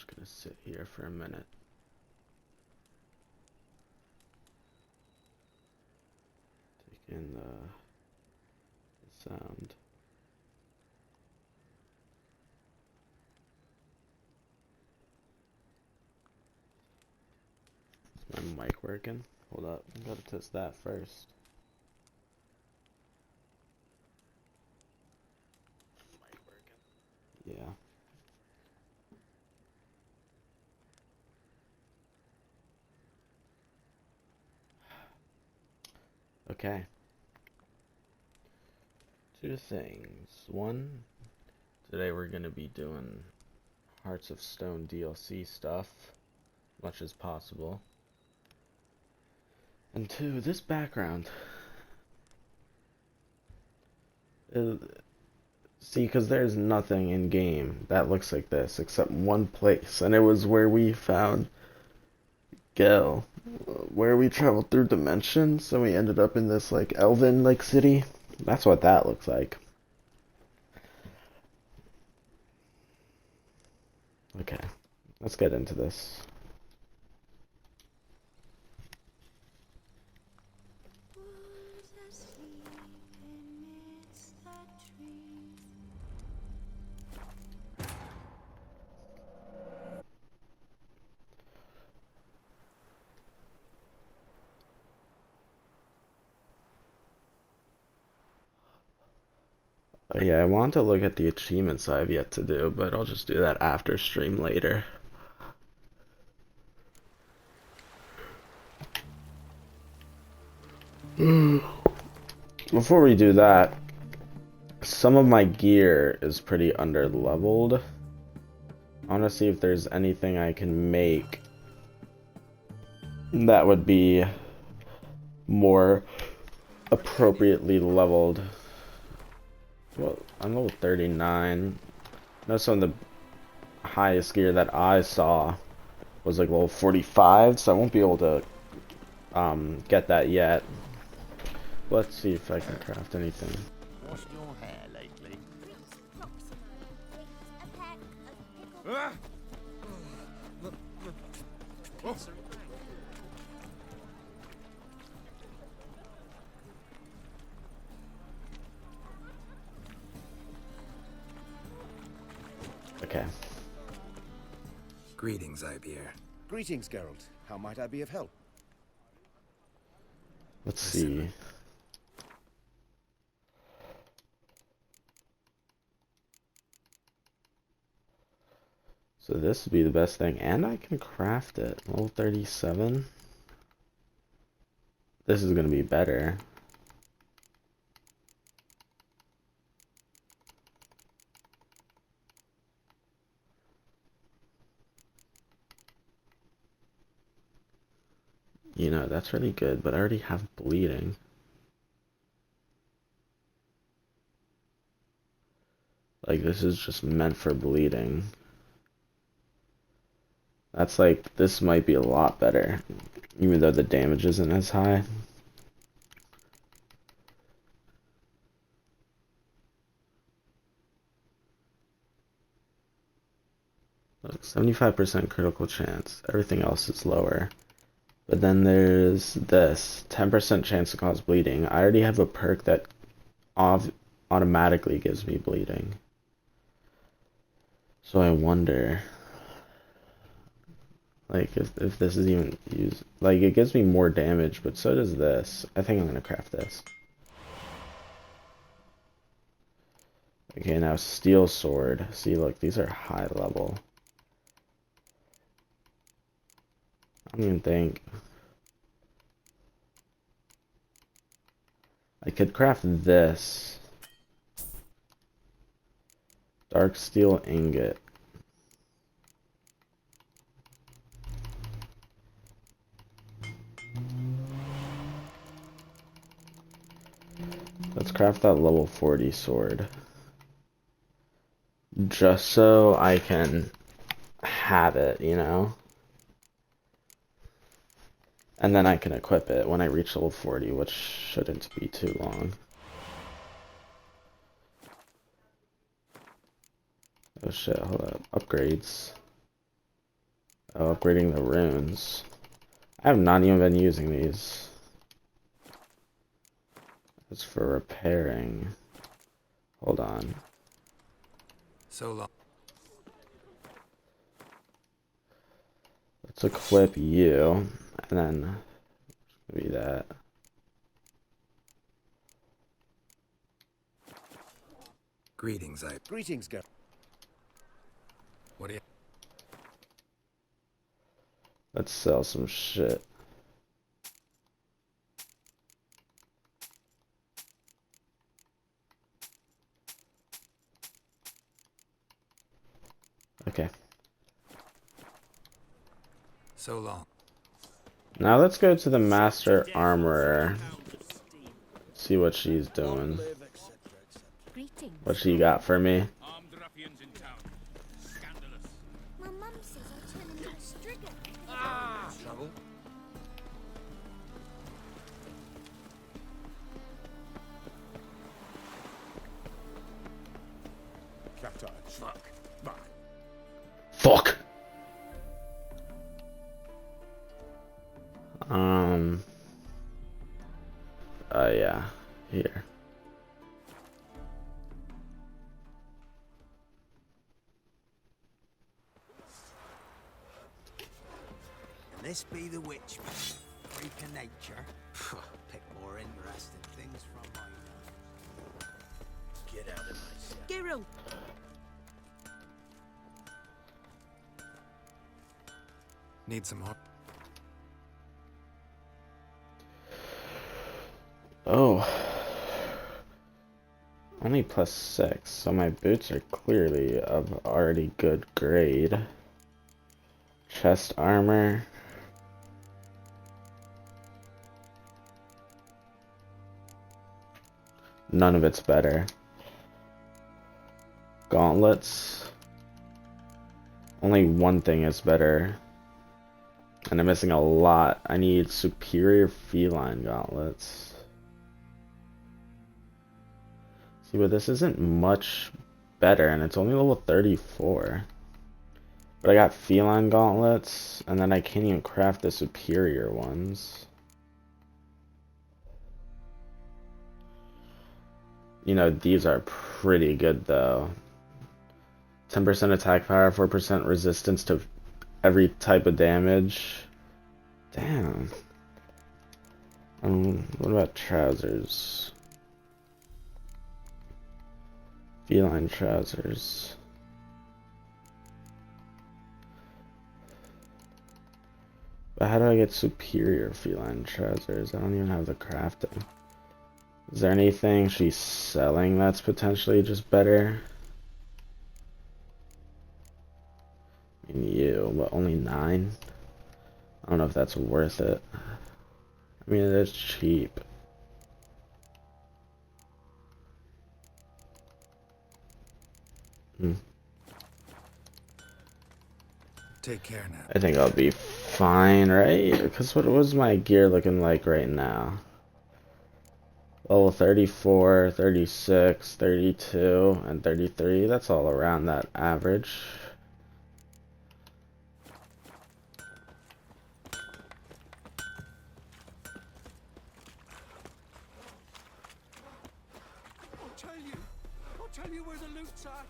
just gonna sit here for a minute. Take in the sound. Is my mic working? Hold up, I gotta test that first. Mic working? Yeah. Okay. Two things. One, today we're gonna be doing Hearts of Stone DLC stuff, much as possible. And two, this background. See, because there's nothing in game that looks like this except one place, and it was where we found Gel, where we traveled through dimensions, and we ended up in this like elven like city. That's what that looks like. Okay, let's get into this. Yeah, I want to look at the achievements I have yet to do, but I'll just do that after stream later. Before we do that, some of my gear is pretty under leveled. I want to see if there's anything I can make that would be more appropriately leveled. Well, I'm level 39. That's some of the highest gear that I saw was like level 45, so I won't be able to get that yet. Let's see if I can craft anything. Washed your hair lately? Okay. Greetings, Ibeer. Greetings, Geralt. How might I be of help? Let's see. So this would be the best thing, and I can craft it. Level 37. This is gonna be better. You know, that's really good, but I already have bleeding. Like, this is just meant for bleeding. That's like, this might be a lot better, even though the damage isn't as high. Look, 75% critical chance. Everything else is lower. But then there's this 10% chance to cause bleeding. I already have a perk that automatically gives me bleeding. So I wonder, like, if this is even used. Like, it gives me more damage, but so does this. I think I'm gonna craft this. Okay, now steel sword. See, look, these are high level. I don't even think I could craft this. Dark steel ingot. Let's craft that level 40 sword. Just so I can have it, you know? And then I can equip it when I reach level 40, which shouldn't be too long. Oh shit, hold up. Upgrades. Oh, upgrading the runes. I have not even been using these. It's for repairing. Hold on. So long. Let's equip you, and then maybe that. Greetings, Greetings, Geralt. What do you... Let's sell some shit. Okay. So long. Now let's go to the Master Armorer. See what she's doing. What she got for me. Armed ruffians in town. Scandalous. My mum says I'll turn into a striga. Trouble? Captain. Fuck. Fuck. Fuck! Yeah. Here. And this be the witch, freak of nature. Pick more interesting things from my nose. Get out of my sight. Geralt, Need some more. Oh. Only +6, so my boots are clearly of already good grade. Chest armor. None of it's better. Gauntlets. Only one thing is better. And I'm missing a lot. I need superior feline gauntlets. See, but this isn't much better, and it's only level 34. But I got feline gauntlets, and then I can't even craft the superior ones. You know, these are pretty good, though. 10% attack power, 4% resistance to every type of damage. Damn. What about trousers? Feline trousers. But how do I get superior feline trousers? I don't even have the crafting. Is there anything she's selling that's potentially just better? I mean, you, but only 9? I don't know if that's worth it. I mean, it is cheap. Take care now. I think I'll be fine, right? Because what was my gear looking like right now? Level 34, 36, 32, and 33. That's all around that average. I'll tell you where the loot's at.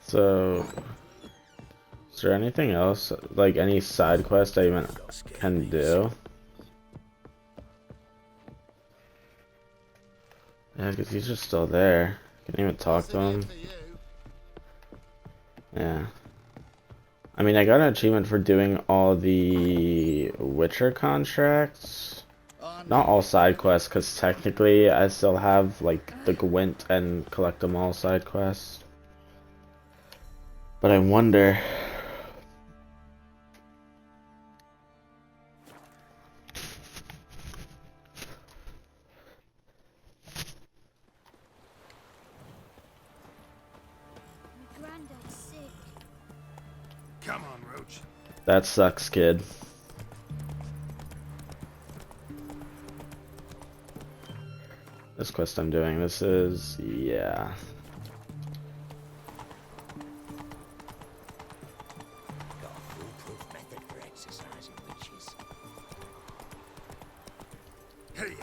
So, is there anything else, like any side quest I even can do? Yeah, because he's just still there. Can't even talk to him. Yeah. I mean, I got an achievement for doing all the Witcher contracts. Not all side quests, because technically I still have, like, the Gwent and Collect 'em All side quests. But I wonder... my granddad's sick. Come on, Roach. That sucks, kid. This quest I'm doing, this is... yeah. Hey,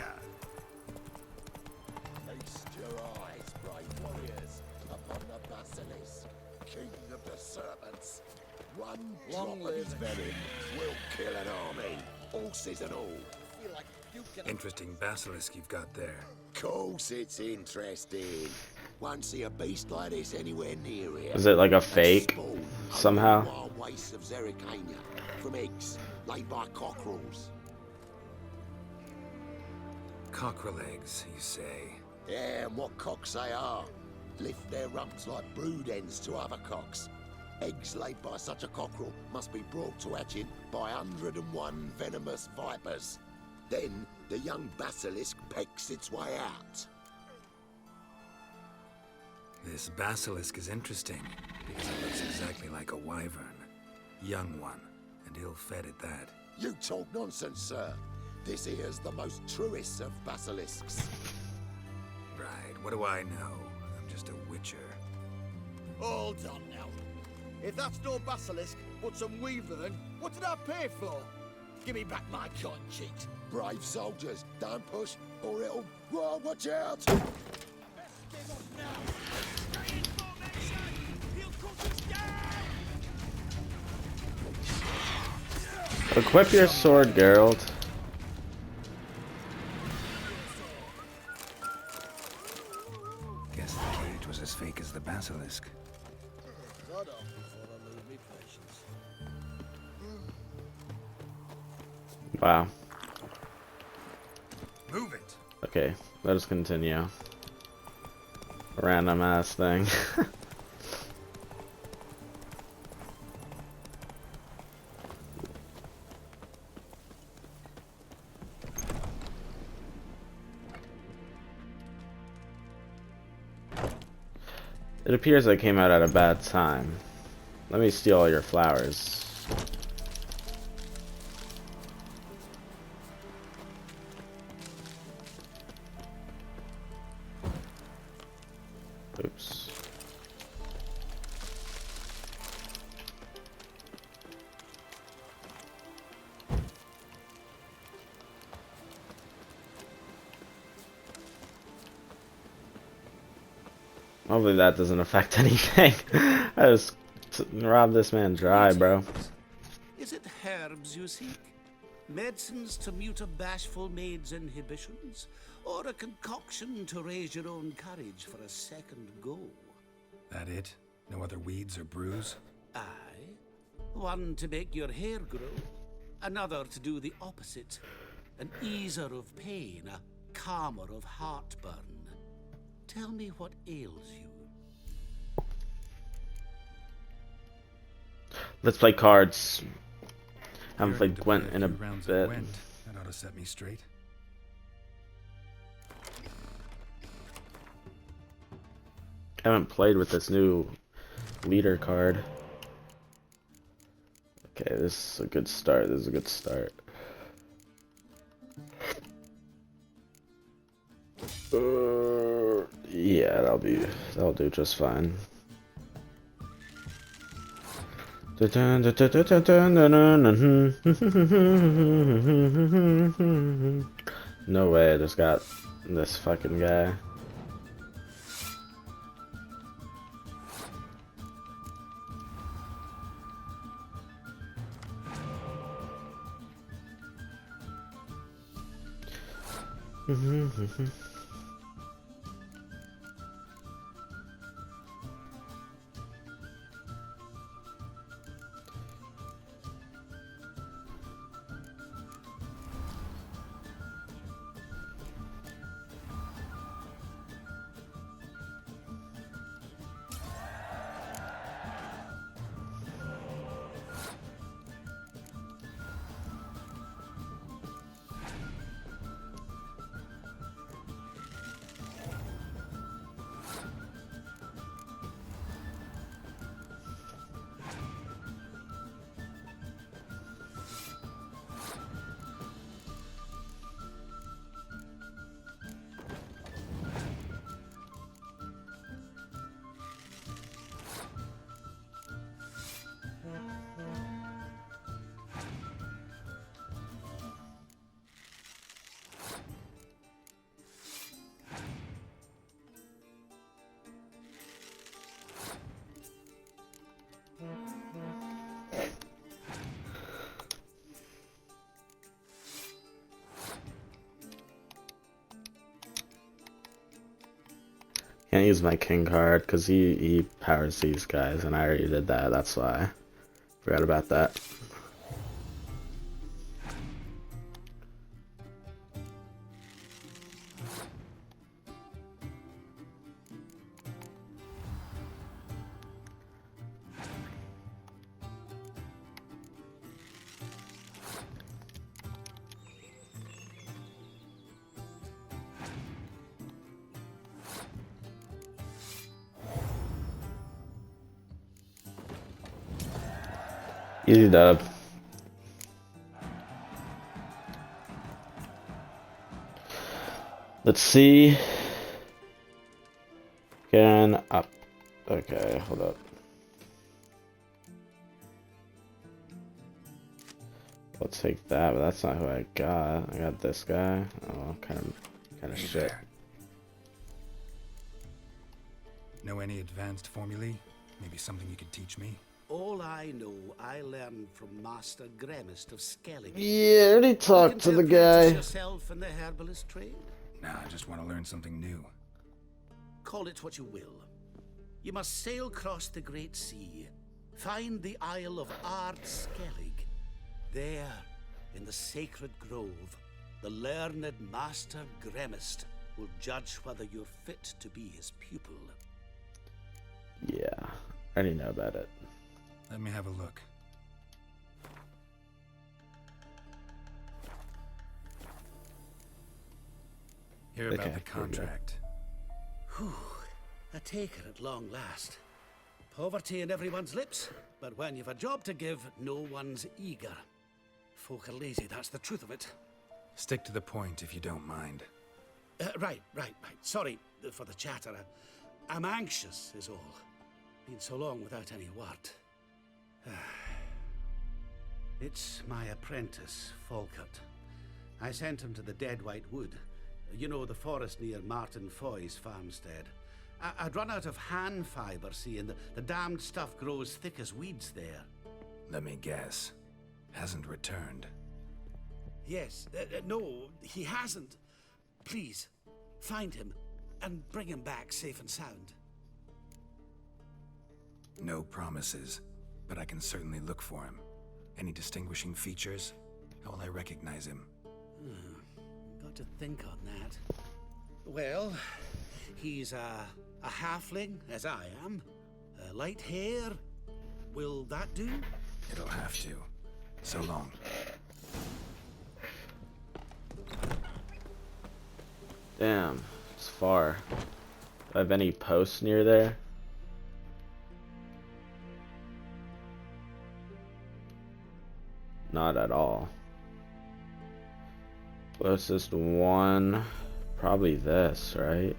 Feast your eyes, brave warriors, upon the basilisk, king of the serpents. One drop of his venom will kill an army, horses and all. interesting basilisk you've got there. Course it's interesting. Won't see a beast like this anywhere near here. Is it like a They fake spawn somehow? on the wild wastes of Zerrikania from eggs laid by cockerels. Cockerel eggs, you say? Yeah, and what cocks they are. Lift their rumps like brood hens to other cocks. Eggs laid by such a cockerel must be brought to hatching by 101 venomous vipers. Then the young basilisk pecks its way out. This basilisk is interesting, because it looks exactly like a wyvern. Young one, and ill-fed at that. You talk nonsense, sir. This here's the most truest of basilisks. Right, what do I know? I'm just a witcher. Hold on now. If that's no basilisk, but some wyvern, what did I pay for? Give me back my cotton cheeks. Brave soldiers, don't push, or it'll... Whoa, watch out! Equip your sword, Geralt. Guess the cage was as fake as the basilisk. Shut up before I lose me patience. Wow. Move it! Okay, let us continue. Random ass thing. It appears I came out at a bad time. Let me steal all your flowers. Oops. Hopefully that doesn't affect anything. I just robbed this man dry, bro. Is it herbs you seek? Medicines to mute a bashful maid's inhibitions? Or a concoction to raise your own courage for a second go? That it? No other weeds or brews? Aye. One to make your hair grow. Another to do the opposite. An easer of pain, a calmer of heartburn. Tell me what ails you. Let's play cards. Haven't You're played Gwent to play in a few rounds bit. of Gwent. That ought to set me straight. Haven't played with this new leader card. Okay, this is a good start. This is a good start. Yeah, that'll do just fine. No way, I just got this fucking guy. Can't use my king card because he powers these guys, and I already did that. That's why. Forgot about that. Easy dub. Let's see. Again, up. Okay, hold up. I'll take that, but that's not who I got. I got this guy. Oh, kind of Hey shit. there. Know any advanced formulae? Maybe something you could teach me? All I know, I learned from Master Gremist of Skellig. Yeah, I already talked to the Looking to apprentice guy. yourself in the herbalist trade? Nah, I just want to learn something new. Call it what you will. You must sail across the great sea, find the Isle of Ard Skellig. There, in the sacred grove, the learned Master Gremist will judge whether you're fit to be his pupil. Yeah, I already know about it. Let me have a look. Hear about Okay, the here we go. contract. Whew, a taker at long last. Poverty in everyone's lips, but when you've a job to give, no one's eager. Folk are lazy, that's the truth of it. Stick to the point if you don't mind. Right. Sorry for the chatter. I'm anxious, is all. Been so long without any word. It's my apprentice, Falkert. I sent him to the Dead White Wood. You know, the forest near Martin Foy's farmstead. I'd run out of han fiber, see, and the damned stuff grows thick as weeds there. Let me guess. Hasn't returned. Yes, no, he hasn't. Please, find him and bring him back safe and sound. No promises, but I can certainly look for him. Any distinguishing features? How will I recognize him? Got to think on that. Well, he's a halfling, as I am. Light hair. Will that do? It'll have to. So long. Damn, it's far. Do I have any posts near there? Not at all. Closest one, probably this, right?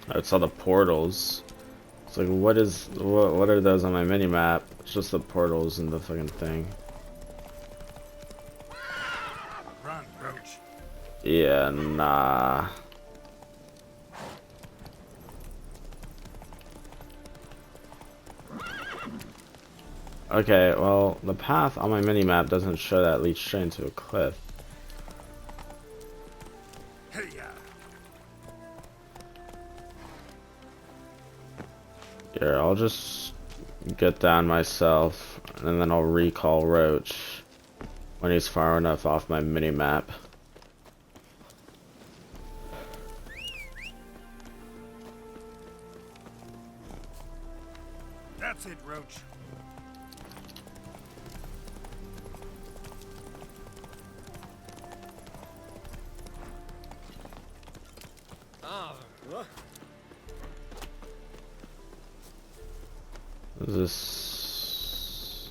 I saw the portals. It's like, what are those on my mini map? It's just the portals and the fucking thing. Run, Roach. Yeah, nah. Okay, well, the path on my mini map doesn't show that leads straight into a cliff. Hey ya. Here, I'll just get down myself, and then I'll recall Roach when he's far enough off my mini map. That's it, Roach. Is this...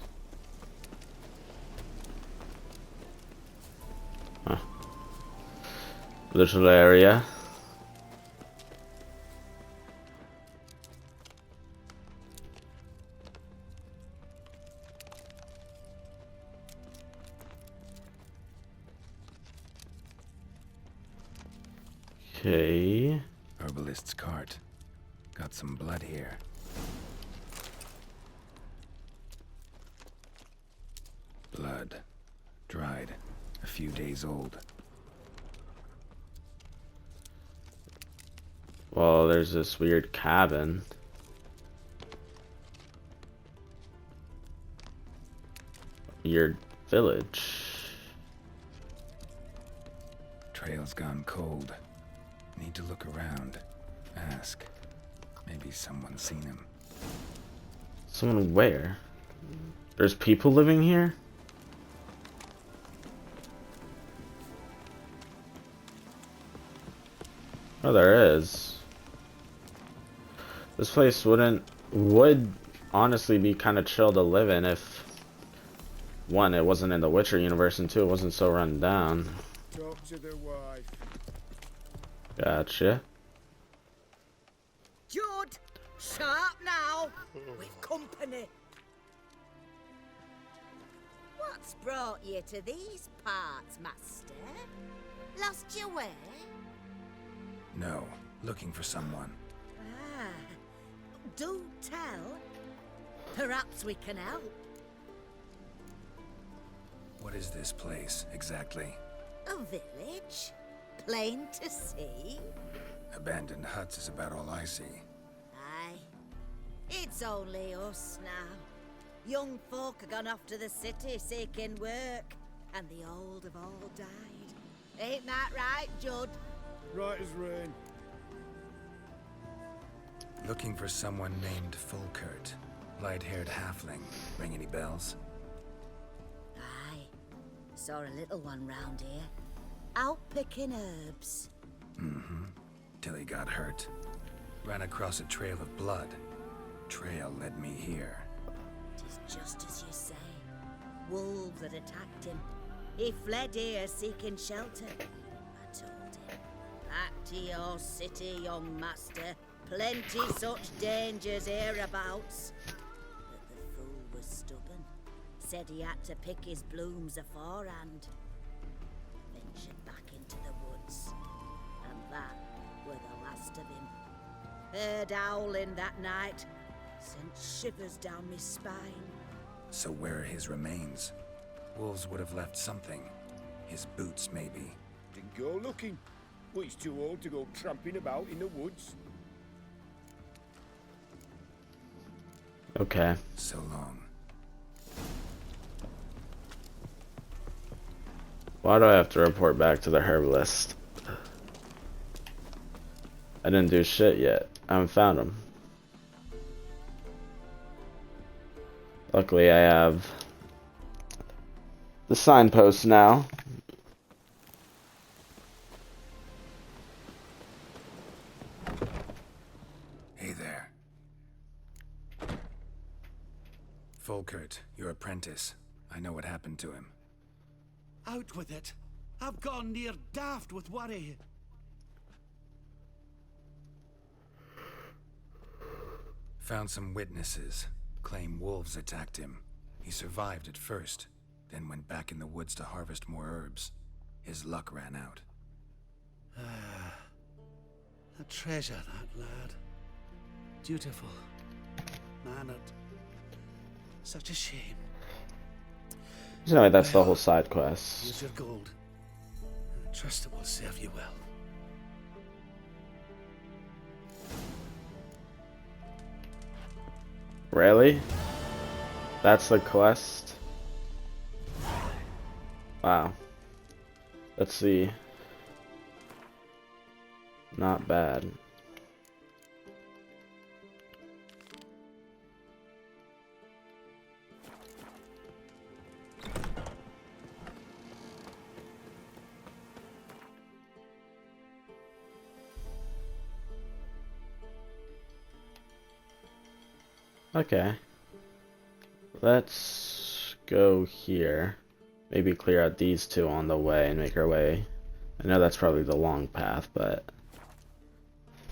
Huh. Little area. Okay. Herbalist's cart. Got some blood here. Blood. Dried. A few days old. Well, there's this weird cabin. Weird village. Trail's gone cold. Need to look around. Ask. Maybe someone's seen him. Someone where? There's people living here? Oh, there is. This place would honestly be kind of chill to live in if, one, it wasn't in the Witcher universe, and two, it wasn't so run down. Talk to the wife. Gotcha. Jude, sharp now. We've company. What's brought you to these parts, master? Lost your way? No. Looking for someone. Ah, do tell. Perhaps we can help. What is this place, exactly? A village? Plain to see? Abandoned huts is about all I see. Aye. It's only us now. Young folk have gone off to the city seeking work, and the old have all died. Ain't that right, Judd? Right as rain. Looking for someone named Fulkert. Light-haired halfling. Ring any bells? Aye. Saw a little one round here. Out picking herbs. Mm-hmm. Till he got hurt. Ran across a trail of blood. Trail led me here. Tis just as you say. Wolves had attacked him. He fled here seeking shelter. I told him, back to your city, young master. Plenty such dangers hereabouts. But the fool was stubborn. Said he had to pick his blooms aforehand. Ventured back into the woods. And that were the last of him. Heard howling that night. Sent shivers down my spine. So where are his remains? Wolves would have left something. His boots, maybe. Didn't go looking. Well, he's too old to go tramping about in the woods. Okay. So long. Why do I have to report back to the herbalist? I didn't do shit yet. I haven't found him. Luckily, I have the signpost now. Hey there. Fulkert, your apprentice. I know what happened to him. Out with it. I've gone near daft with worry. Found some witnesses. Claim wolves attacked him. He survived at first, then went back in the woods to harvest more herbs. His luck ran out. A treasure, that lad. Dutiful. Mannered. Such a shame. Anyway, that's the Well, whole side quest. Here's your gold. I trust it will serve you well. Really? That's the quest? Wow. Let's see. Not bad. Okay. Let's go here. Maybe clear out these two on the way and make our way. I know that's probably the long path, but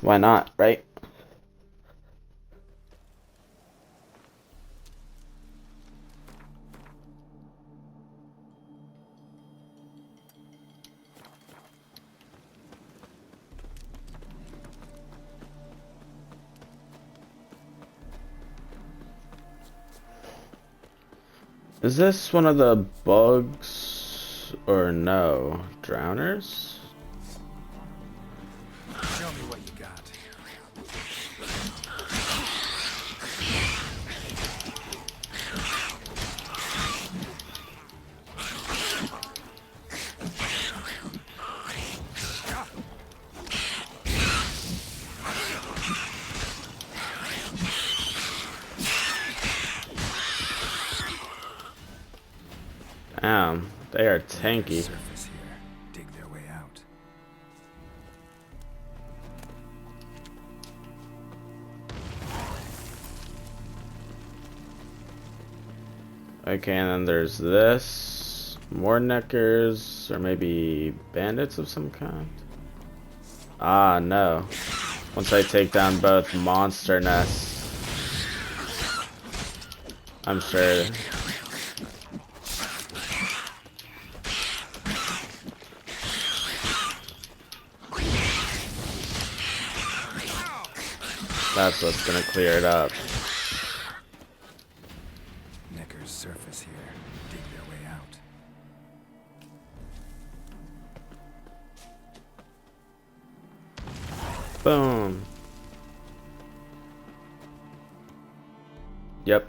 why not, right? Is this one of the bugs or no? Drowners? Show me what you got. Damn, they are tanky. Surface here. Dig their way out. Okay, and then there's this. More neckers, or maybe bandits of some kind. Ah, no. Once I take down both monster nests, I'm sure. That's what's gonna clear it up. Necker's surface here. Dig their way out. Boom. Yep.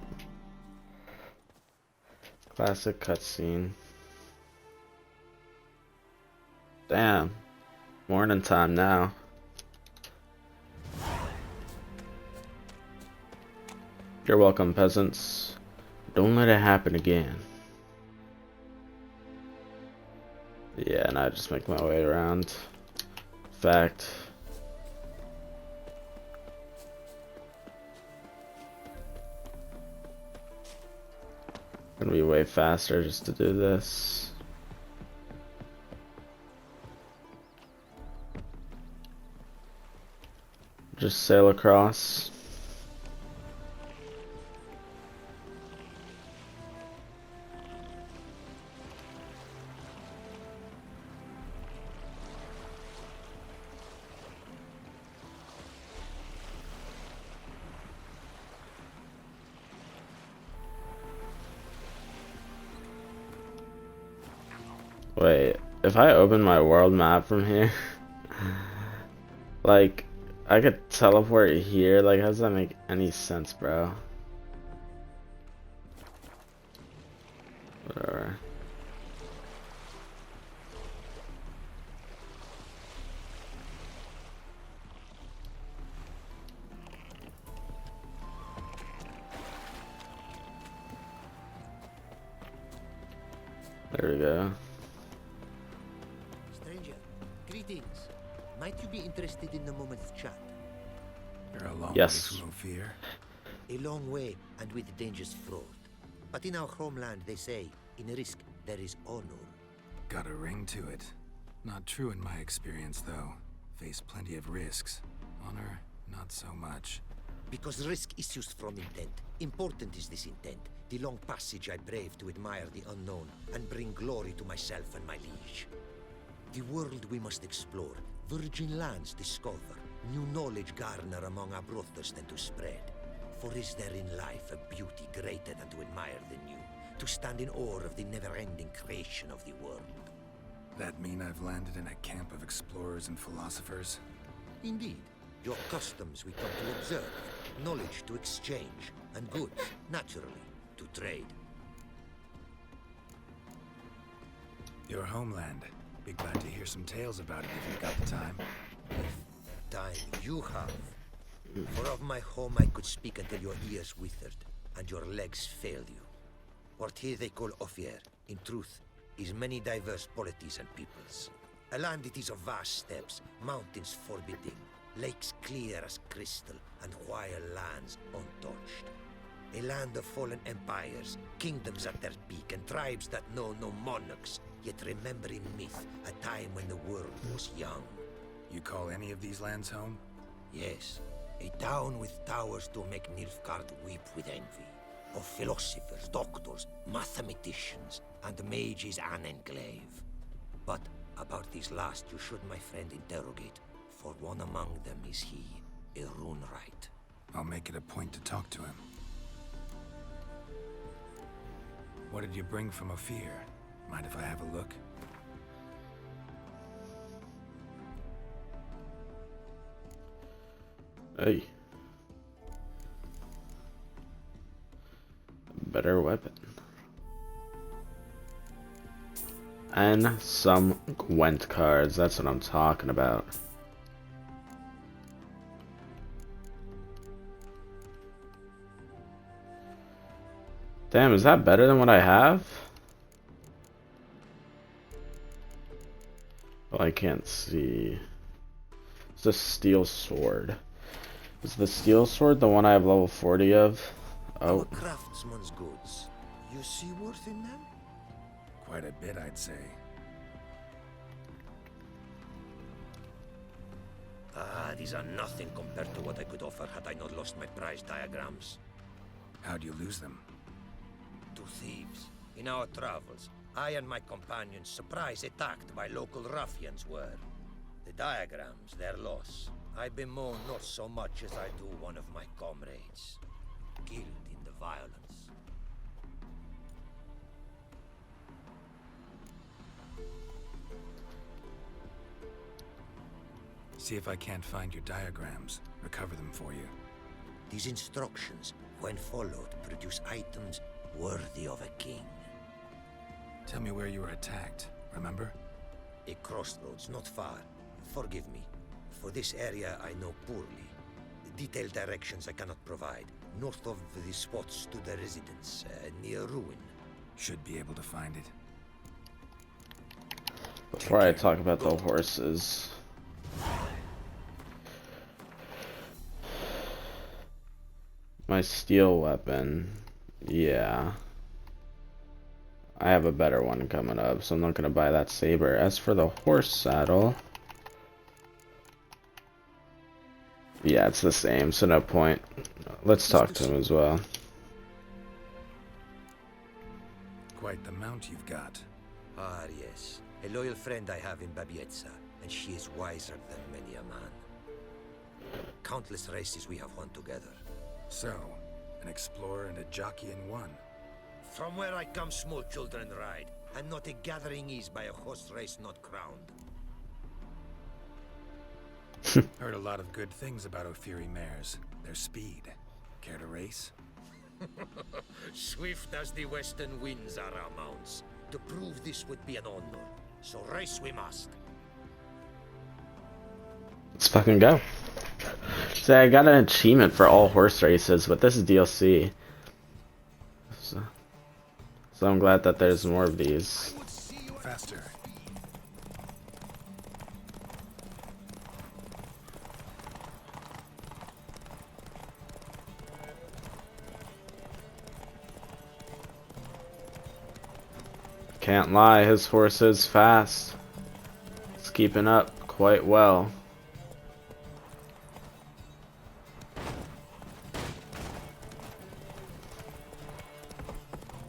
Classic cutscene. Damn. Morning time now. You're welcome, peasants. Don't let it happen again. Yeah, and I just make my way around. Fact. Gonna be way faster just to do this. Just sail across. Wait, if I open my world map from here, like, I could teleport here, like, how does that make any sense, bro? Whatever. There we go. Stranger, greetings. Might you be interested in a moment of chat? You're a long Yes. way from Ophir. A long way and with dangers fraught. But in our homeland, they say, in risk there is honor. Got a ring to it. Not true in my experience, though. Face plenty of risks. Honor, not so much. Because risk issues from intent. Important is this intent. The long passage I brave to admire the unknown and bring glory to myself and my liege. The world we must explore, virgin lands discover, new knowledge garner among our brothers than to spread. For is there in life a beauty greater than to admire the new, to stand in awe of the never-ending creation of the world? That mean I've landed in a camp of explorers and philosophers? Indeed, your customs we come to observe, knowledge to exchange, and goods, naturally, to trade. Your homeland. Be glad to hear some tales about it if you've got the time. Time you have. For of my home I could speak until your ears withered, and your legs failed you. What here they call Ophir, in truth, is many diverse polities and peoples. A land it is of vast steppes, mountains forbidding, lakes clear as crystal, and wild lands untouched. A land of fallen empires, kingdoms at their peak, and tribes that know no monarchs, yet remember in myth a time when the world was young. You call any of these lands home? Yes, a town with towers to make Nilfgaard weep with envy. Of philosophers, doctors, mathematicians, and mages an enclave. But about these last you should, my friend, interrogate, for one among them is he, a Runewright. I'll make it a point to talk to him. What did you bring from Ophir? Mind if I have a look? Hey. Better weapon. And some Gwent cards, that's what I'm talking about. Damn, is that better than what I have? Well, I can't see. It's a steel sword. Is the steel sword the one I have level 40 of? Oh. Our craftsman's goods. You see worth in them? Quite a bit, I'd say. These are nothing compared to what I could offer had I not lost my prize diagrams. How'd you lose them? To thieves. In our travels, I and my companions surprise attacked by local ruffians were. The diagrams, their loss. I bemoan not so much as I do one of my comrades. Killed in the violence. See if I can't find your diagrams. Recover them for you. These instructions, when followed, produce items worthy of a king. Tell me where you were attacked, remember? A crossroads not far. Forgive me. For this area I know poorly. Detailed directions I cannot provide. North of the spot stood a residence, near ruin. Should be able to find it. Before I talk about the horses. My steel weapon. Yeah. I have a better one coming up, so I'm not gonna buy that saber. As for the horse saddle. Yeah, it's the same, so no point. Let's talk to him as well. Quite the mount you've got. Ah, yes. A loyal friend I have in Babietza, and she is wiser than many a man. Countless races we have won together. So, an explorer and a jockey in one. From where I come, small children ride, and not a gathering is by a horse race not crowned. Heard a lot of good things about Ophiri mares. Their speed. Care to race? Swift as the western winds are our mounts. To prove this would be an honor. So race we must. Let's fucking go. Say, I got an achievement for all horse races, but this is DLC. So I'm glad that there's more of these. Faster. Can't lie, his horse is fast. It's keeping up quite well.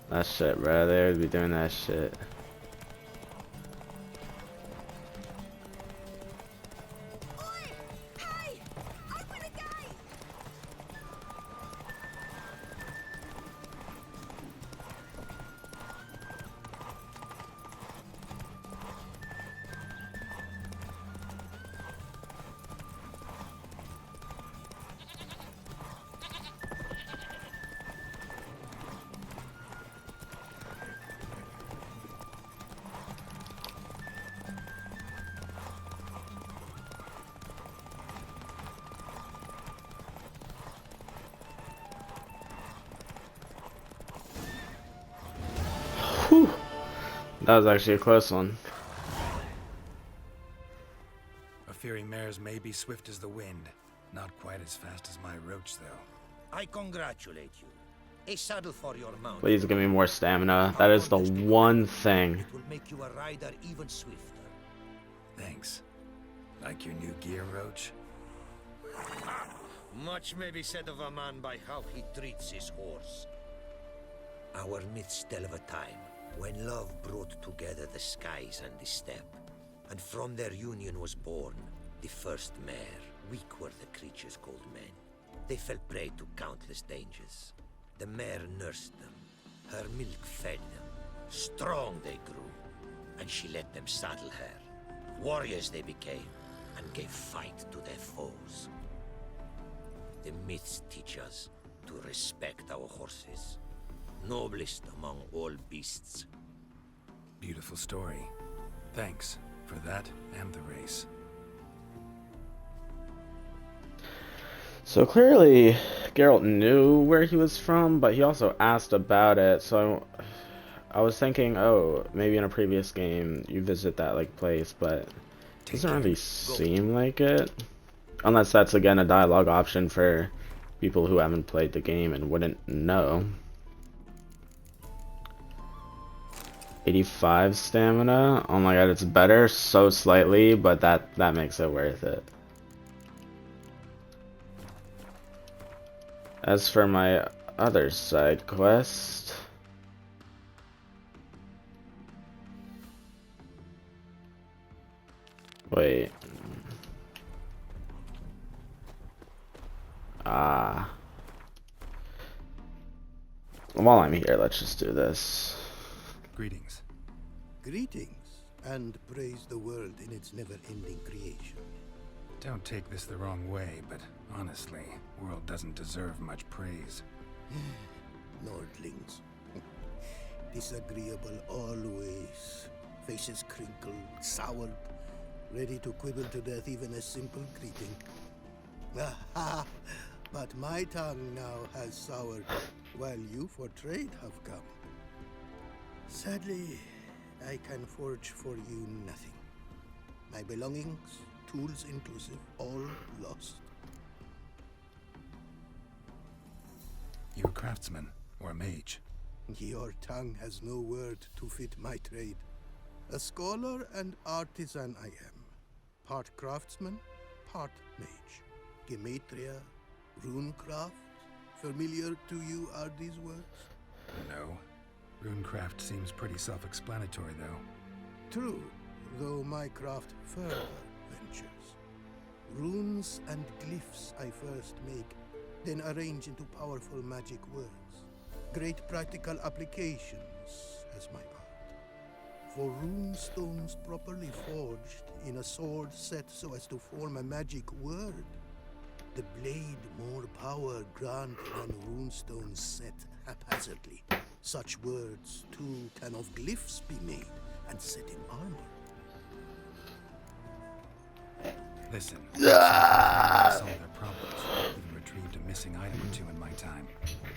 That shit, bro. They would be doing that shit. Whew. That was actually a close one. Ophiri mares may be swift as the wind. Not quite as fast as my roach, though. I congratulate you. A saddle for your mount. Please give me more stamina. That is the one thing. It will make you a rider even swifter. Thanks. Like your new gear, Roach? Much may be said of a man by how he treats his horse. Our myths tell of a time when love brought together the skies and the steppe, and from their union was born the first mare. Weak were the creatures called men. They fell prey to countless dangers. The mare nursed them, Her milk fed them. Strong they grew, and she let them saddle her. Warriors they became, and gave fight to their foes. The myths teach us to respect our horses, noblest among all beasts. Beautiful story. Thanks for that and the race. So clearly, Geralt knew where he was from, but he also asked about it. So I was thinking, oh, maybe in a previous game you visit that like place, but it doesn't really seem like it. Unless that's again a dialogue option for people who haven't played the game and wouldn't know. 85 stamina. Oh my god, it's better so slightly, but that makes it worth it. As for my other side quest, wait. While I'm here, let's just do this. Greetings. Greetings, and praise the world in its never-ending creation. Don't take this the wrong way, but honestly, world doesn't deserve much praise. Nordlings. Disagreeable always. Faces crinkled, soured, ready to quibble to death even a simple greeting. But my tongue now has soured, while you for trade have come. Sadly, I can forge for you nothing. My belongings, tools inclusive, all lost. You a craftsman or a mage? Your tongue has no word to fit my trade. A scholar and artisan I am. Part craftsman, part mage. Gematria, runecraft. Familiar to you are these words? No. Runecraft seems pretty self-explanatory, though. True, though my craft further ventures. Runes and glyphs I first make, then arrange into powerful magic words. Great practical applications as my art. For rune stones properly forged in a sword set so as to form a magic word. The blade more power grant than runestones set haphazardly. Such words, too, can of glyphs be made and set in armor. Listen, I solved their problems, even retrieved a missing item or two in my time.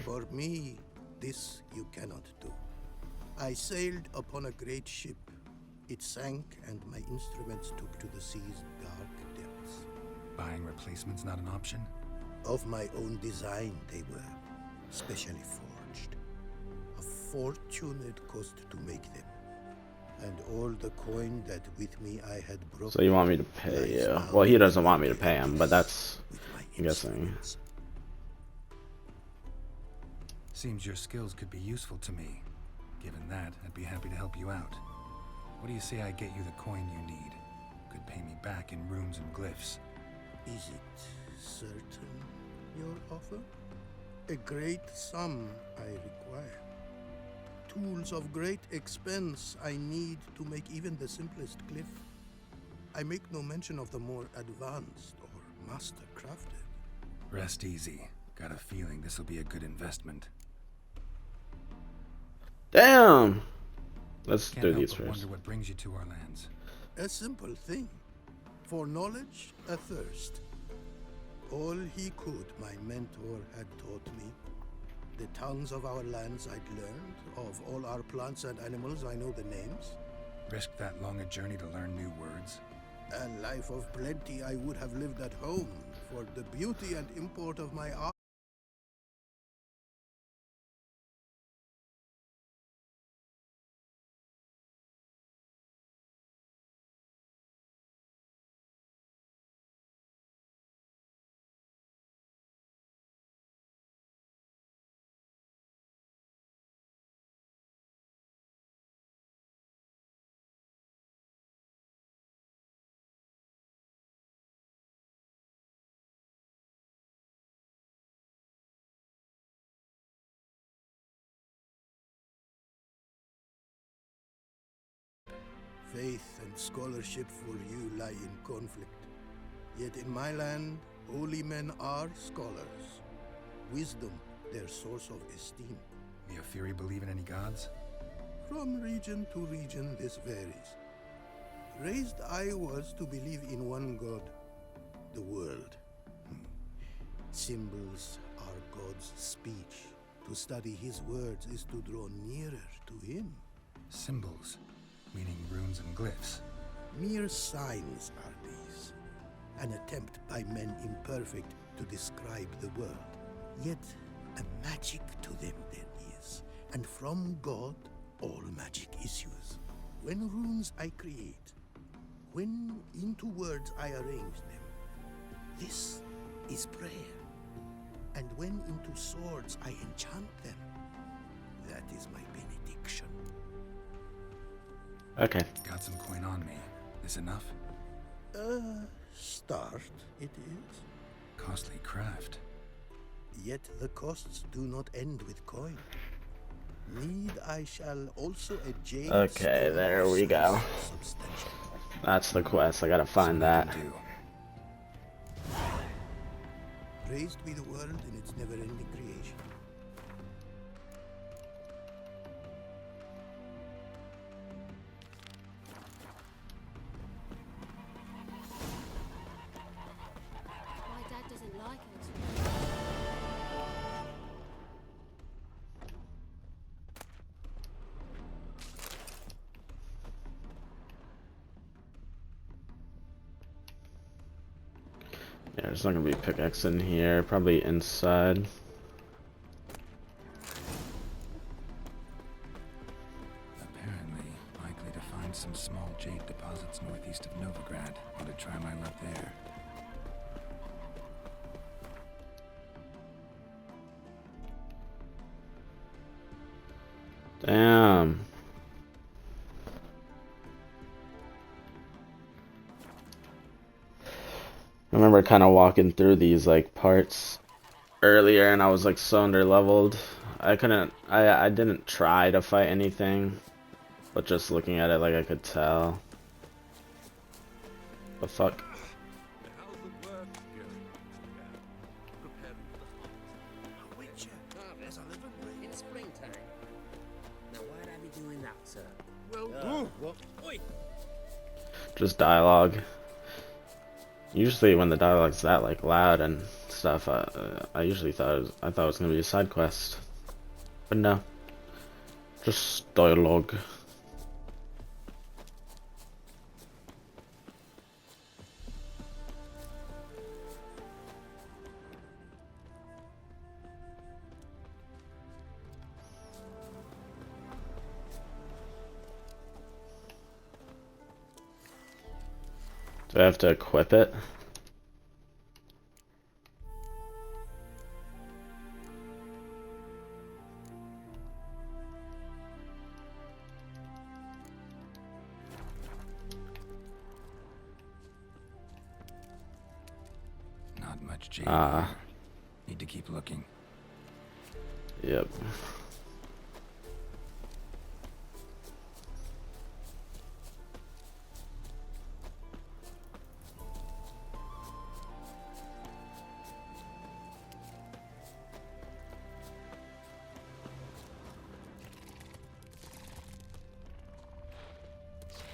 For me, this you cannot do. I sailed upon a great ship. It sank, and my instruments took to the sea's dark depths. Buying replacements not an option? Of my own design they were, specially forged. A fortune it cost to make them. And all the coin that with me I had broken. So you want me to pay you? Well, he doesn't want me to pay him, but that's, I'm guessing. Seems your skills could be useful to me. Given that, I'd be happy to help you out. What do you say I get you the coin you need? Could pay me back in runes and glyphs. Is it certain, your offer? A great sum I require. Tools of great expense I need to make even the simplest glyph. I make no mention of the more advanced or master-crafted. Rest easy. Got a feeling this will be a good investment. Damn! Let's Can't do help these but first. wonder what brings you to our lands. A simple thing. For knowledge, a thirst. All he could, my mentor had taught me. The tongues of our lands I'd learned. Of all our plants and animals, I know the names. Risk that long a journey to learn new words? A life of plenty I would have lived at home, for the beauty and import of my art. Faith and scholarship for you lie in conflict. Yet in my land, holy men are scholars. Wisdom, their source of esteem. The Ophiri believe in any gods? From region to region, this varies. Raised I was to believe in one god, the world. Symbols are God's speech. To study his words is to draw nearer to him. Symbols, meaning runes and glyphs. Mere signs are these. An attempt by men imperfect to describe the world. Yet a magic to them there is. And from God, all magic issues. When runes I create, when into words I arrange them, this is prayer. And when into swords I enchant them, that is my benediction. Okay. Got some coin on me. This enough? Start it is. Costly craft. Yet the costs do not end with coin. Need I shall also a jade. Okay, there we go. Substantial. That's the quest. I gotta find that. Praised be the world in its never-ending creation. My dad doesn't like it. Yeah, there's not gonna be a pickaxe in here. Probably inside. Apparently, likely to find some small jade deposits northeast of Novigrad. Want to try my luck there. Damn. I remember kind of walking through these like parts earlier and I was like so under leveled. I didn't try to fight anything, but just looking at it like I could tell. The fuck? How's the work going? Preparing for the hunt. Witcher, as I live and breathe. In springtime. Now why'd I be doing that, sir? Well, What? Oi! Just dialogue. Usually when the dialogue's that like loud and stuff, I usually thought it was gonna be a side quest, but no, just dialogue. Do I have to equip it? Not much jade. Need to keep looking. Yep.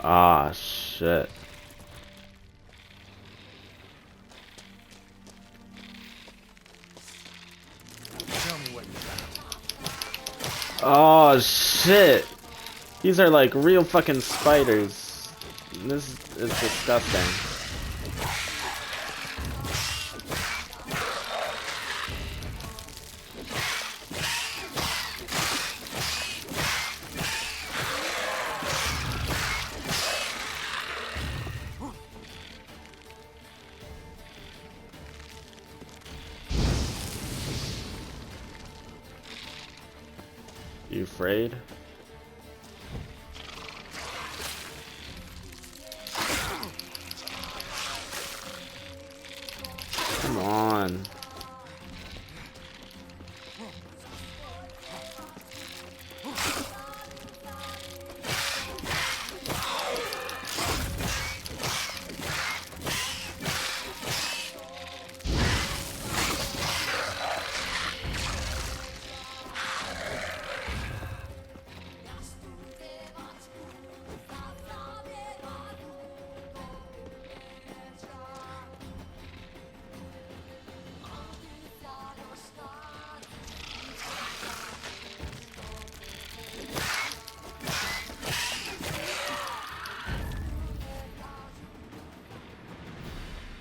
Ah, shit. Tell me what you got. Oh, shit. These are like real fucking spiders. This is disgusting. You afraid? Come on.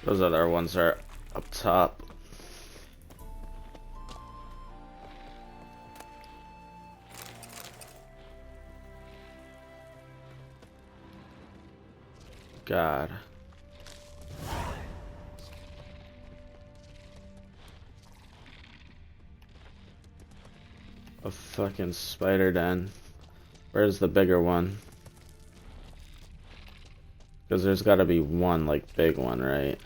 Those other ones are up top. God. A fucking spider den. Where's the bigger one? Because there's gotta be one, like, big one, right?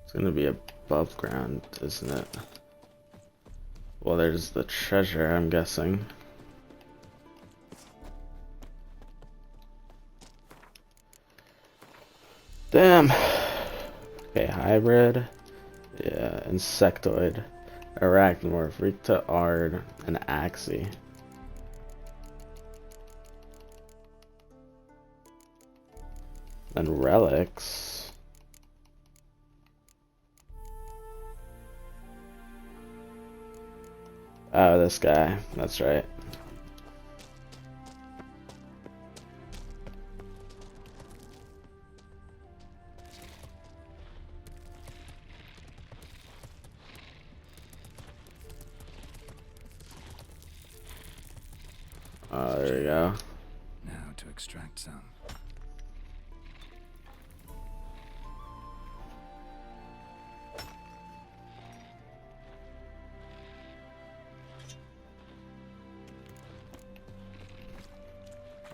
It's gonna be above ground, isn't it? Well, there's the treasure, I'm guessing. Damn. Okay, hybrid. Yeah, insectoid. Arachnomorph, Ricta Ard, and Axie. And relics. Oh, this guy. That's right. Oh, there we go. Now to extract some.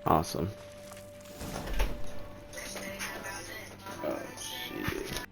Awesome. Oh, shit.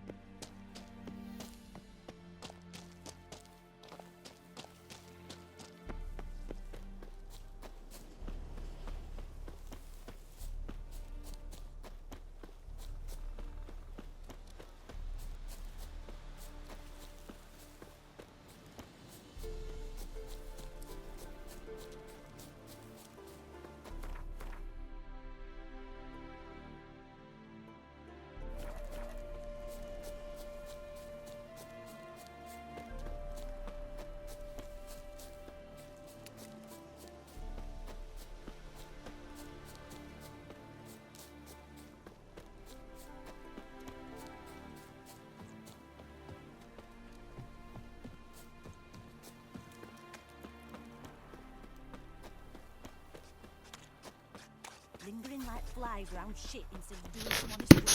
Lingering like flies round shit instead of doing some honest work.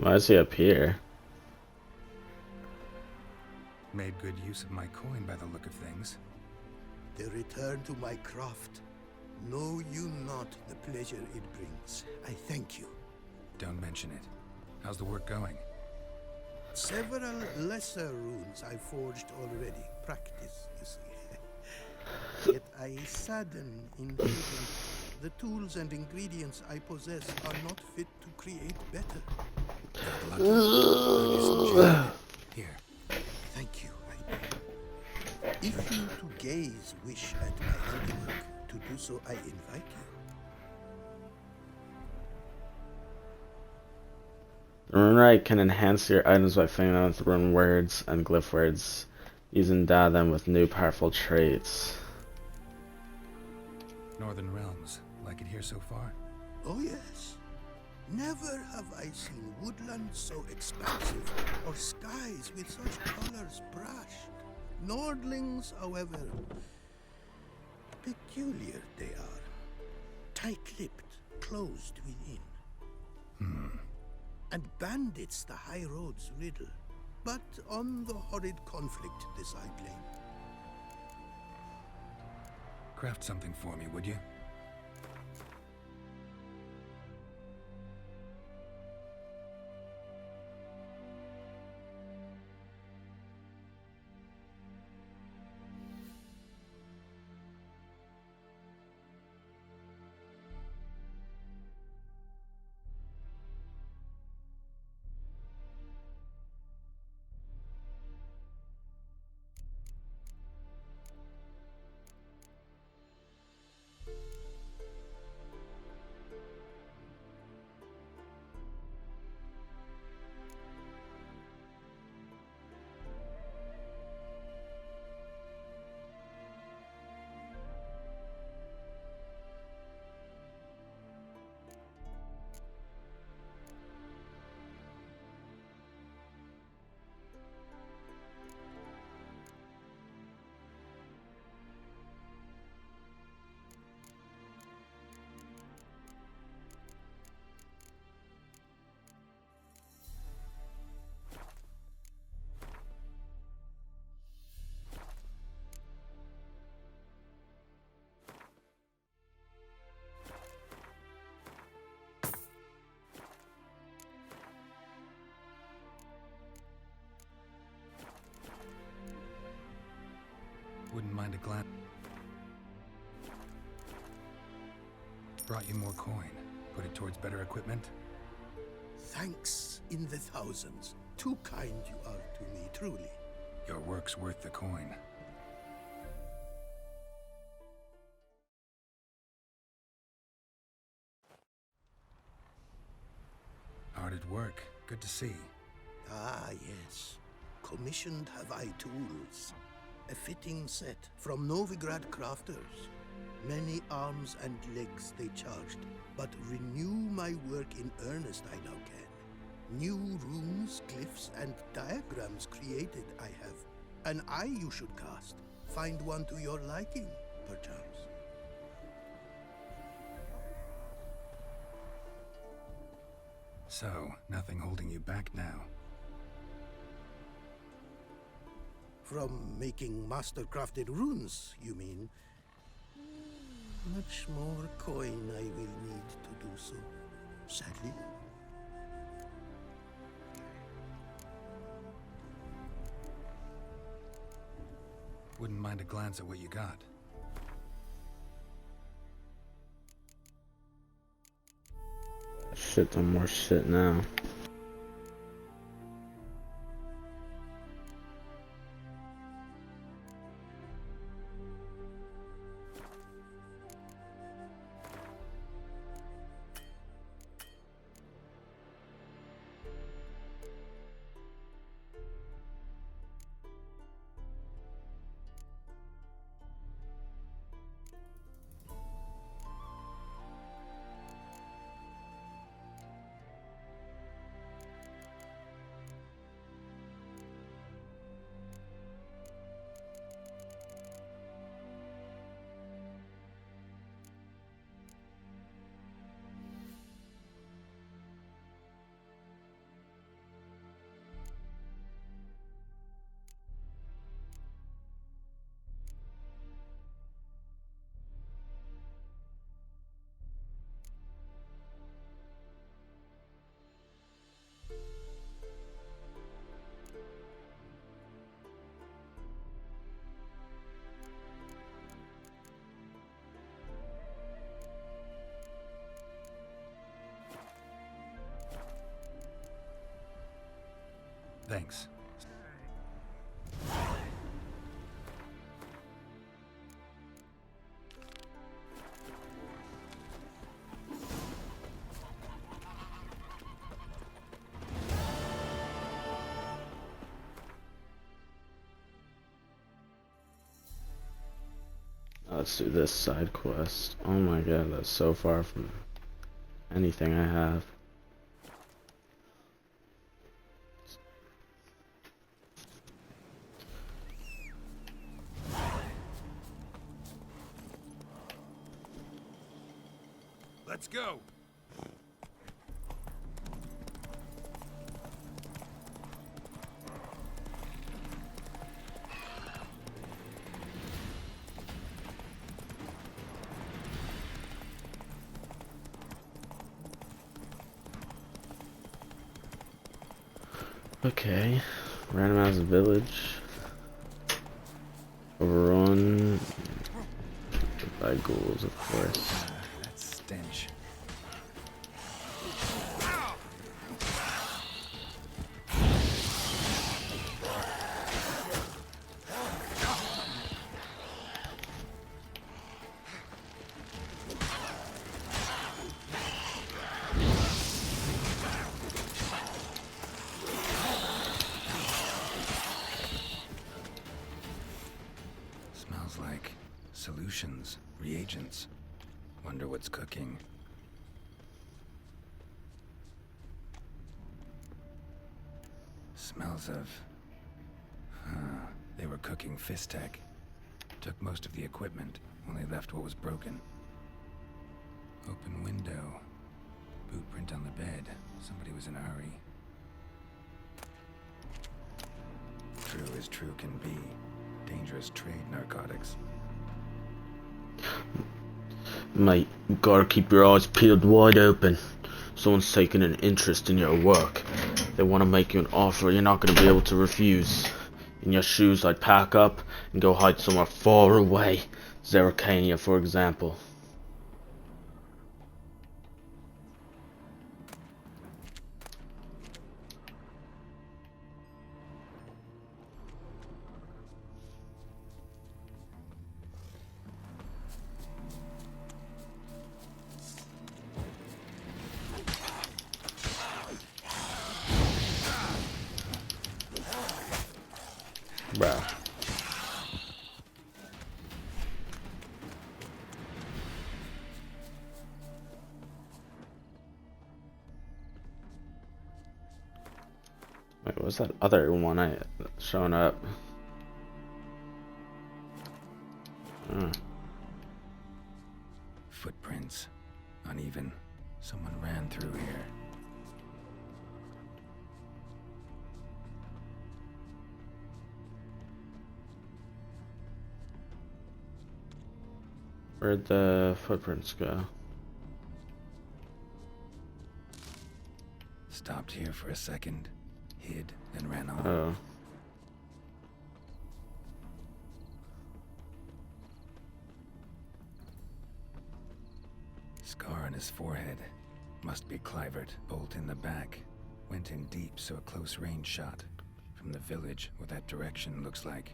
Why is he up here? Made good use of my coin by the look of things. The return to my craft. Know you not the pleasure it brings. I thank you. Don't mention it. How's the work going? Several lesser runes I forged already. Practice, you see. Yet I sadden in thinking the tools and ingredients I possess are not fit to create better. Here. Thank you. If you to gaze wish at my handiwork, to do so I invite you. Rune Right can enhance your items by filling them with rune words and glyph words. Use and endow them with new powerful traits. Northern Realms. Like it here so far? Oh yes. Never have I seen woodlands so expansive, or skies with such colors brushed. Nordlings, however, Peculiar they are. Tight-lipped, closed within. And bandits the high road's riddle. But on the horrid conflict this I blame. Craft something for me, would you? Wouldn't mind a glance. Brought you more coin. Put it towards better equipment? Thanks in the thousands. Too kind you are to me, truly. Your work's worth the coin. Hard at work. Good to see. Ah, yes. Commissioned have I tools. A fitting set from Novigrad crafters. Many arms and legs they charged, but renew my work in earnest I now can. New runes, glyphs, and diagrams created I have. An eye you should cast. Find one to your liking, perchance. So, nothing holding you back now. From making master-crafted runes, you mean? Much more coin I will need to do so, sadly. Wouldn't mind a glance at what you got. Shit, some more shit now. Thanks. Let's do this side quest. Oh my god, that's so far from anything I have. Let's go. Okay, randomized village. Overrun by ghouls, of course. That stench. Smells like solutions, reagents. Wonder what's cooking. Smells of... They were cooking Fistech. Took most of the equipment, only left what was broken. Open window. Boot print on the bed. Somebody was in a hurry. True as true can be. Dangerous trade, narcotics. Mate, you gotta keep your eyes peeled wide open. Someone's taking an interest in your work. They want to make you an offer you're not gonna be able to refuse. In your shoes, I'd pack up and go hide somewhere far away. Zeracania, for example. Bruh. Wait, what's that other one showing up? Footprints. Uneven. Someone ran through here. Where'd the footprints go? Stopped here for a second, hid, then ran on. Oh. Scar on his forehead. Must be Clivert. Bolt in the back. Went in deep, so a close range shot. From the village, what that direction looks like.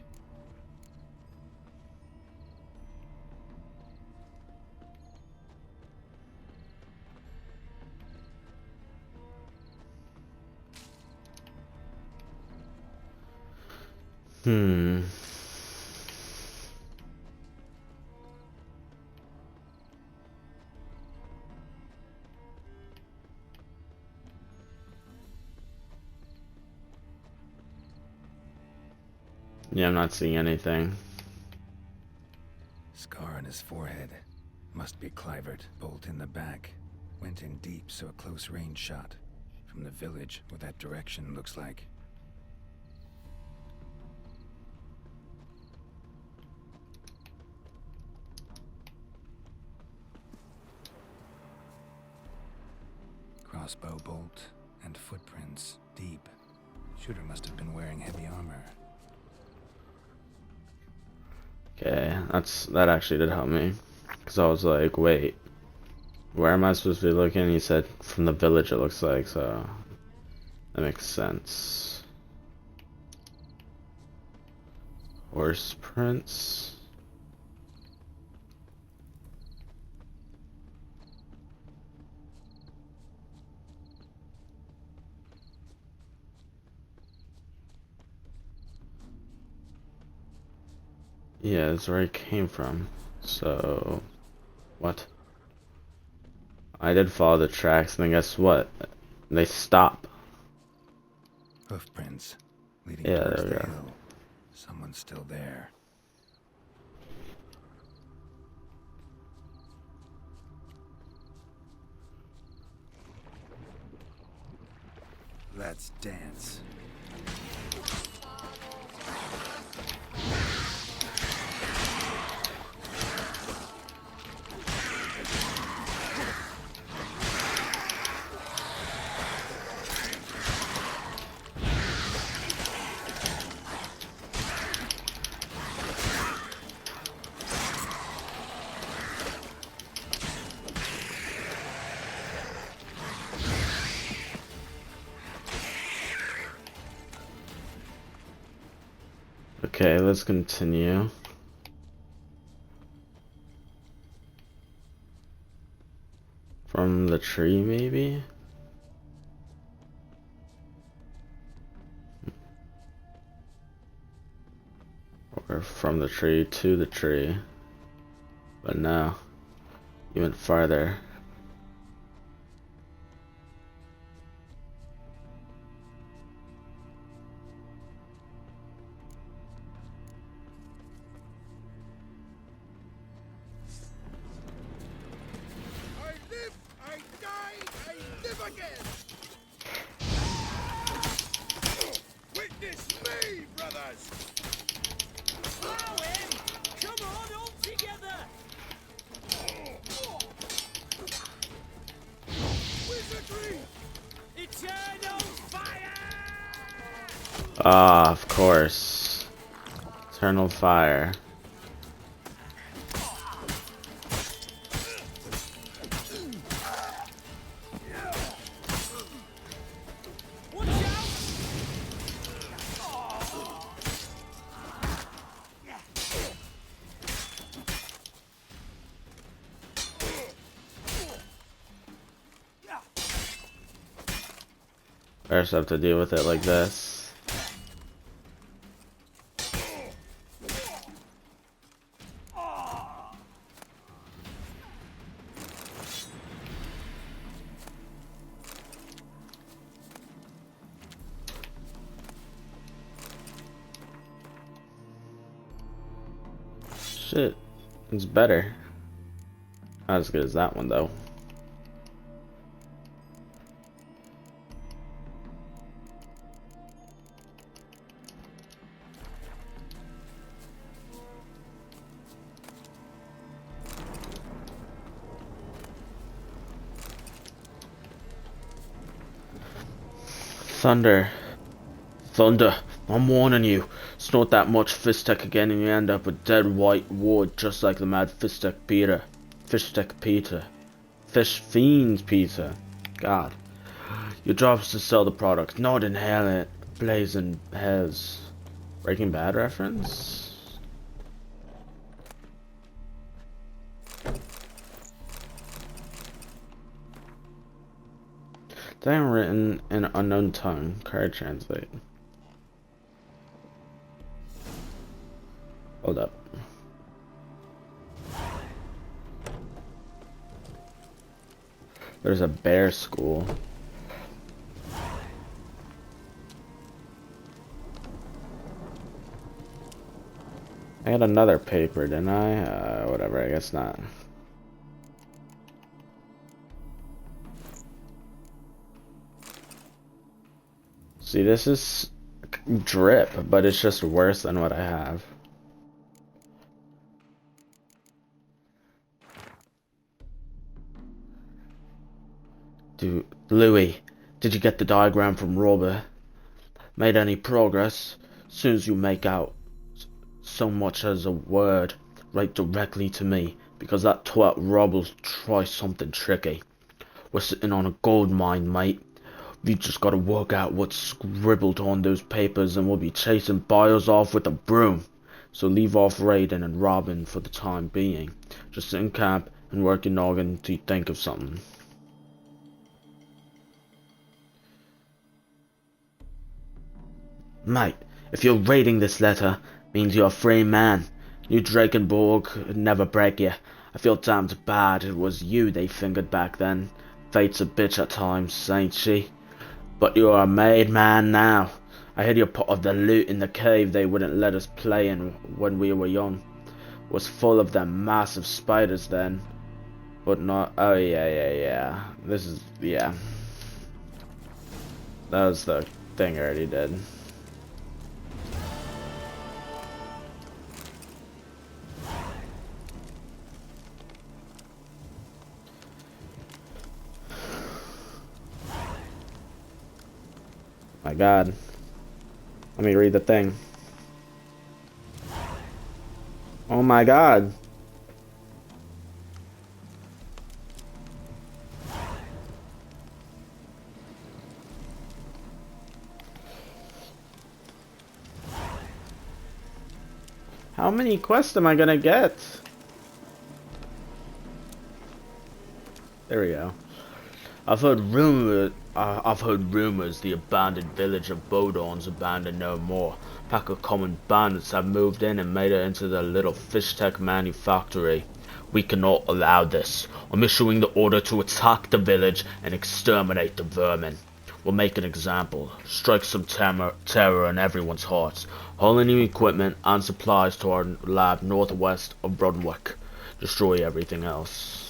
Yeah, I'm not seeing anything. Scar on his forehead. Must be Clivert. Bolt in the back. Went in deep, so a close range shot. From the village, what that direction looks like. Crossbow bolt and footprints deep. Shooter must have been wearing heavy armor. Okay, that actually did help me. Because I was like, wait, where am I supposed to be looking? He said, from the village it looks like, so that makes sense. Horse prints. Yeah, that's where it came from. So, what? I did follow the tracks, and then guess what? They stop. Hoofprints leading Yeah, towards there we the go. hill. Someone's still there. Let's dance. Okay, let's continue. From the tree, maybe? Or from the tree to the tree. But no, even farther. I live, I die, I live again! Witness me, brothers! Allow him! Come on, all together! Wizardry! Eternal fire! Ah, of course. Eternal fire. Watch out! I just have to deal with it like this. Shit, it's better. Not as good as that one though. Thunder. Thunder, I'm warning you. Snort that much Fistek again and you end up with dead white wood just like the mad Fistek Peter. Fistek Peter. Fish Fiends Peter. God. Your job is to sell the product, not inhale it. Blazing hells. Breaking Bad reference? Damn, written in an unknown tongue. Card translate. Hold up. There's a bear school. I had another paper, didn't I? Whatever, I guess not. See, this is drip, but it's just worse than what I have. Louis, did you get the diagram from Robert? Made any progress? Soon as you make out so much as a word, write directly to me, because that twat Rob will try something tricky. We're sitting on a gold mine, mate. We just gotta work out what's scribbled on those papers and we'll be chasing buyers off with a broom. So leave off raiding and robbing for the time being. Just sit in camp and work your noggin till you think of something. Mate, if you're reading this letter, means you're a free man. New Drakenborg would never break you. I feel damned bad it was you they fingered back then. Fate's a bitch at times, ain't she? But you're a made man now. I hid your pot of the loot in the cave they wouldn't let us play in when we were young. Was full of them massive spiders then. But not... Oh yeah. This is... yeah. That was the thing I already did. My God. Let me read the thing. Oh my God. How many quests am I gonna get? There we go. I've heard rumors the abandoned village of Bodon's abandoned no more. A pack of common bandits have moved in and made it into their little fish tech manufactory. We cannot allow this. I'm issuing the order to attack the village and exterminate the vermin. We'll make an example. Strike some terror in everyone's hearts. Haul any equipment and supplies to our lab northwest of Brunwick. Destroy everything else.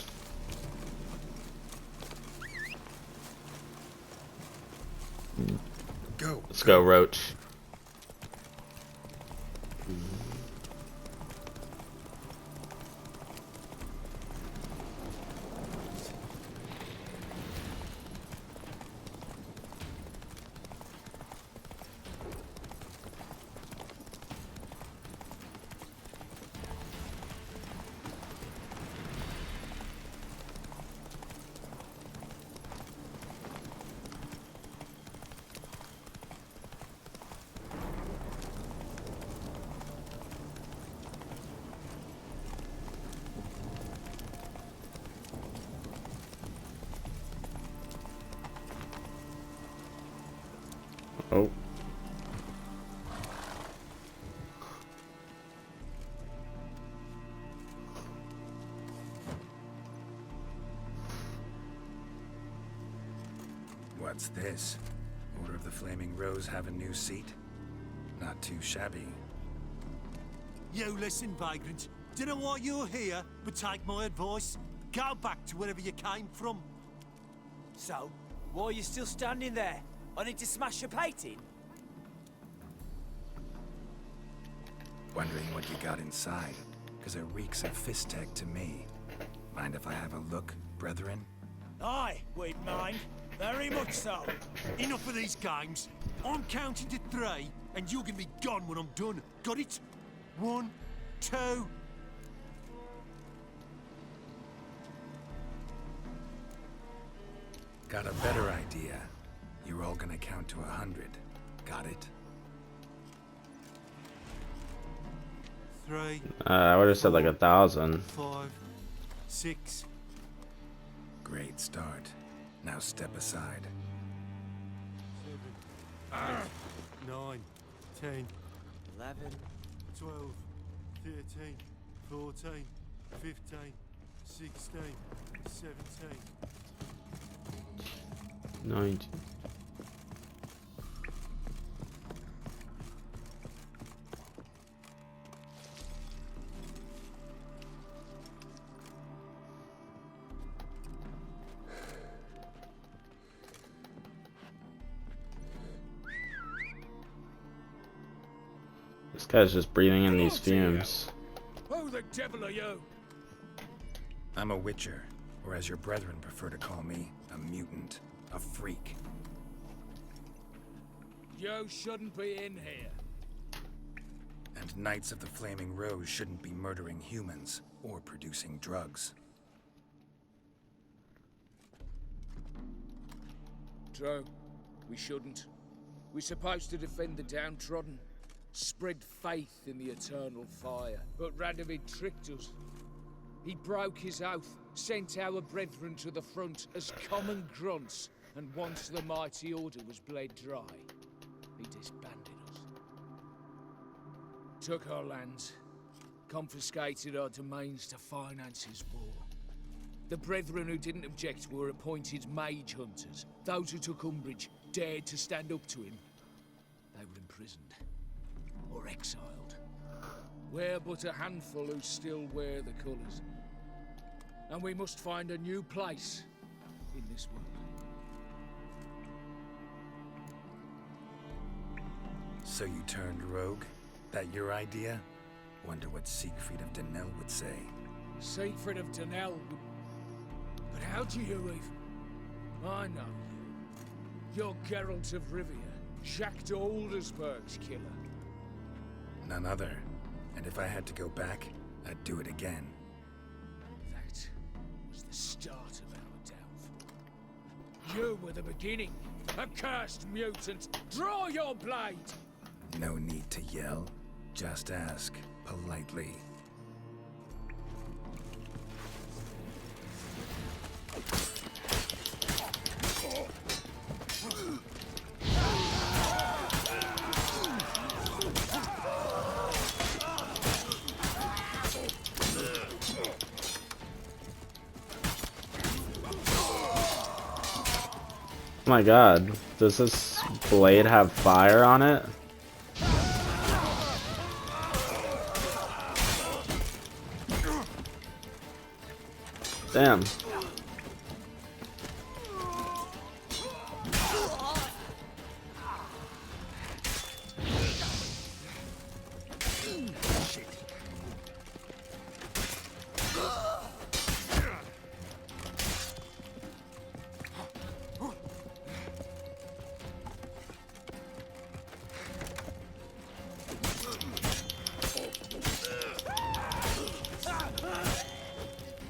Go. Let's go, Roach. Oh. What's this? Order of the Flaming Rose have a new seat? Not too shabby. You listen, vagrant. Don't know why you're here, but take my advice. Go back to wherever you came from. So, why are you still standing there? I need to smash your painting? Wondering what you got inside, because it reeks of fist tech to me. Mind if I have a look, brethren? Aye, we'd mind. Very much so. Enough of these games. I'm counting to 3, and you're gonna be gone when I'm done. Got it? 1, 2... Got a better idea. You're all gonna count to 100. Got it? 3... I would have said like 1,000. 5... 6... Great start. Now step aside. 7... 8... 9... 10... 11... 12... 13... 14... 15... 16... 17... 19. This guy's just breathing in these fumes. Who the devil are you? I'm a witcher, or as your brethren prefer to call me, a mutant, a freak. You shouldn't be in here. And Knights of the Flaming Rose shouldn't be murdering humans or producing drugs. True. We shouldn't. We're supposed to defend the downtrodden, spread faith in the eternal fire. But Radovid tricked us. He broke his oath, sent our brethren to the front as common grunts, and once the mighty order was bled dry, he disbanded us. Took our lands, confiscated our domains to finance his war. The brethren who didn't object were appointed mage hunters. Those who took umbrage, dared to stand up to him. They were imprisoned or exiled. We're but a handful who still wear the colours. And we must find a new place in this world. So you turned rogue? That your idea? Wonder what Siegfried of Denel would say. Siegfried of Denel would... But how do you even... I know you. You're Geralt of Rivia, Jacques de Aldersberg's killer. None other. And if I had to go back, I'd do it again. That was the start of our downfall. You were the beginning. A cursed mutant. Draw your blade! No need to yell. Just ask, politely. Oh my god, does this blade have fire on it? Damn.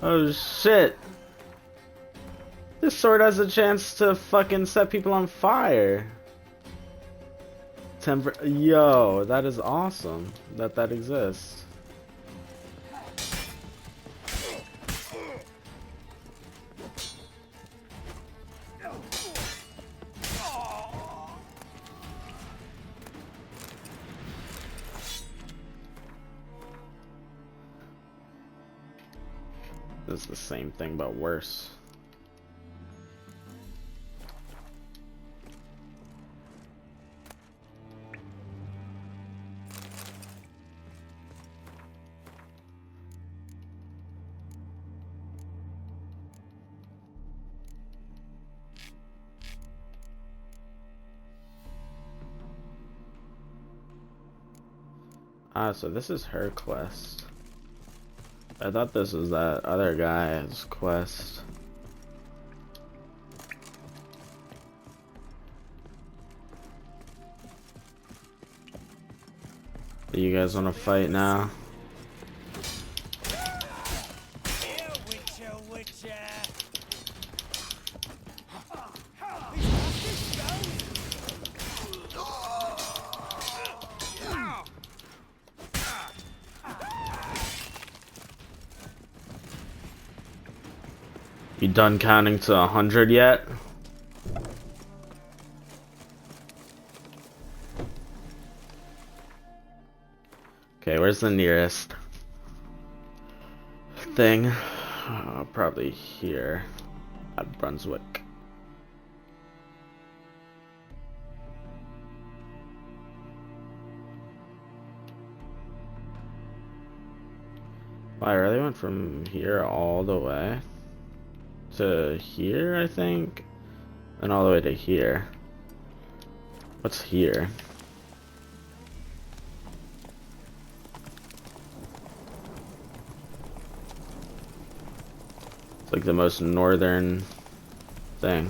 Oh shit. This sword has a chance to fucking set people on fire. Yo, that is awesome that exists. This is the same thing but worse. Ah, so this is her quest. I thought this was that other guy's quest. Do you guys want to fight now? You done counting to 100 yet? Okay, where's the nearest thing? Probably here at Brunswick. Wow, I really went from here all the way to here, I think, and all the way to here. What's here? It's like the most northern thing.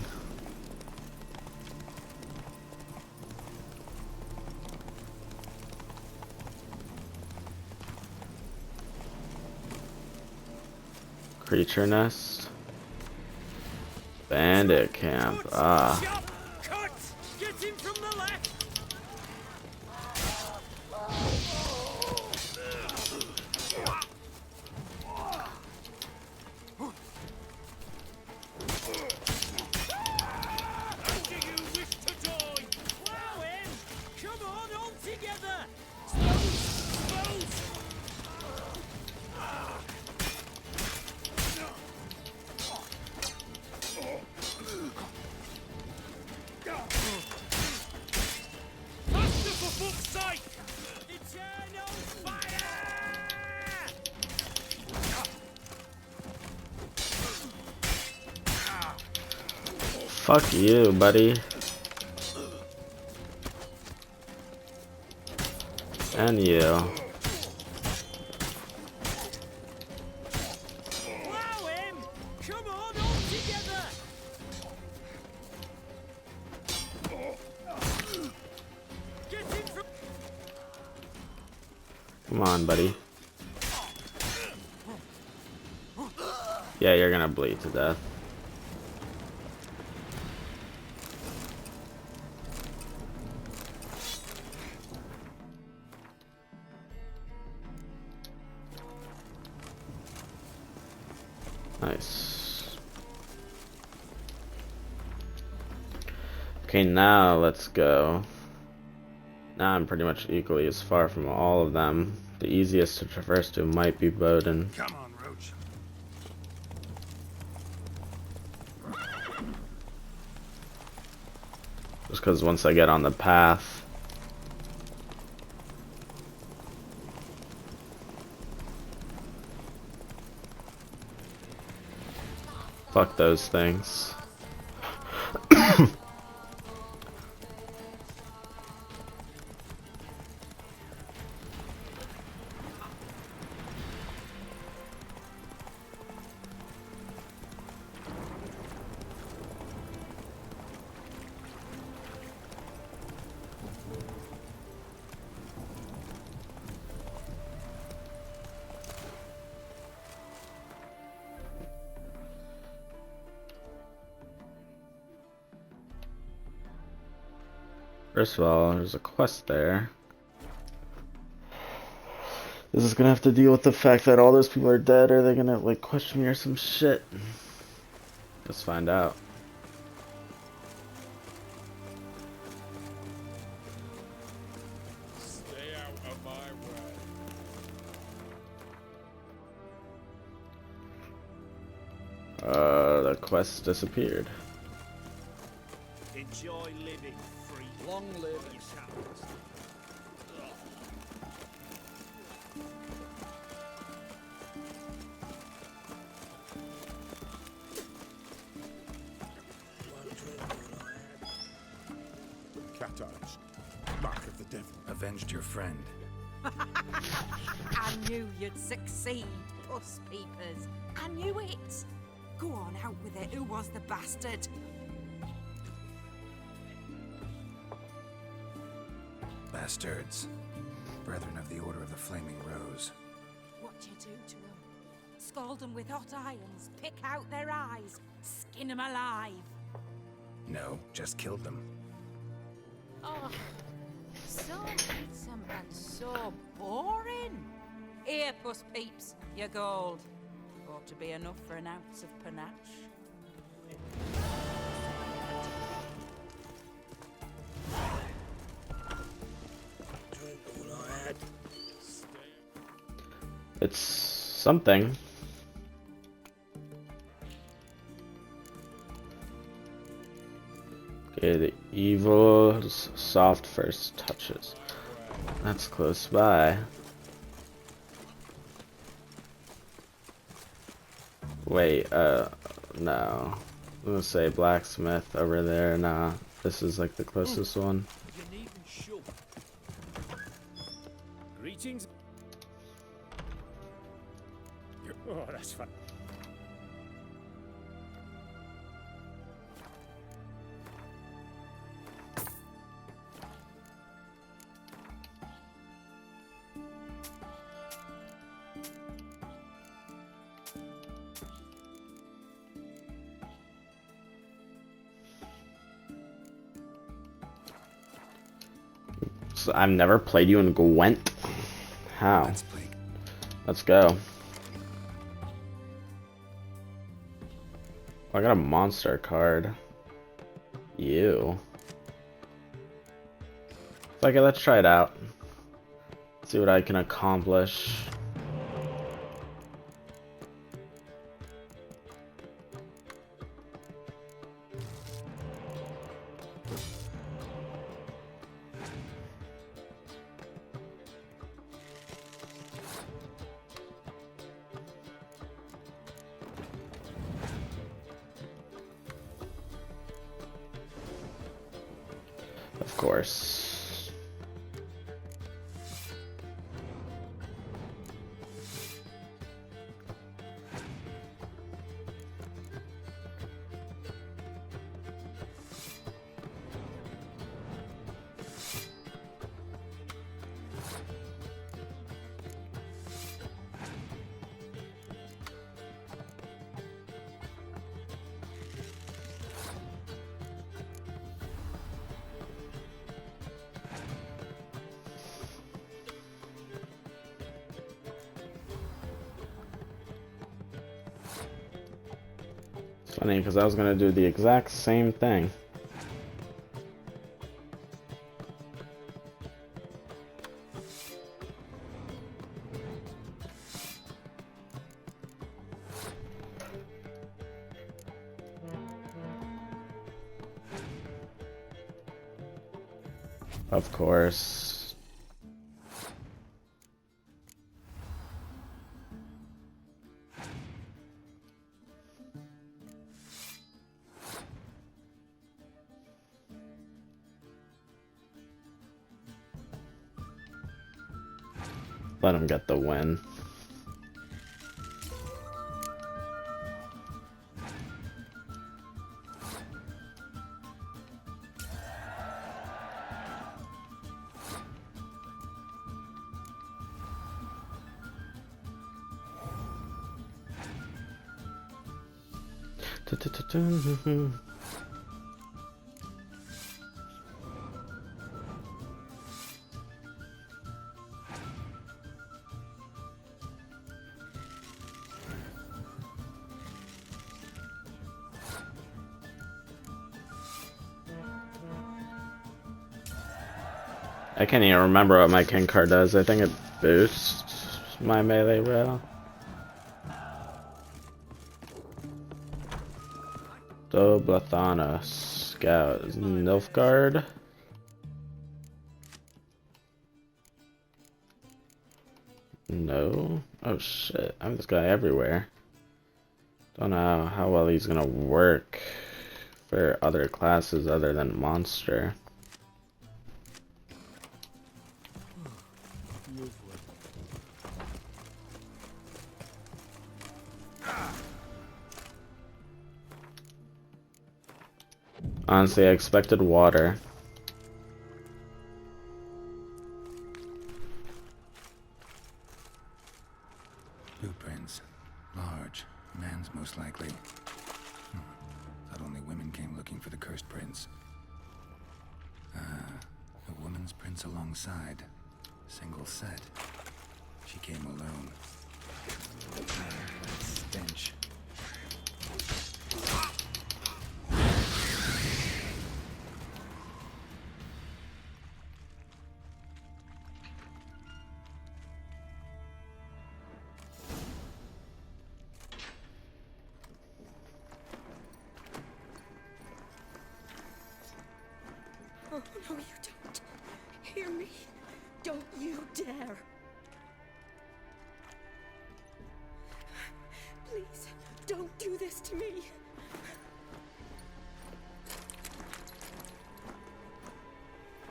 Creature nest. Bandit camp. Ah. Get him from the left. Do you wish to die? Wow, him! Come on, all together. Faster for fuck's sake! Eternal fire! Fuck you, buddy. And you. Wow him! Come on, all together! Get him from... Come on, buddy. Yeah, you're gonna bleed to death. Nice. Okay, now let's go. Now I'm pretty much equally as far from all of them. The easiest to traverse to might be Bowden. Come on, Roach. Just because once I get on the path, fuck those things. First of all, there's a quest there. This is gonna have to deal with the fact that all those people are dead, or they're gonna like question me or some shit. Let's find out. Stay out of my way. The quest disappeared. Enjoy living free. Long live You cowards. Cat eyes. Mark of the devil. Avenged your friend. I knew you'd succeed, puss peepers. I knew it. Go on, out with it. Who was the bastard? Bastards. Brethren of the Order of the Flaming Rose. What do you do to them? Scald them with hot irons, pick out their eyes, skin them alive. No, just killed them. Oh, so handsome and so boring. Here, puss peeps, your gold. Ought to be enough for an ounce of panache. It's something. Okay, the evil's soft first touches. That's close by. Wait, no. I'm gonna say blacksmith over there. Nah, this is like the closest one. You needn't shove. Greetings. Oh, that's fun. So I've never played you in Gwent. How? Let's go. I got a monster card. You. Okay, let's try it out. See what I can accomplish. Of course. Funny, because I was gonna do the exact same thing. Of course. Let him get the win. I can't even remember what my king card does. I think it boosts my melee roll. Doblathana Scout Nilfgaard. No. Oh shit. I'm this guy everywhere. Don't know how well he's gonna work for other classes other than monster. Honestly, I expected water. Blueprints. Large. Man's most likely. Thought only women came looking for the cursed prince. A woman's prints alongside. Single set. She came alone. Stench. Oh, no, you don't. Hear me. Don't you dare. Please, don't do this to me.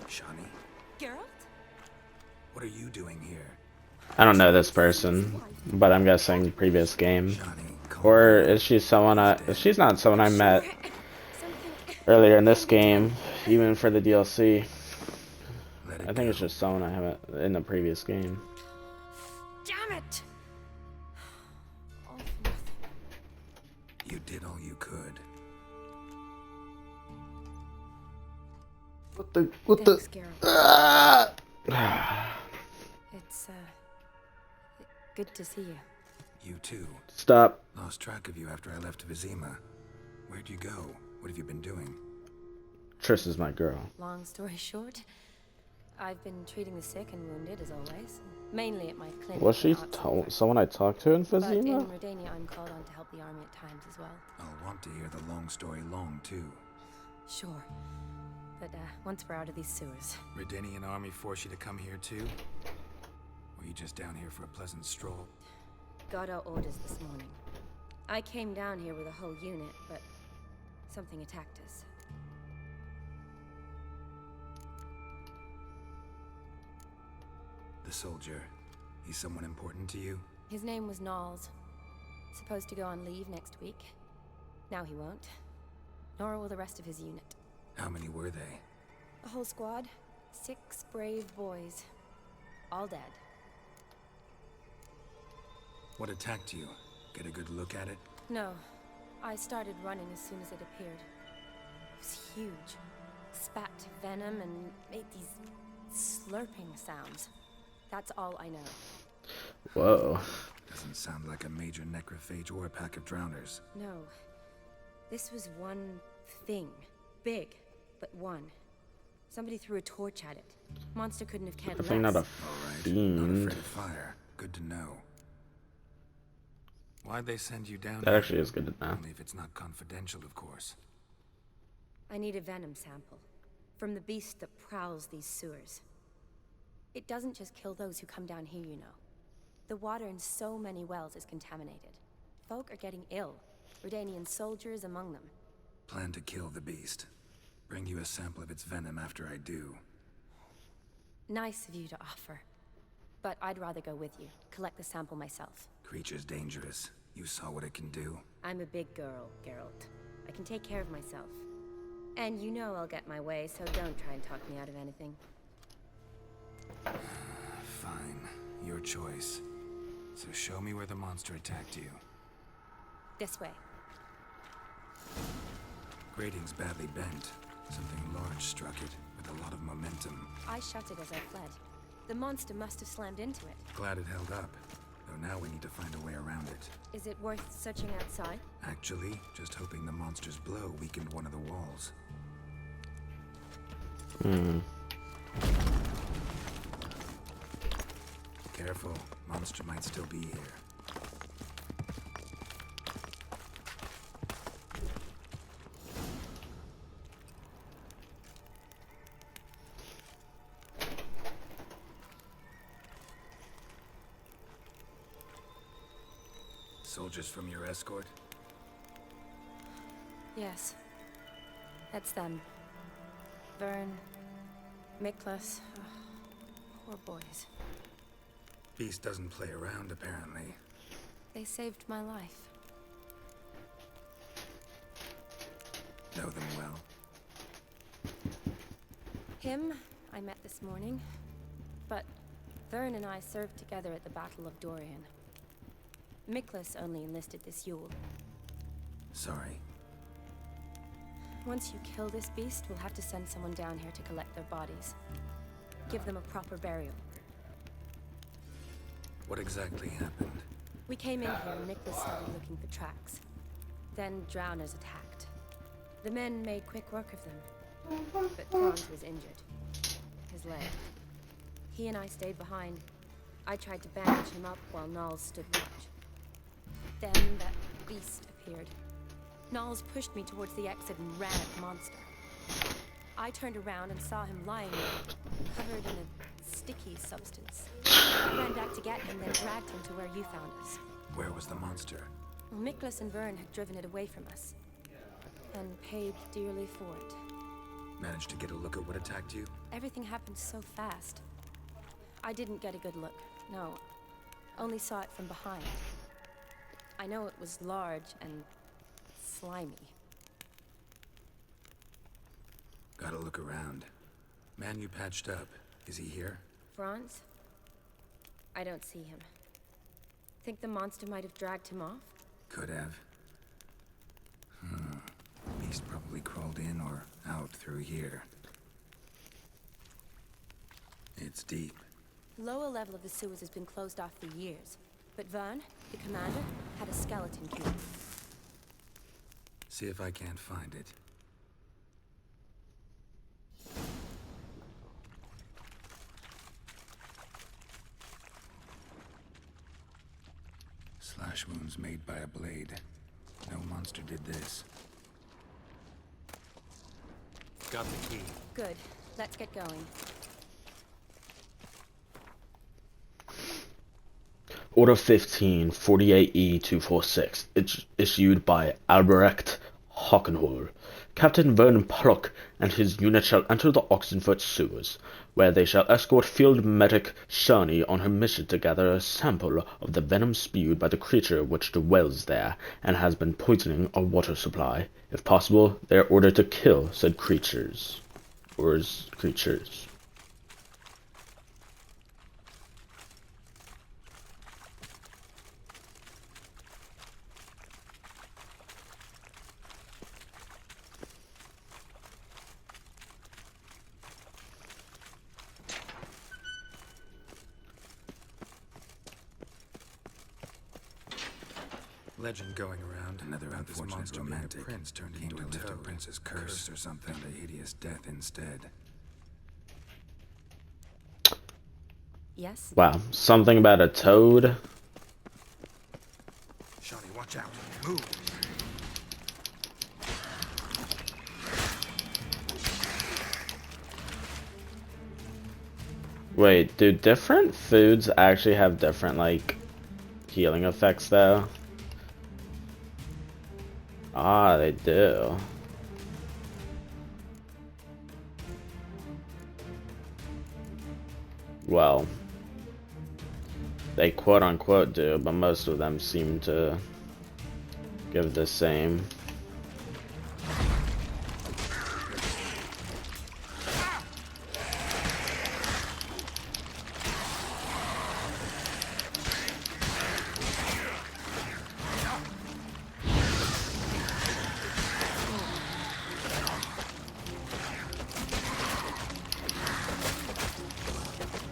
Shani, Geralt? what are you doing here? I don't know this person, but I'm guessing previous game. Or is she someone if she's not someone I met earlier in this game, even for the DLC. I think it's just someone I haven't in the previous game. Damn it! You did all you could. What Thanks, the? It's, good to see you. You too. Stop. Lost track of you after I left Vizima. Where'd you go? What have you been doing? Triss is my girl. Long story short, I've been treating the sick and wounded as always, mainly at my clinic. Was she someone I talked to in But in Vizima? Redania, I'm called on to help the army at times as well. I'll want to hear the long story long, too. Sure. But once we're out of these sewers. Redanian army force you to come here, too? Or are you just down here for a pleasant stroll? Got our orders this morning. I came down here with a whole unit, but something attacked us. The soldier. He's someone important to you? His name was Knowles. Supposed to go on leave next week. Now he won't. Nor will the rest of his unit. How many were they? A whole squad. 6 brave boys. All dead. What attacked you? Get a good look at it? No. I started running as soon as it appeared. It was huge. Spat venom and made these slurping sounds. That's all I know. Whoa. Doesn't sound like a major necrophage or a pack of drowners. No. This was one thing. Big, but one. Somebody threw a torch at it. Monster couldn't have cared Definitely less. not a All right, fiend. not afraid of fire. Good to know. Why'd they send you down That here? actually is good to know. Only if it's not confidential, of course. I need a venom sample. From the beast that prowls these sewers. It doesn't just kill those who come down here, you know. The water in so many wells is contaminated. Folk are getting ill. Redanian soldiers among them. Plan to kill the beast. Bring you a sample of its venom after I do. Nice of you to offer. But I'd rather go with you. Collect the sample myself. Creature's dangerous. You saw what it can do. I'm a big girl, Geralt. I can take care of myself. And you know I'll get my way, so don't try and talk me out of anything. Fine. Your choice. So show me where the monster attacked you. This way. Grating's badly bent. Something large struck it, with a lot of momentum. I shut it as I fled. The monster must have slammed into it. Glad it held up. Though now we need to find a way around it. Is it worth searching outside? Actually, just hoping the monster's blow weakened one of the walls. Careful. Monster might still be here. Soldiers from your escort? Yes. That's them. Vern, Miklas. Poor boys. Beast doesn't play around, apparently. They saved my life. Know them well. Him, I met this morning. But Vern and I served together at the Battle of Dorian. Miklas only enlisted this Yule. Sorry. Once you kill this beast, we'll have to send someone down here to collect their bodies. Give them a proper burial. What exactly happened? We came in here and Miklas started looking for tracks. Then drowners attacked. The men made quick work of them. But Franz was injured. His leg. He and I stayed behind. I tried to bandage him up while Nals stood watch. Then that beast appeared. Nals pushed me towards the exit and ran at the monster. I turned around and saw him lying there, covered in a sticky substance. I ran back to get him, then dragged him to where you found us. Where was the monster? Well, Miklas and Vern had driven it away from us. And paid dearly for it. Managed to get a look at what attacked you? Everything happened so fast. I didn't get a good look, no. Only saw it from behind. I know it was large and slimy. Gotta look around. Man you patched up, is he here? Franz? I don't see him. Think the monster might have dragged him off? Could have. Beast probably crawled in or out through here. It's deep. Lower level of the sewers has been closed off for years. But Vern, the commander, had a skeleton key. See if I can't find it. Slash wounds made by a blade. No monster did this. Got the key. Good. Let's get going. Order 15, 48E246. It's issued by Albrecht Hockenhol. Captain Vernon Pollock and his unit shall enter the Oxenford sewers, where they shall escort field medic Shani on her mission to gather a sample of the venom spewed by the creature which dwells there, and has been poisoning our water supply. If possible, they are ordered to kill said creatures. Creatures. Legend going around. Another unfortunate romantic prince turned into a lift a prince's curse or something. Found a hideous death instead. Yes? Wow, something about a toad? Shawnee, watch out. Move. Wait, do different foods actually have different, like, healing effects, though? Ah, they do. Well, they quote-unquote do, but most of them seem to give the same.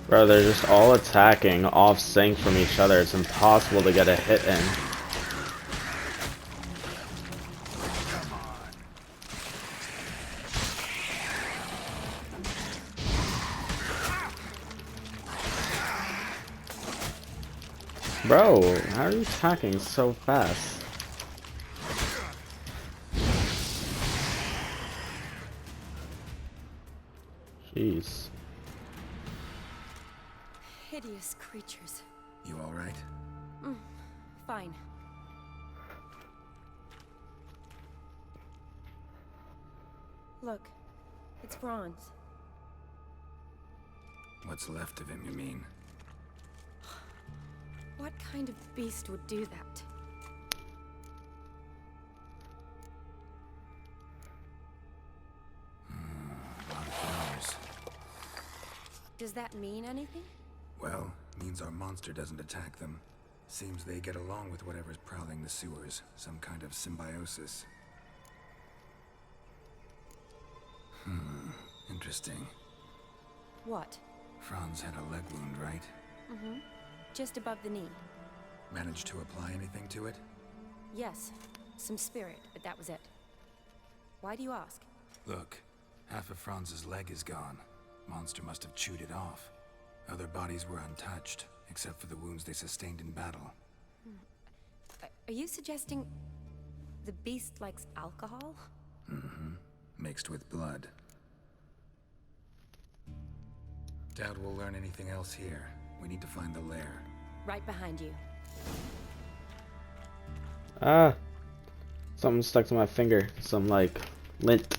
Bro, they're just all attacking off sync from each other. It's impossible to get a hit in. Bro, how are you attacking so fast? Jeez. Hideous creatures. You alright? Fine. Look, it's bronze. What's left of him, you mean? What kind of beast would do that? A lot of flowers. Does that mean anything? Well, means our monster doesn't attack them. Seems they get along with whatever's prowling the sewers. Some kind of symbiosis. Interesting. What? Franz had a leg wound, right? Mm-hmm. Just above the knee. Managed to apply anything to it? Yes. Some spirit, but that was it. Why do you ask? Look, half of Franz's leg is gone. Monster must have chewed it off. Other bodies were untouched, except for the wounds they sustained in battle. Are you suggesting the beast likes alcohol? Mm-hmm. Mixed with blood. Doubt we'll learn anything else here. We need to find the lair. Right behind you. Ah! Something stuck to my finger. Some, like, lint.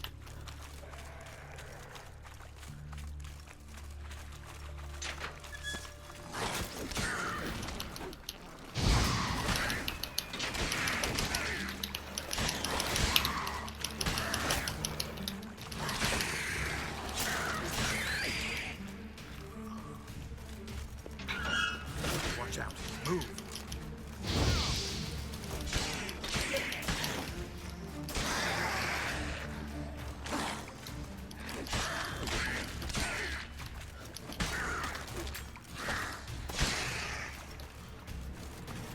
Watch out. Move.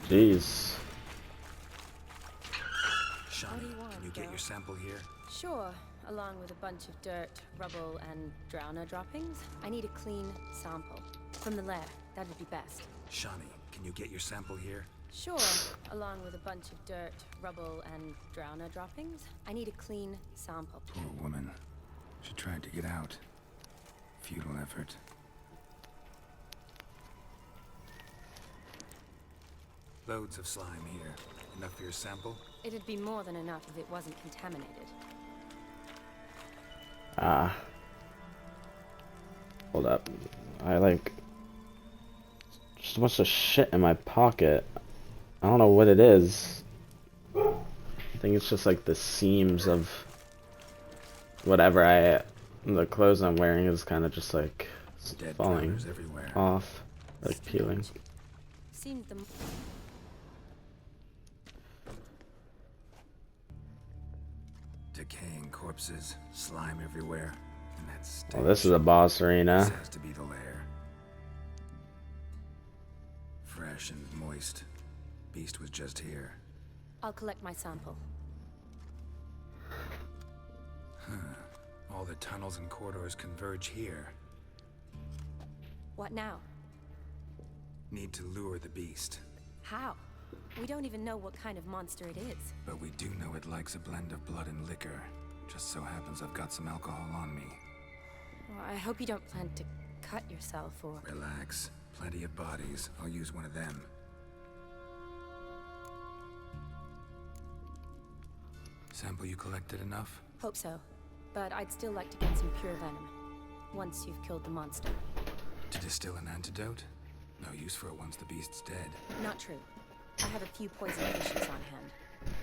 Jeez. Shawnee, What do you want, can you get Bill? your sample here? Sure, along with a bunch of dirt, rubble, and drowner droppings. I need a clean sample. From the lair, that would be best. Shawnee, can you get your sample here? Sure, along with a bunch of dirt, rubble, and drowner droppings. I need a clean sample. Poor woman. She tried to get out. Futile effort. Loads of slime here. Enough for your sample? It'd be more than enough if it wasn't contaminated. Ah. Hold up. I, like, just a bunch of shit in my pocket. I don't know what it is. I think it's just like the seams of whatever the clothes I'm wearing is kind of just like Dead falling drowners everywhere. off, like peeling. Seemed the Decaying corpses, slime everywhere, and that stench. Well, this is a boss arena. This has to be the lair. Fresh and moist. Beast was just here. I'll collect my sample. All the tunnels and corridors converge here. What now? Need to lure the beast. How? We don't even know what kind of monster it is. But we do know it likes a blend of blood and liquor. Just so happens I've got some alcohol on me. Well, I hope you don't plan to cut yourself or... Relax. Plenty of bodies. I'll use one of them. Sample you collected enough? Hope so. But I'd still like to get some pure venom. Once you've killed the monster. To distill an antidote? No use for it once the beast's dead. Not true. I have a few poison patients on hand.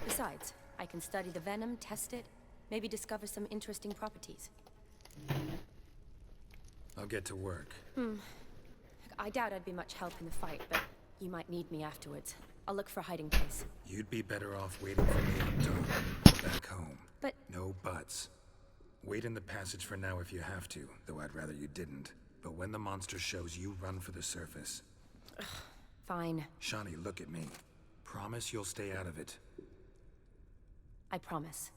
Besides, I can study the venom, test it, maybe discover some interesting properties. I'll get to work. I doubt I'd be much help in the fight, but you might need me afterwards. I'll look for a hiding place. You'd be better off waiting for me at dawn, back home. But... No buts. Wait in the passage for now if you have to, though I'd rather you didn't. But when the monster shows, you run for the surface. Fine. Shani, look at me. Promise you'll stay out of it. I promise.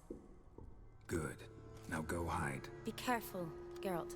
Good. Now go hide. Be careful, Geralt.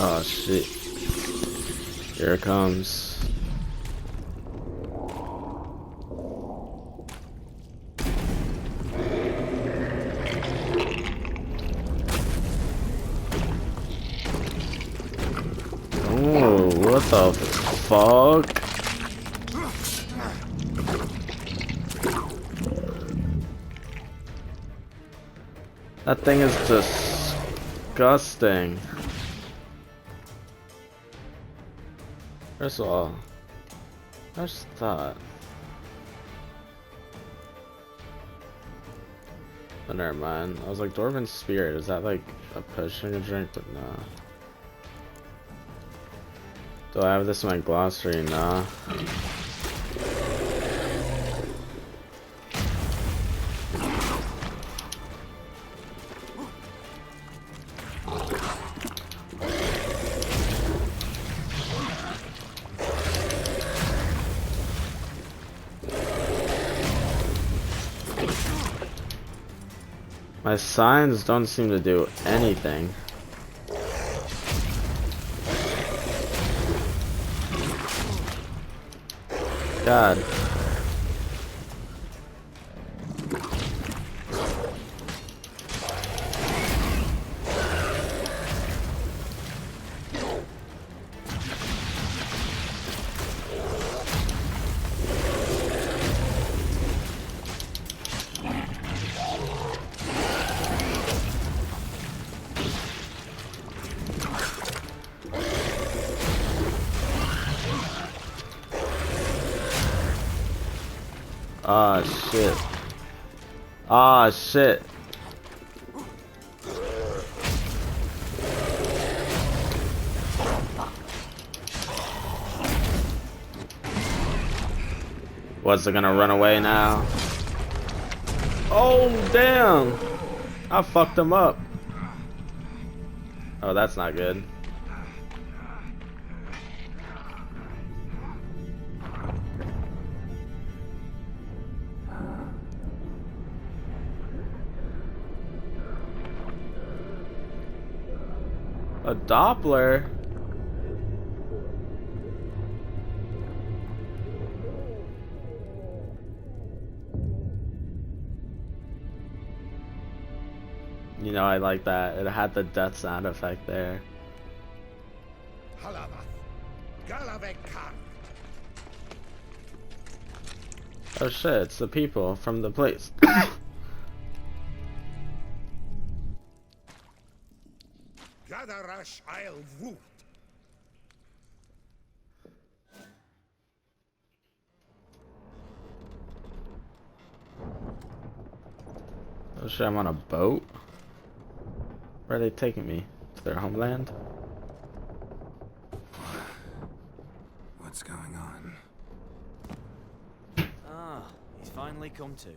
Oh shit. Here it comes. Oh, what the fuck? That thing is disgusting. First of all, I just thought. But never mind. I was like, Dwarven Spirit, is that like a potion to drink? But nah. Do I have this in my glossary? Nah. My signs don't seem to do anything. God. Ah, shit. Ah, shit. Was it gonna run away now? Oh, damn! I fucked him up. Oh, that's not good. A Doppler? You know, I like that. It had the death sound effect there. Oh shit, it's the people from the place. Oh shit, I'm on a boat? Where are they taking me? To their homeland? What's going on? Ah, he's finally come to.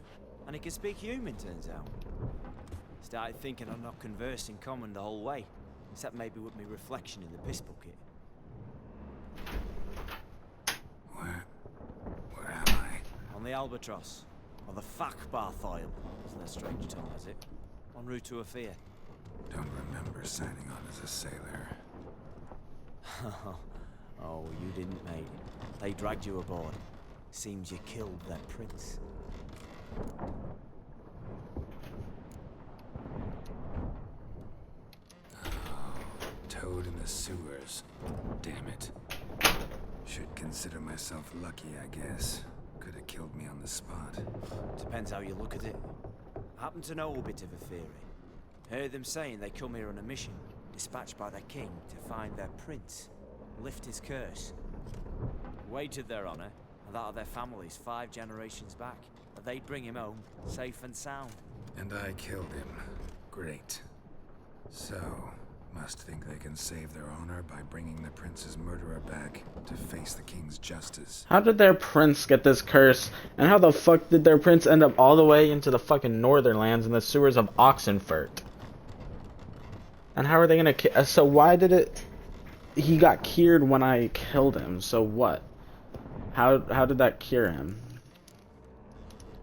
And he can speak human, turns out. Started thinking I'm not conversing common the whole way. Except maybe with me reflection in the piss bucket. Where am I? On the Albatross. Or the Fakbarth Isle, as their strange tongue has it. En route to Ophir. Don't remember signing on as a sailor. Oh, you didn't, mate. They dragged you aboard. Seems you killed their prince. Toad in the sewers. Damn it. Should consider myself lucky, I guess. Could have killed me on the spot. Depends how you look at it. I happen to know a bit of a theory. Heard them saying they come here on a mission, dispatched by their king to find their prince, lift his curse. Wagered their honor, and that of their families 5 generations back, that they'd bring him home, safe and sound. And I killed him. Great. So, must think they can save their honor by bringing the prince's murderer back to face the king's justice. How did their prince get this curse? And how the fuck did their prince end up all the way into the fucking northern lands in the sewers of Oxenfurt? And how are they gonna so why did it... He got cured when I killed him, so what? How did that cure him?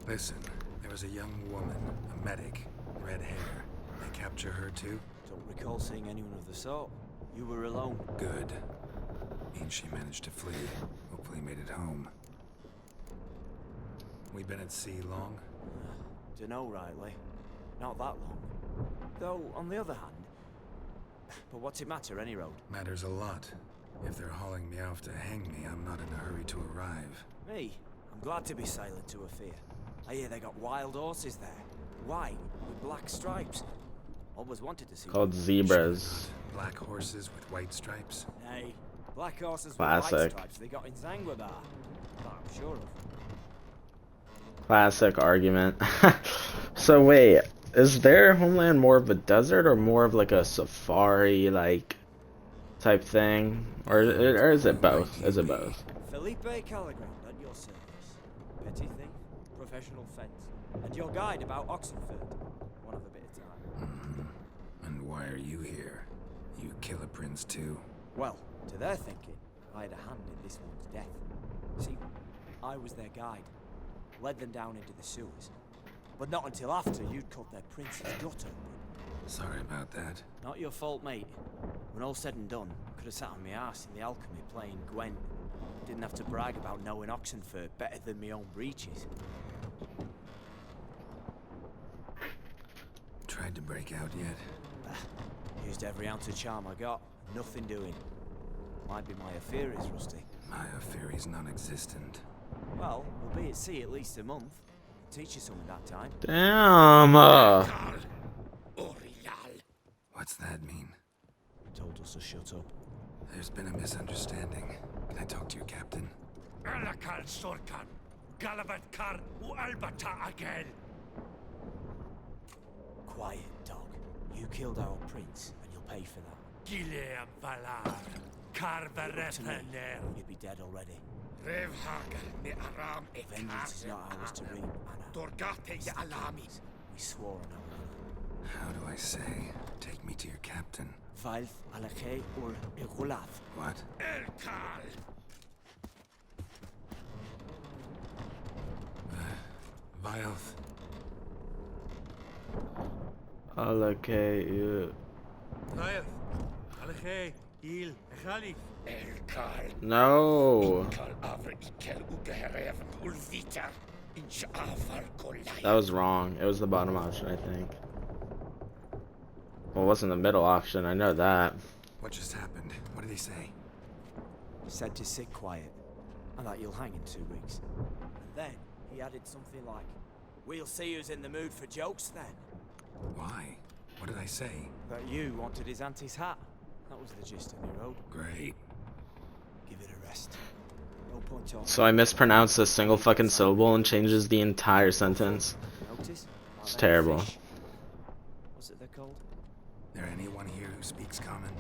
Listen, there was a young woman, a medic, red hair. They capture her too? Don't recall seeing anyone of the sort. You were alone. Good. Means she managed to flee. Hopefully made it home. We been at sea long? Dunno rightly. Not that long. Though, on the other hand... But what's it matter, any road? Matters a lot. If they're hauling me off to hang me, I'm not in a hurry to arrive. Me? I'm glad to be sailing to Ophir. I hear they got wild horses there. White, with black stripes. Always wanted to see Called zebras. Black horses with white stripes? Nay, black horses with Classic. white stripes they got in Zanguebar. That I'm sure of. Classic argument. So wait, is their homeland more of a desert or more of like a safari like type thing? Or is it both? Is it both? Felipe Caligrand at your service. Petty thief, professional fence, and your guide about Oxenfurt. One of a bit of time. And why are you here? You kill a prince too? Well, to their thinking, I had a hand in this one's death. See, I was their guide. Led them down into the sewers. But not until after you'd cut their prince's gut open. Sorry about that. Not your fault, mate. When all said and done, I could have sat on my arse in the alchemy playing Gwent. Didn't have to brag about knowing Oxenfurt better than my own breeches. Tried to break out yet? Used every ounce of charm I got. Nothing doing. Might be my affair is rusty. My affair is non-existent. Well, we'll be at sea at least a month. Teach you something that time. Damn. What's that mean? Told us to shut up. There's been a misunderstanding. Can I talk to you, Captain? Alakal Sorkan. Galabat Kar u Albata Agel. Quiet, dog. You killed our prince, and you'll pay for that. Gileam Valar. Carverethener. You'd be dead already. Revhaga ni Aram Vengeance is not ours to reap, Anna. Dorgate ya Alami. We swore on our honor. How do I say? Take me to your captain. Valth Alakhe ur Igulath. What? Elkal. Vilth. Okay. Vilth. Alche. Il. Echalif. Elkal. No. That was wrong. It was the bottom option, I think. Well, it wasn't the middle option. I know that. What just happened? What did he say? Said to sit quiet, and that you'll hang in 2 weeks. And then he added something like, "We'll see who's in the mood for jokes then." Why? What did I say? That you wanted his auntie's hat. That was the gist of your road. Great. Give it a rest. No point talking. So I mispronounced a single fucking syllable and changes the entire sentence. Notice? It's terrible. What's it they're called? There anyone here who speaks common?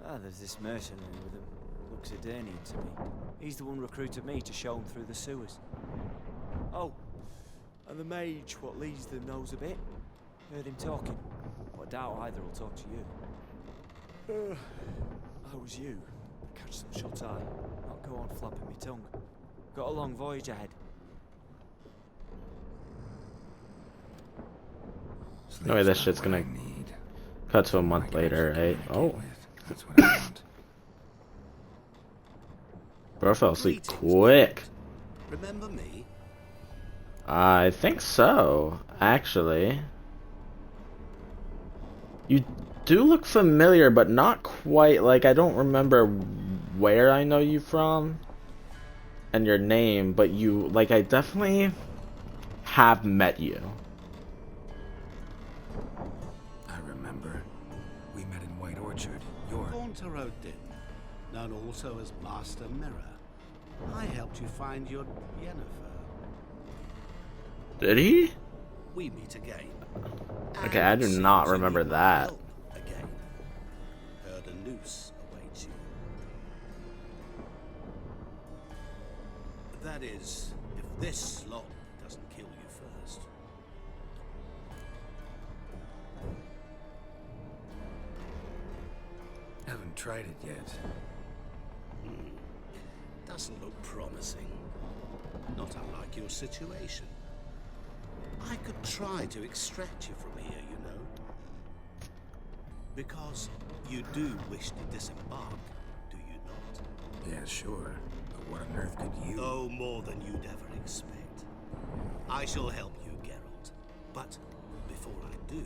Ah, there's this mercenary with him. Looks Adernian to me. He's the one recruited me to show him through the sewers. Oh, and the mage what leads them knows a bit. Heard him talking, but I doubt either will talk to you. How was you? Catch some shut eye. Not go on flapping me tongue. Got a long voyage ahead. No way this shit's gonna cut to a month later, right? Oh. That's what I want. Bro fell asleep quick. Remember me? I think so, actually. You do look familiar, but not quite. Like, I don't remember where I know you from and your name, but you, like, I definitely have met you. I remember. We met in White Orchard. You're... Haunter-Odin, known also as Master Mirror. I helped you find your Yennefer. Did he? We meet again. Okay, I do not remember that. Again. Heard a noose awaits you. That is, if this slot doesn't kill you first. Haven't tried it yet. Doesn't look promising. Not unlike your situation. I could try to extract you from here, you know. Because you do wish to disembark, do you not? Yeah, sure. But what on earth could you... Oh, more than you'd ever expect. I shall help you, Geralt. But before I do,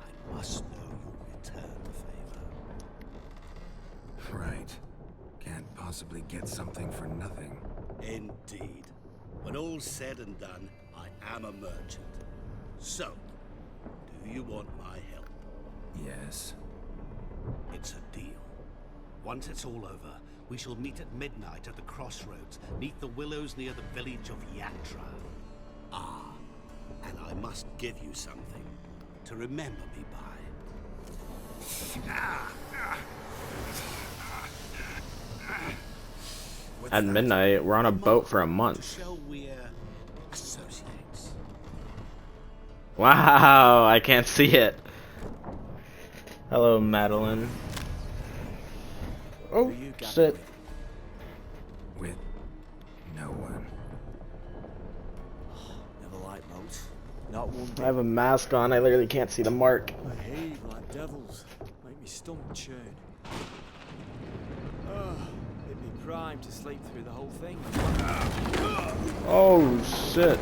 I must know you'll return the favor. Right. Can't possibly get something for nothing. Indeed. When all's said and done, I am a merchant. So, do you want my help? Yes. It's a deal. Once it's all over, we shall meet at midnight at the crossroads, neath the willows near the village of Yantra. Ah, and I must give you something to remember me by. At midnight, we're on a boat for a month. Shall we, associates? Wow, I can't see it. Hello, Madeline. Oh, shit. With no one. Never liked boats. Not one I have a mask on, I literally can't see the mark. I heave like devils. Make me stomach churn. It'd be prime to sleep through the whole thing. Oh, shit.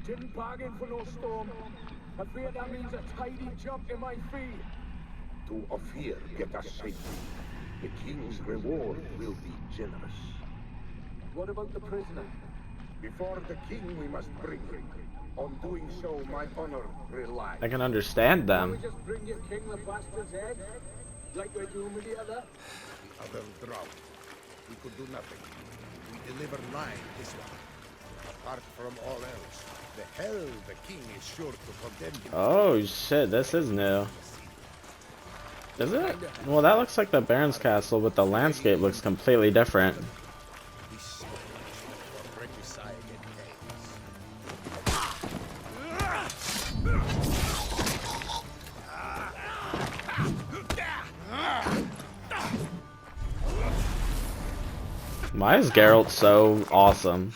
Didn't bargain for no storm. I fear that means a tidy jump in my fee. To Ophir get us safely. The king's reward will be generous. What about the prisoner? Before the king we must bring him. On doing so, my honor relies. I can understand Can we them. just bring you King the Bastard's head? Like we're doing with the other? The other drowned. We could do nothing. We deliver live this one. Apart from all else, the hell the king is sure to condemn him. Oh shit, this is new. Is it? Well, that looks like the Baron's Castle, but the landscape looks completely different. Why is Geralt so awesome?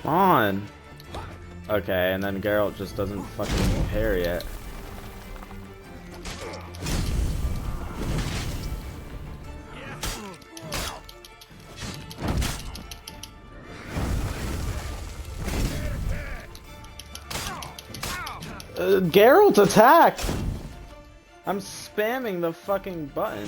Come on. Okay, and then Geralt just doesn't fucking parry it. Geralt attack! I'm spamming the fucking button.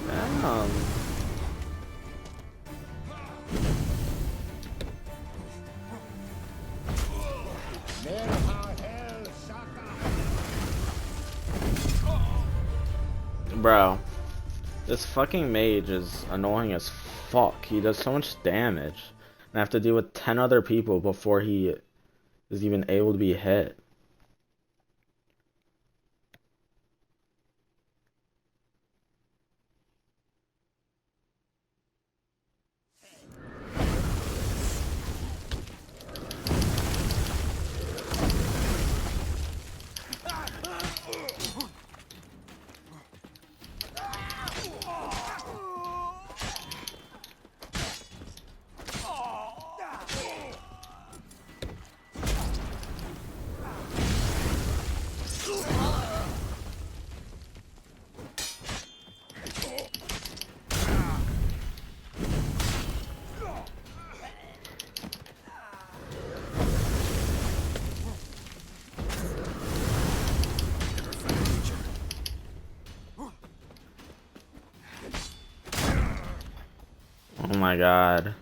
Damn. Bro, this fucking mage is annoying as fuck. He does so much damage. And I have to deal with 10 other people before he is even able to be hit. Oh my god.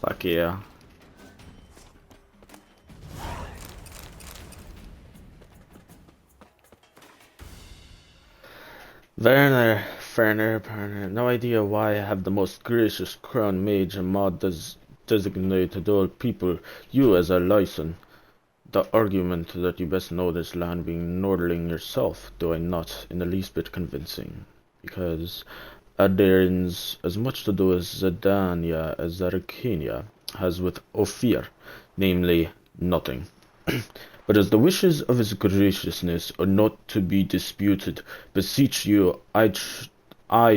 Fuck you. Ferner, no idea why I have the most gracious crown mage and mod designated all people, you as a license. The argument that you best know this land being Nordling yourself, though I'm not in the least bit convincing, because Adarion's as much to do as Zidania as Arcania has with Ophir, namely nothing. But as the wishes of his graciousness are not to be disputed, beseech you, I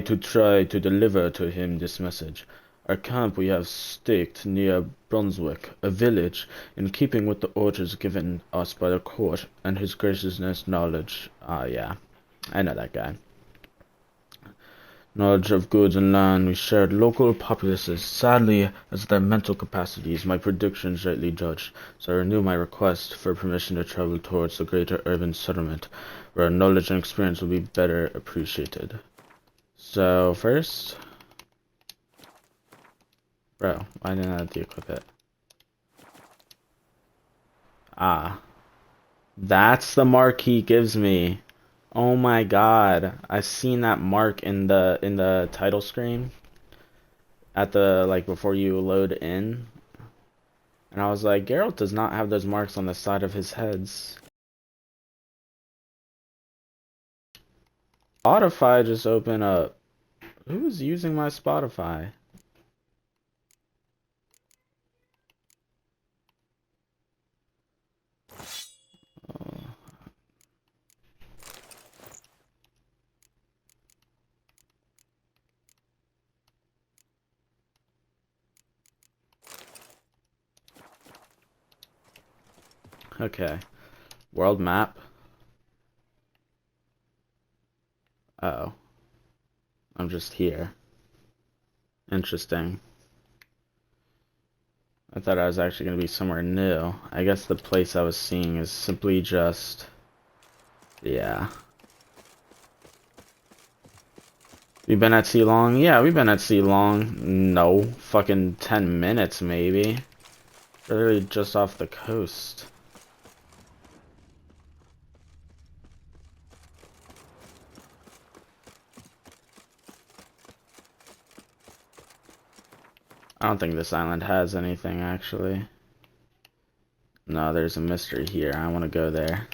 to try to deliver to him this message. Our camp we have staked near Brunswick, a village in keeping with the orders given us by the court and his graciousness knowledge. Ah, yeah, I know that guy. Knowledge of goods and land we shared local populaces, sadly, as their mental capacities, my predictions rightly judged, so I renew my request for permission to travel towards the greater urban settlement, where our knowledge and experience will be better appreciated. So first, bro, why didn't I de-equip it? Ah, that's the mark he gives me. Oh my god, I've seen that mark in the title screen at the like before you load in, and I was like, Geralt does not have those marks on the side of his heads. Spotify just opened up. Who's using my Spotify? Okay, world map. Uh-oh, I'm just here. Interesting. I thought I was actually going to be somewhere new. I guess the place I was seeing is simply just... Yeah. We've been at sea long? Yeah, we've been at sea long. No. Fucking 10 minutes, maybe. Literally just off the coast. I don't think this island has anything, actually. No, there's a mystery here. I want to go there.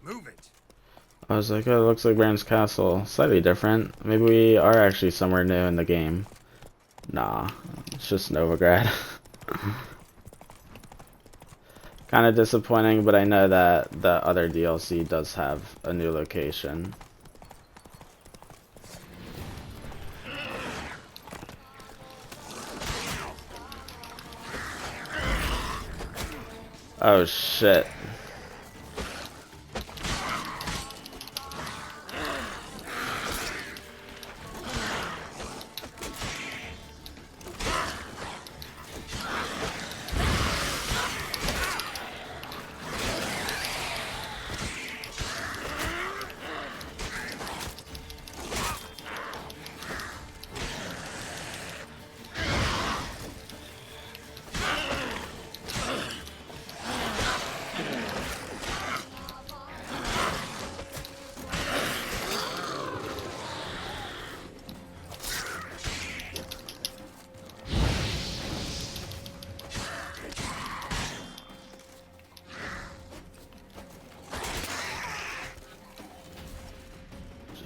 Move it. I was like, oh, it looks like Baron's Castle. Slightly different. Maybe we are actually somewhere new in the game. Nah, it's just Novigrad. Kind of disappointing, but I know that the other DLC does have a new location. Oh shit.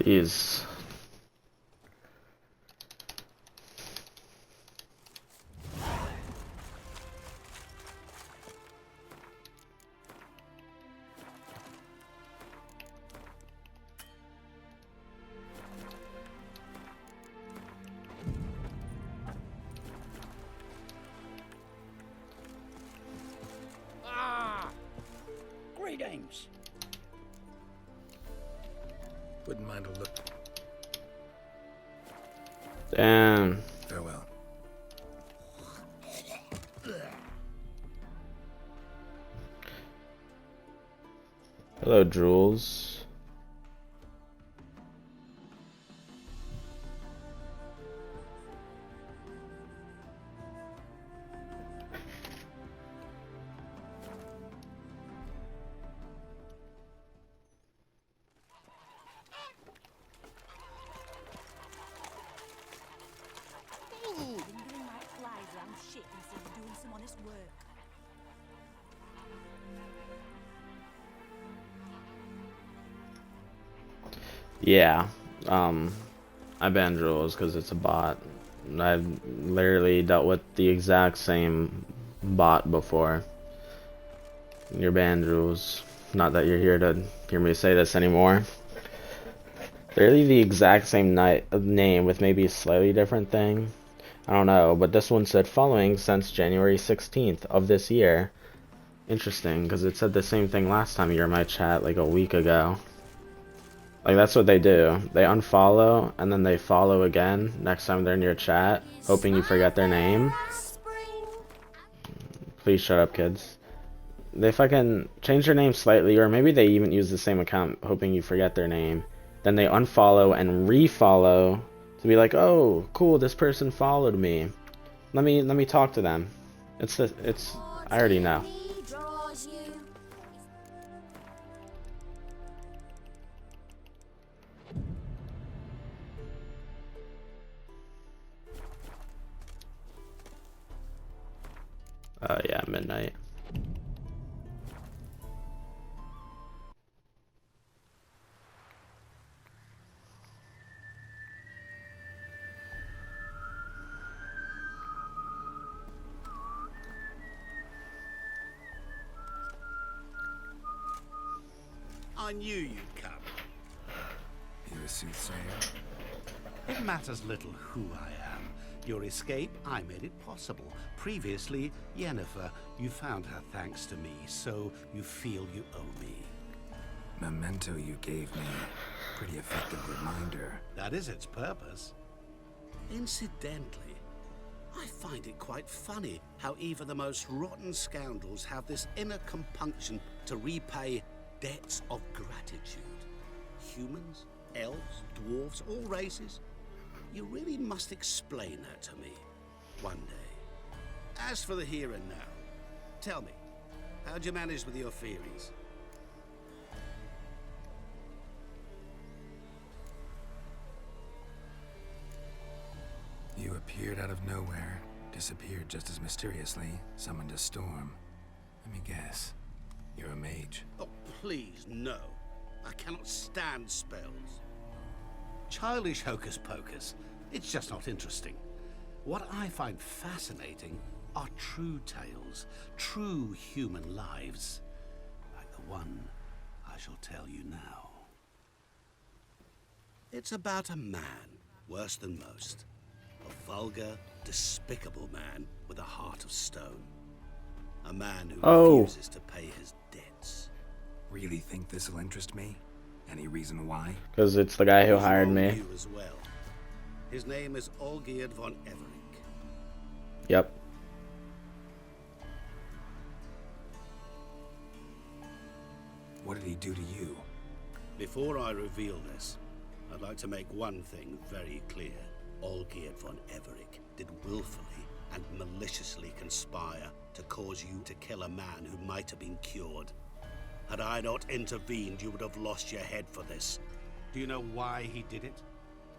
Jeez. Greetings. Wouldn't mind a look. Damn. Farewell. Hello, Jules. Yeah, I banned Jules because it's a bot. I've literally dealt with the exact same bot before. You're banned, Jules. Not that you're here to hear me say this anymore. Literally the exact same name with maybe a slightly different thing. I don't know, but this one said following since January 16th of this year. Interesting, because it said the same thing last time you were in my chat, like a week ago. Like, that's what they do. They unfollow, and then they follow again next time they're in your chat, hoping you forget their name. Please shut up, kids. they fucking change their name slightly, or maybe they even use the same account hoping you forget their name. Then they unfollow and refollow to be like, oh, cool, this person followed me. Let me talk to them. I already know. Yeah, midnight. I knew you'd come. You a soothsayer? It matters little who I am. Your escape, I made it possible. Previously, Yennefer, you found her thanks to me, so you feel you owe me. Memento you gave me. Pretty effective reminder. That is its purpose. Incidentally, I find it quite funny how even the most rotten scoundrels have this inner compunction to repay debts of gratitude. Humans, elves, dwarves, all races. You really must explain that to me one day. As for the here and now, tell me, how'd you manage with your theories? You appeared out of nowhere, disappeared just as mysteriously, summoned a storm. Let me guess. You're a mage. Oh, please, no. I cannot stand spells. Childish hocus pocus. It's just not interesting. What I find fascinating are true tales, true human lives, like the one I shall tell you now. It's about a man, worse than most. A vulgar, despicable man with a heart of stone. A man who refuses to pay his debts. Really think this'll interest me? Any reason why? Because it's the guy who hired me. You as well. His name is Olgierd von Everec. Yep. What did he do to you? Before I reveal this, I'd like to make one thing very clear. Olgierd von Everec did willfully and maliciously conspire to cause you to kill a man who might have been cured. Had I not intervened, you would have lost your head for this. Do you know why he did it?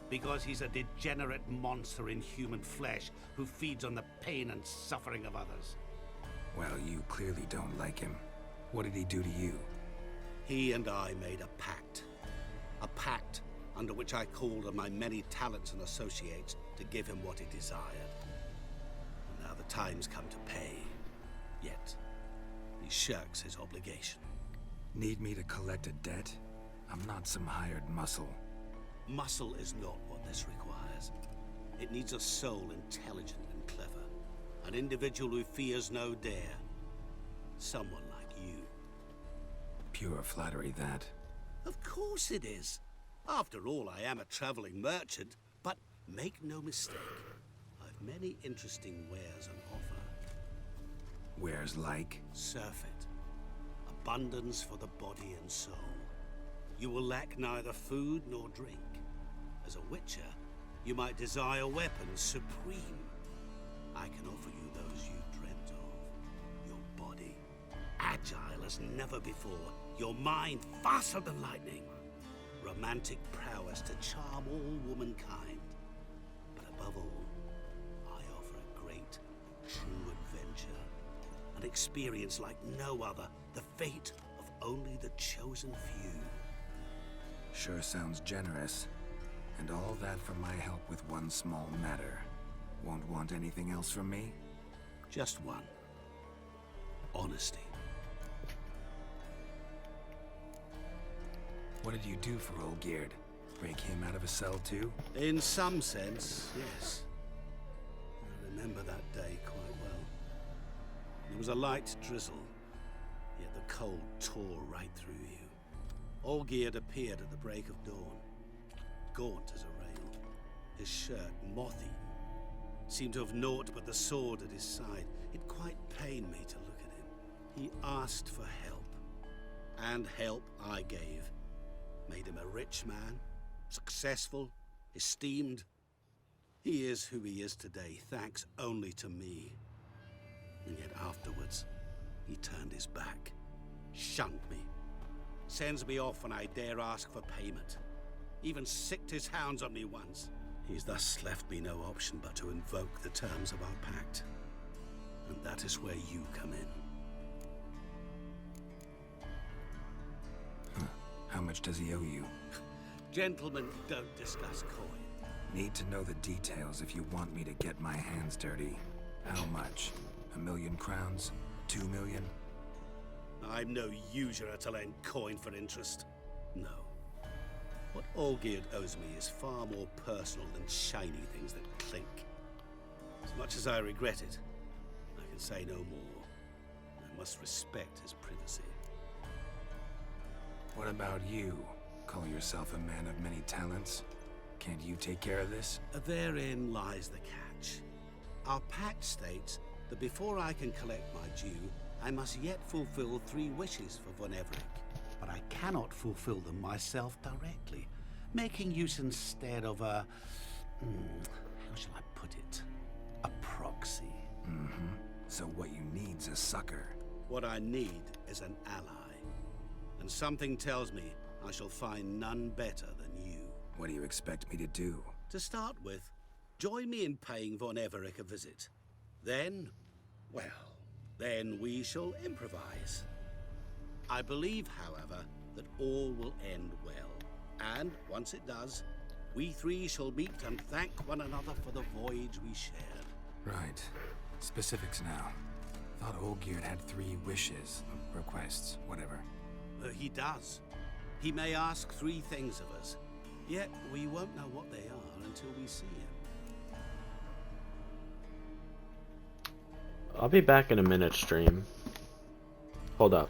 Because he's a degenerate monster in human flesh who feeds on the pain and suffering of others. Well, you clearly don't like him. What did he do to you? He and I made a pact. A pact under which I called on my many talents and associates to give him what he desired. And now the time's come to pay. Yet, he shirks his obligation. Need me to collect a debt? I'm not some hired muscle. Muscle is not what this requires. It needs a soul intelligent and clever. An individual who fears no dare. Someone like you. Pure flattery, that. Of course it is. After all, I am a traveling merchant, but make no mistake, I've many interesting wares on offer. Wares like? Surfeit. Abundance for the body and soul. You will lack neither food nor drink. As a witcher, you might desire weapons supreme. I can offer you those you dreamt of. Your body, agile as never before. Your mind, faster than lightning. Romantic prowess to charm all womankind. But above all, I offer a great, true adventure. An experience like no other. The fate of only the chosen few. Sure sounds generous. And all that for my help with one small matter. Won't want anything else from me? Just one. Honesty. What did you do for Olgierd? Break him out of a cell too? In some sense, yes. I remember that day quite well. There was a light drizzle, yet the cold tore right through you. Olgierd appeared at the break of dawn, gaunt as a rail, his shirt moth-eaten. Seemed to have naught but the sword at his side. It quite pained me to look at him. He asked for help, and help I gave. Made him a rich man, successful, esteemed. He is who he is today, thanks only to me. And yet afterwards, he turned his back, shunned me, sends me off when I dare ask for payment. Even sicked his hounds on me once. He's thus left me no option but to invoke the terms of our pact. And that is where you come in. How much does he owe you? Gentlemen don't discuss coin. Need to know the details if you want me to get my hands dirty. How much? 1,000,000 crowns? 2 million? I'm no usurer to lend coin for interest. No. What Olgierd owes me is far more personal than shiny things that clink. As much as I regret it, I can say no more. I must respect his privacy. What about you? Call yourself a man of many talents? Can't you take care of this? Therein lies the catch. Our pact states that before I can collect my due, I must yet fulfill 3 wishes for Von Everec. But I cannot fulfill them myself directly, making use instead of a... how shall I put it? A proxy. So what you need's a sucker. What I need is an ally. And something tells me I shall find none better than you. What do you expect me to do? To start with, join me in paying Von Everec a visit. Then, well, then we shall improvise. I believe, however, that all will end well. And once it does, we 3 shall meet and thank one another for the voyage we shared. Right. Specifics now. Thought Olgierd had 3 wishes, requests, whatever. He does. He may ask 3 things of us, yet we won't know what they are until we see him. I'll be back in a minute, stream. Hold up.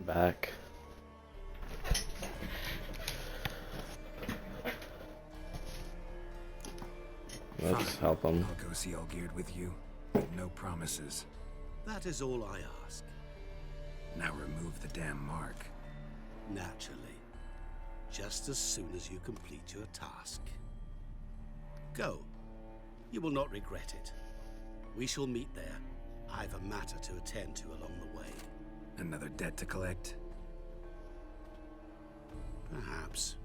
Back. Let's help him. I'll go see Olgierd with you, but no promises. That is all I ask. Now remove the damn mark. Naturally. Just as soon as you complete your task. Go. You will not regret it. We shall meet there. I've a matter to attend to along the way. Another debt to collect? Perhaps.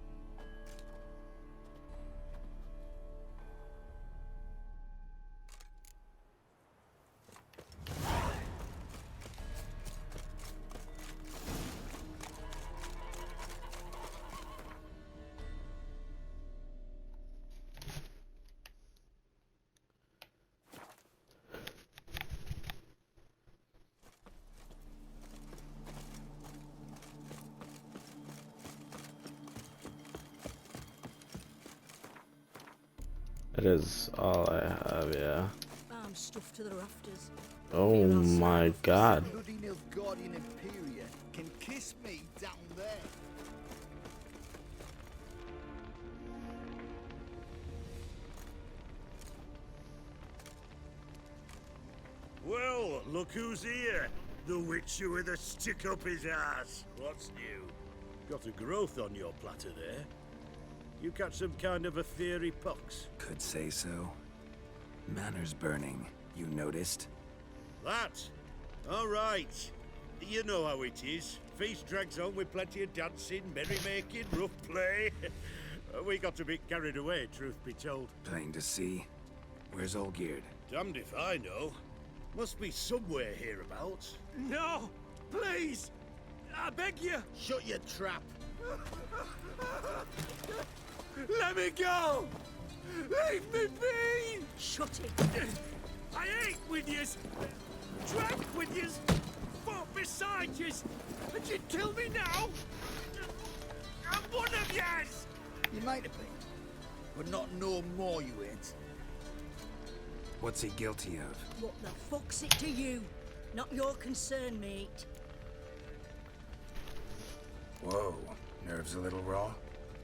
That is all I have, yeah. I'm stuffed to the rafters. Oh my god. Bloody Nilfgaardian Imperia can kiss me down there. Well, look who's here. The Witcher with a stick up his ass. What's new? Got a growth on your platter there. You catch some kind of a theory pox? Could say so. Manor's burning, you noticed? That? All right. You know how it is. Feast drags on with plenty of dancing, merrymaking, rough play. We got a bit carried away, truth be told. Plain to see. Where's Olgierd? Damned if I know. Must be somewhere hereabouts. No! Please! I beg you! Shut your trap! Let me go! Leave me be! Shut it! I ate with yous! Drank with yous! Fought beside yous! And you'd kill me now? I'm one of yous! You might have been, but not no more you ain't. What's he guilty of? What the fuck's it to you? Not your concern, mate. Whoa, nerves a little raw?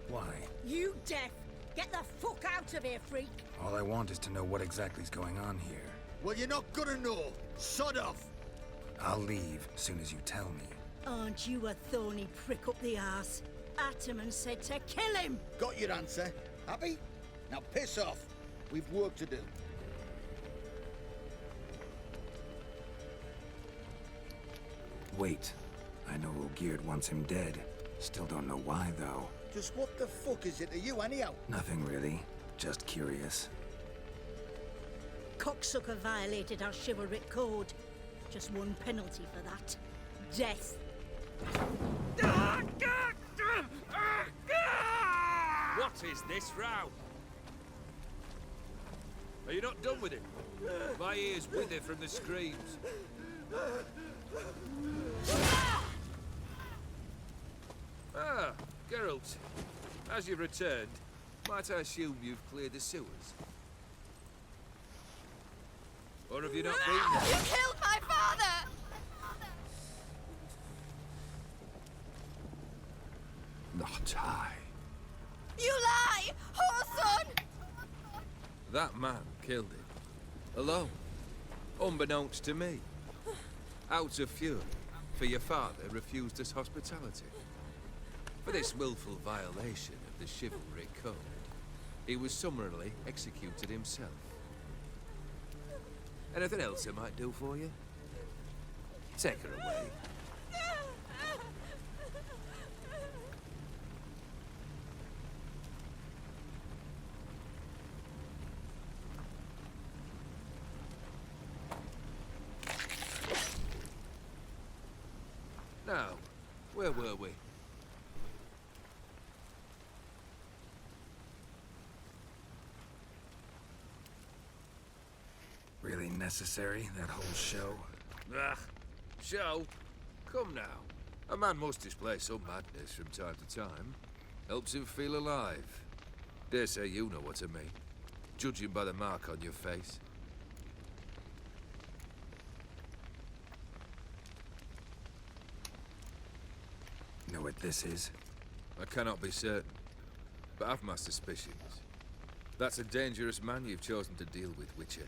Why? You deaf! Get the fuck out of here, freak! All I want is to know what exactly is going on here. Well, you're not gonna know. Sod off! I'll leave as soon as you tell me. Aren't you a thorny prick up the arse? Ataman said to kill him! Got your answer. Happy? Now piss off. We've work to do. Wait. I know Olgierd wants him dead. Still don't know why, though. Just what the fuck is it to you, anyhow? Nothing really. Just curious. Cocksucker violated our chivalric code. Just one penalty for that. Death. What is this row? Are you not done with it? My ears wither from the screams. Ah, Geralt. As you've returned, might I assume you've cleared the sewers? Or have you not been there? You killed my father! Not I. You lie! Whoreson! That man killed him. Alone. Unbeknownst to me. Out of fury, for your father refused us hospitality. For this willful violation of the chivalry code, he was summarily executed himself. Anything else I might do for you? Take her away. Now, where were we? Really necessary, that whole show? Ah, show? Come now. A man must display some madness from time to time. Helps him feel alive. Dare say you know what I mean. Judging by the mark on your face. Know what this is? I cannot be certain, but I've my suspicions. That's a dangerous man you've chosen to deal with, Witcher.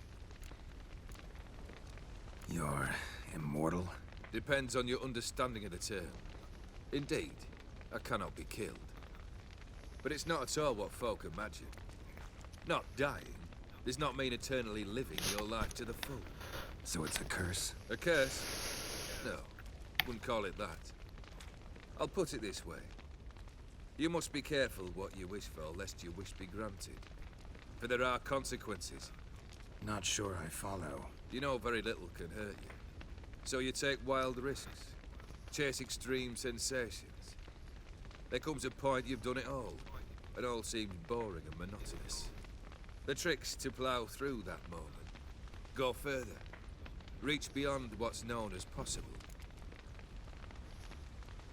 You're immortal? Depends on your understanding of the term. Indeed, I cannot be killed. But it's not at all what folk imagine. Not dying does not mean eternally living your life to the full. So it's a curse? A curse? No, wouldn't call it that. I'll put it this way. You must be careful what you wish for, lest your wish be granted. For there are consequences. Not sure I follow. You know very little can hurt you. So you take wild risks. Chase extreme sensations. There comes a point you've done it all. It all seems boring and monotonous. The trick's to plough through that moment. Go further. Reach beyond what's known as possible.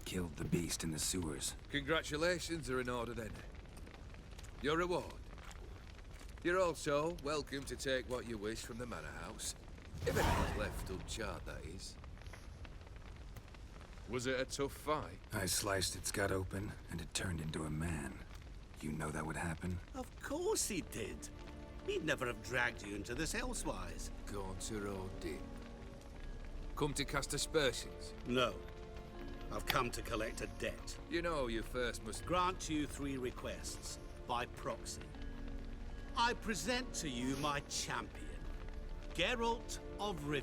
Killed the beast in the sewers. Congratulations are in order then. Your reward. You're also welcome to take what you wish from the manor house. If anyone's left uncharred, that is. Was it a tough fight? I sliced its gut open, and it turned into a man. You know that would happen? Of course he did. He'd never have dragged you into this elsewise. Gone to Rodin. Come to cast aspersions? No. I've come to collect a debt. You know you first must... Grant you 3 requests, by proxy. I present to you my champion, Geralt of Rivia.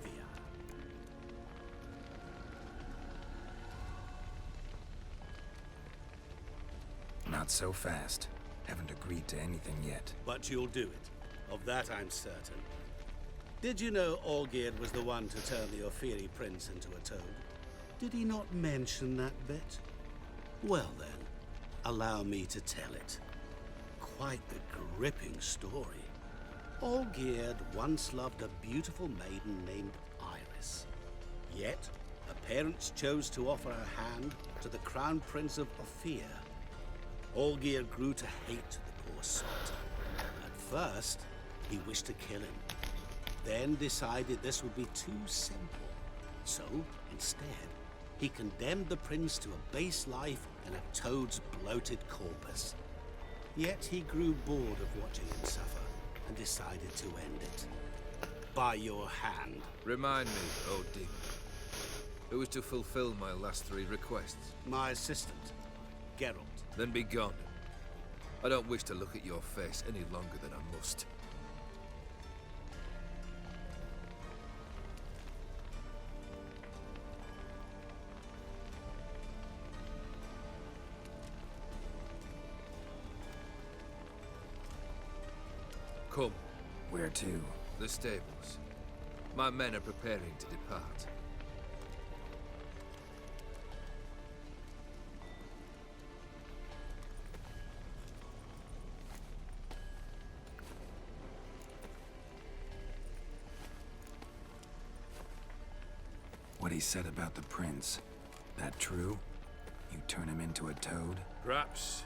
Not so fast. Haven't agreed to anything yet. But you'll do it. Of that I'm certain. Did you know Olgierd was the one to turn the Ophiri prince into a toad? Did he not mention that bit? Well then, allow me to tell it. Quite the gripping story. Olgierd once loved a beautiful maiden named Iris. Yet, her parents chose to offer her hand to the Crown Prince of Ophir. Olgierd grew to hate the poor sot. At first, he wished to kill him. Then decided this would be too simple. So, instead, he condemned the prince to a base life in a toad's bloated corpus. Yet he grew bored of watching him suffer and decided to end it. By your hand. Remind me, Odin. Who was to fulfill my last 3 requests? My assistant, Geralt. Then be gone. I don't wish to look at your face any longer than I must. Come. Where to? The stables. My men are preparing to depart. What he said about the prince. That true? You turn him into a toad? Perhaps.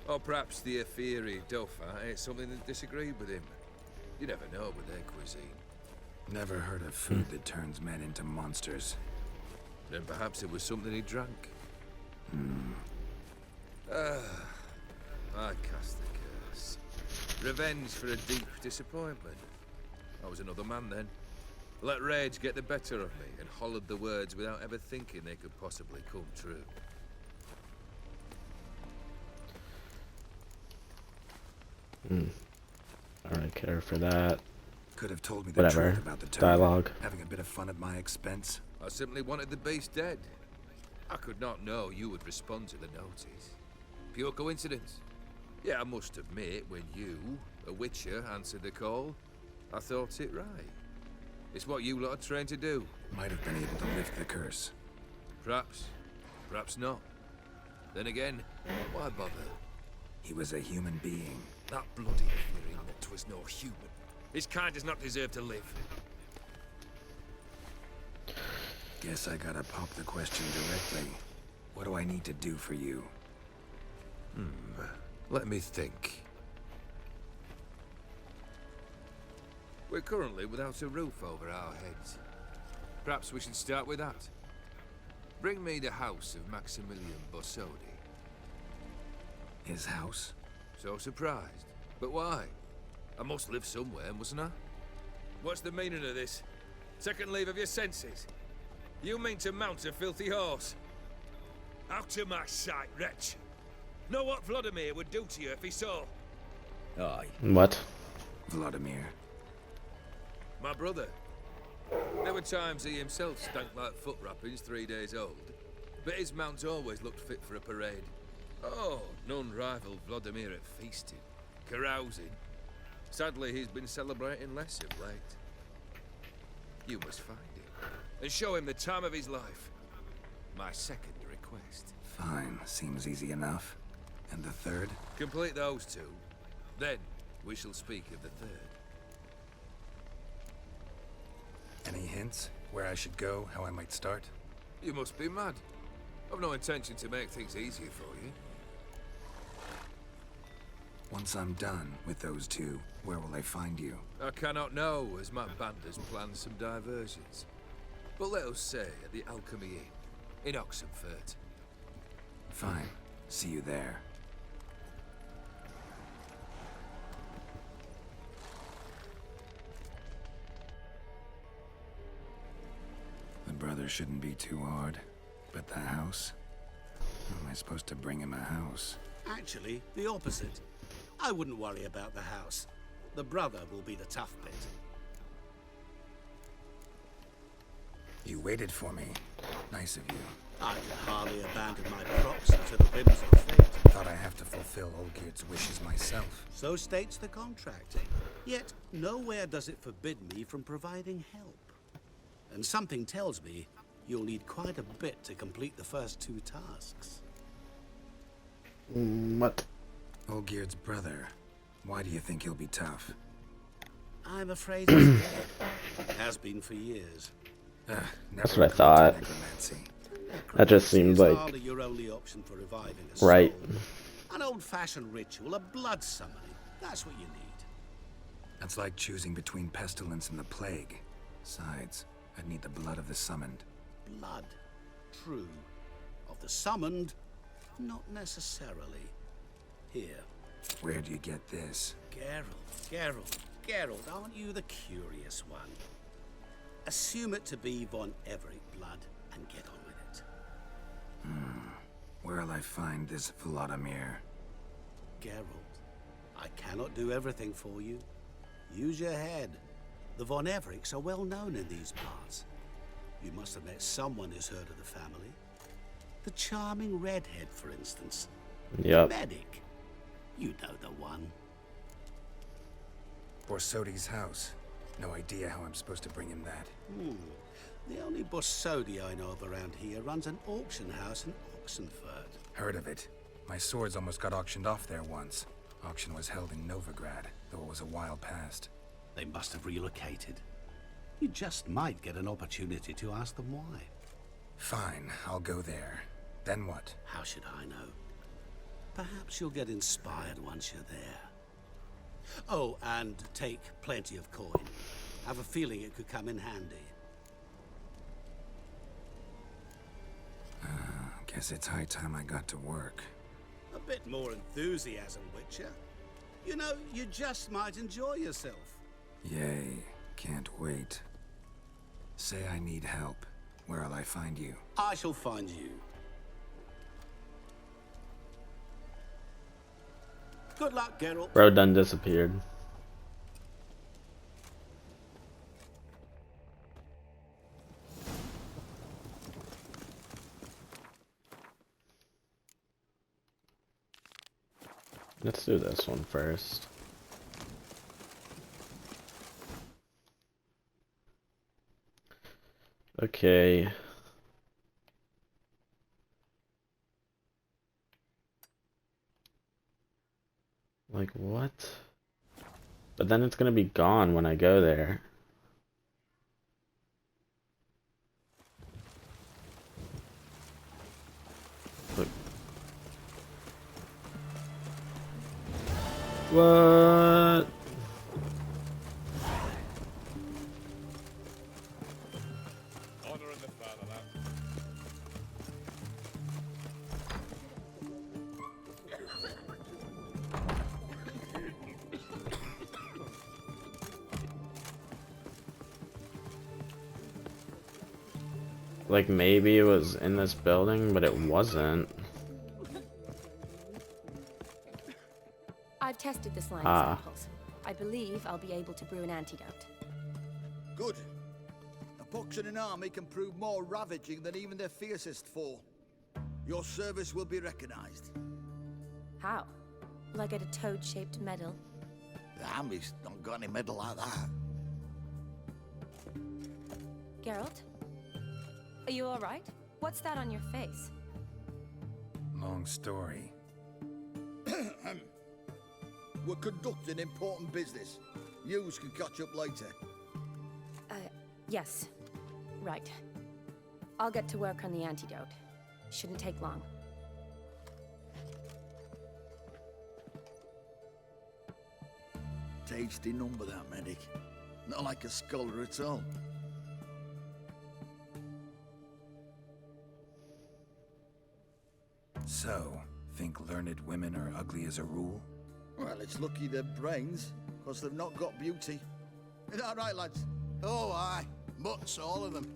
Or perhaps the Ophiri Dauphin ate something that disagreed with him. You never know with their cuisine. Never heard of food that turns men into monsters. Then perhaps it was something he drank. I cast the curse. Revenge for a deep disappointment. I was another man then. Let rage get the better of me and hollered the words without ever thinking they could possibly come true. I don't care for that. Could have told me the Whatever. truth about the toad. Dialogue. Having a bit of fun at my expense. I simply wanted the beast dead. I could not know you would respond to the notice. Pure coincidence. Yeah, I must admit, when you, a witcher, answered the call, I thought it right. It's what you lot are trained to do. Might have been able to lift the curse. Perhaps. Perhaps not. Then again, why bother? He was a human being. That bloody Fury mutt was no human. His kind does not deserve to live. Guess I gotta pop the question directly. What do I need to do for you? Let me think. We're currently without a roof over our heads. Perhaps we should start with that. Bring me the house of Maximilian Borsodi. His house? So surprised. But why? I must live somewhere, mustn't I? What's the meaning of this? Second leave of your senses? You mean to mount a filthy horse? Out of my sight, wretch! Know what Vladimir would do to you if he saw? Aye. What? Vladimir. My brother. There were times he himself stank like foot wrappings 3 days old, but his mount always looked fit for a parade. Oh, none rival Vladimir at feasting, carousing. Sadly, he's been celebrating less of late. You must find him, and show him the time of his life. My second request. Fine, seems easy enough. And the third? Complete those 2. Then, we shall speak of the third. Any hints? Where I should go, how I might start? You must be mad. I've no intention to make things easier for you. Once I'm done with those two, where will I find you? I cannot know, as my band has planned some diversions. But let us say at the Alchemy Inn, in Oxenfurt. Fine. See you there. The brother shouldn't be too hard. But the house? How am I supposed to bring him a house? Actually, the opposite. I wouldn't worry about the house. The brother will be the tough bit. You waited for me. Nice of you. I can hardly abandon my proxy to the whims of fate. Thought I have to fulfill Olgierd's wishes myself. So states the contract. Yet, nowhere does it forbid me from providing help. And something tells me you'll need quite a bit to complete the first 2 tasks. What? Olgierd's brother. Why do you think he'll be tough? I'm afraid he's dead. Has been for years. That's what I thought. That just seemed like hardly your only option for reviving a right. soul. An old-fashioned ritual, a blood summoning. That's what you need. That's like choosing between pestilence and the plague. Besides, I'd need the blood of the summoned. Blood. True. Of the summoned, not necessarily. Here. Where do you get this? Geralt, aren't you the curious one? Assume it to be von Everett blood and get on with it. Where'll I find this Vladimir? Geralt, I cannot do everything for you. Use your head. The von Evericks are well known in these parts. You must have met someone who's heard of the family. The charming redhead, for instance. Yep. The medic. You know the one. Borsodi's house. No idea how I'm supposed to bring him that. The only Borsodi I know of around here runs an auction house in Oxenfurt. Heard of it. My swords almost got auctioned off there once. Auction was held in Novigrad, though it was a while past. They must have relocated. You just might get an opportunity to ask them why. Fine, I'll go there. Then what? How should I know? Perhaps you'll get inspired once you're there. Oh, and take plenty of coin. Have a feeling it could come in handy. Guess it's high time I got to work. A bit more enthusiasm, Witcher. You know, you just might enjoy yourself. Yay, can't wait. Say I need help. Where'll I find you? I shall find you. Good luck, Geralt. Bro done disappeared. Let's do this one first. Okay. Like what? But then it's gonna be gone when I go there. Look. What? Like maybe it was in this building, but it wasn't. I've tested the slime samples. I believe I'll be able to brew an antidote. Good. A pox in an army can prove more ravaging than even their fiercest foe. Your service will be recognized. How? Will I get a toad-shaped medal? The army's not got any medal like that. Geralt? Are you alright? What's that on your face? Long story. We're conducting important business. Yous can catch up later. Yes. Right. I'll get to work on the antidote. Shouldn't take long. Tasty number, that medic. Not like a scholar at all. So, think learned women are ugly as a rule? Well, it's lucky they're brains, because they've not got beauty. Is that right, lads? Oh, aye. Mutts, all of them.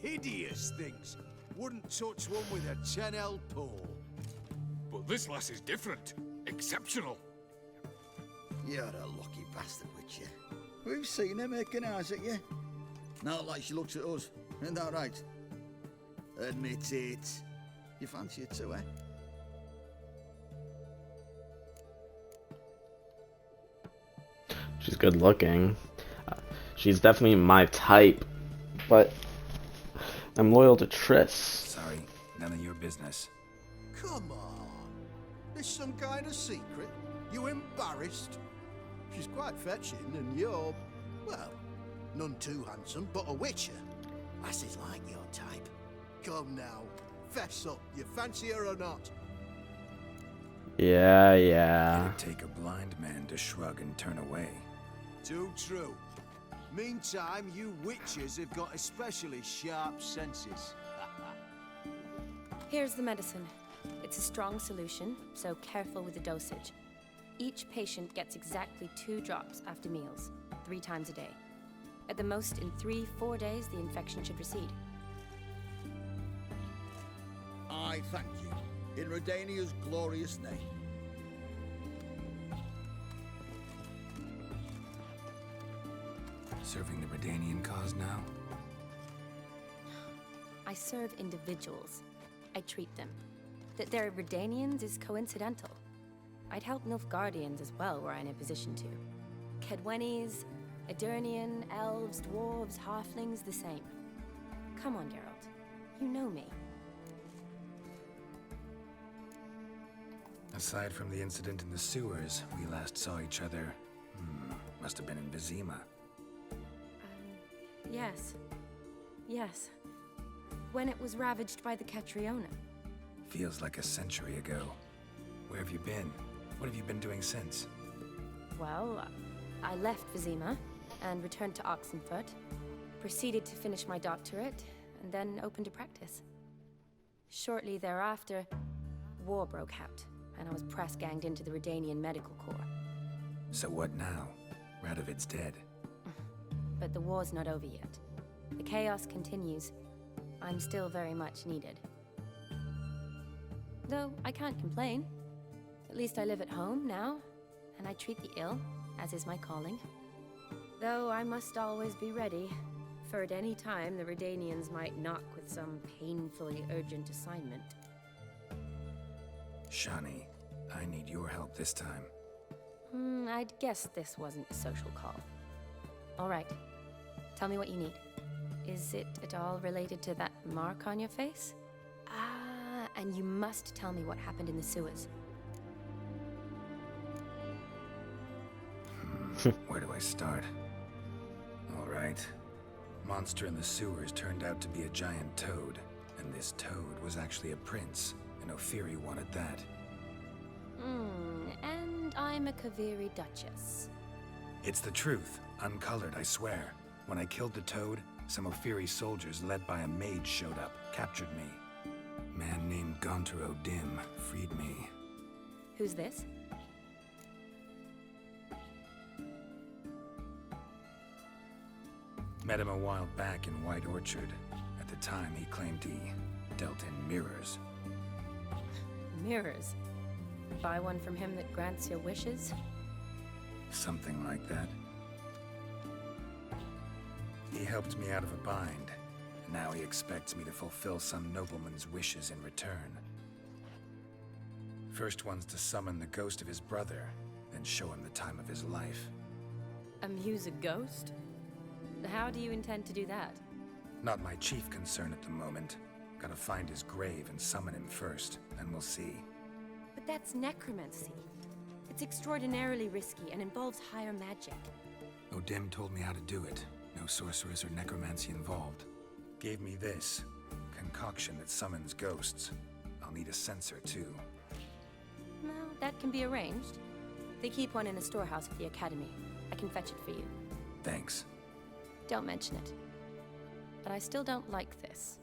Hideous things. Wouldn't touch one with a 10L pole. But this lass is different. Exceptional. You're a lucky bastard, Witcher. We've seen her making eyes at you. Not like she looks at us. Isn't that right? Admit it. You fancy it too, eh? She's good looking. She's definitely my type, but I'm loyal to Triss. Sorry, none of your business. Come on. This some kind of secret? You embarrassed? She's quite fetching, and you're, well, none too handsome, but a witcher. Lasses like your type. Come now, fess up. You fancy her or not? Yeah. It'd take a blind man to shrug and turn away. Too true. Meantime, you witches have got especially sharp senses. Here's the medicine. It's a strong solution, so careful with the dosage. Each patient gets exactly 2 drops after meals, 3 times a day. At the most, in 3-4 days, the infection should recede. I thank you. In Redania's glorious name. Serving the Redanian cause now? I serve individuals. I treat them. That they're Redanians is coincidental. I'd help Nilfgaardians as well were I in a position to. Kedwenis, Edirnian, elves, dwarves, halflings, the same. Come on, Geralt. You know me. Aside from the incident in the sewers, we last saw each other, must have been in Vizima. Yes. Yes. When it was ravaged by the Catriona. Feels like a century ago. Where have you been? What have you been doing since? Well, I left Vizima and returned to Oxenfurt, proceeded to finish my doctorate, and then opened a practice. Shortly thereafter, war broke out, and I was press-ganged into the Redanian Medical Corps. So what now? Radovid's dead. But the war's not over yet. The chaos continues. I'm still very much needed. Though I can't complain. At least I live at home now, and I treat the ill, as is my calling. Though I must always be ready, for at any time the Redanians might knock with some painfully urgent assignment. Shani, I need your help this time. I'd guess this wasn't a social call. All right. Tell me what you need. Is it at all related to that mark on your face? Ah, and you must tell me what happened in the sewers. Where do I start? All right. Monster in the sewers turned out to be a giant toad, and this toad was actually a prince, and Ophiri wanted that. And I'm a Kaviri Duchess. It's the truth, uncolored, I swear. When I killed the toad, some Ophiri soldiers led by a mage showed up, captured me. Man named Gontar O'Dim freed me. Who's this? Met him a while back in White Orchard. At the time, he claimed he dealt in mirrors. Mirrors? Buy one from him that grants your wishes? Something like that. He helped me out of a bind, and now he expects me to fulfill some nobleman's wishes in return. First one's to summon the ghost of his brother, then show him the time of his life. Amuse a ghost? How do you intend to do that? Not my chief concern at the moment. Gotta find his grave and summon him first, then we'll see. But that's necromancy. It's extraordinarily risky and involves higher magic. O'Dim told me how to do it. No sorceress or necromancy involved. Gave me this concoction that summons ghosts. I'll need a censer, too. Well, that can be arranged. They keep one in a storehouse at the academy. I can fetch it for you. Thanks. Don't mention it. But I still don't like this.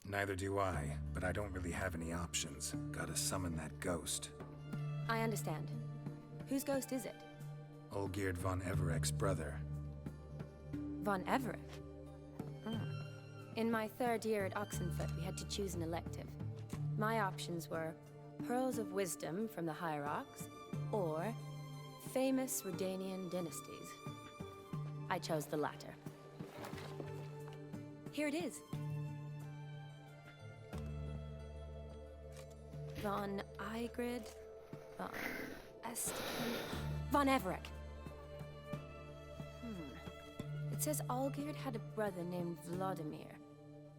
Neither do I, but I don't really have any options. Gotta summon that ghost. I understand. Whose ghost is it? Olgierd von Evereck's brother. Von Everett? In my 3rd year at Oxenfoot, we had to choose an elective. My options were Pearls of Wisdom from the Hierarchs, or famous Redanian dynasties. I chose the latter. Here it is. Von Igrid, Von Estican, Von Everett. It says Olgierd had a brother named Vladimir.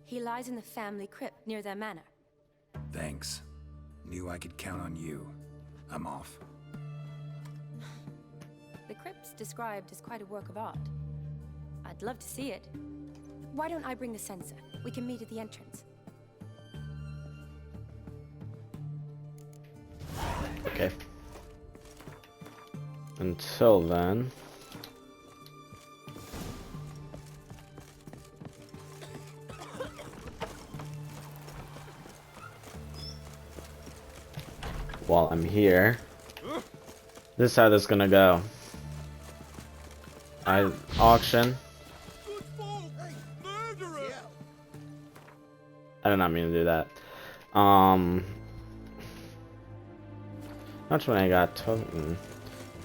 He lies in the family crypt near their manor. Thanks. Knew I could count on you. I'm off. The crypt's described as quite a work of art. I'd love to see it. Why don't I bring the censer? We can meet at the entrance. Okay. Until then... while I'm here, this is how this is gonna go. I auction. I did not mean to do that. That's when I got token.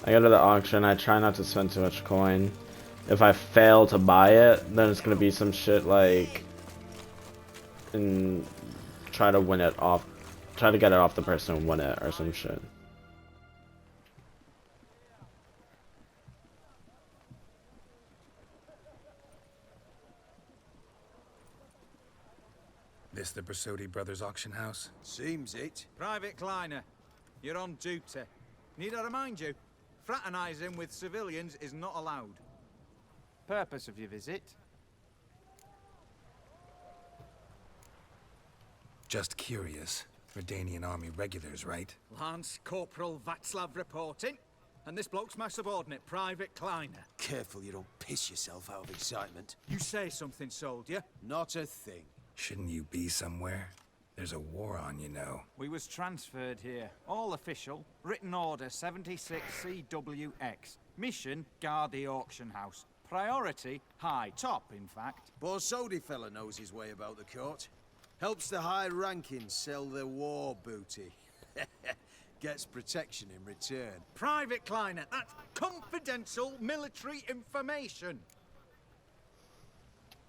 I go to the auction. I try not to spend too much coin. If I fail to buy it, then it's gonna be some shit like, and try to win it off. Try to get it off the person who won it or some shit. This the Brasodi Brothers auction house? Seems it. Private Kleiner, you're on duty. Need I remind you, fraternizing with civilians is not allowed. Purpose of your visit? Just curious. Redanian army regulars, right? Lance Corporal Václav reporting, and this bloke's my subordinate, Private Kleiner. Careful you don't piss yourself out of excitement. You say something, soldier? Not a thing. Shouldn't you be somewhere? There's a war on, you know. We was transferred here. All official. Written order 76 CWX. Mission, guard the auction house. Priority, high. Top, in fact. Borsodi fella knows his way about the court. Helps the high rankings sell their war booty. Gets protection in return. Private Kleiner, that's confidential military information.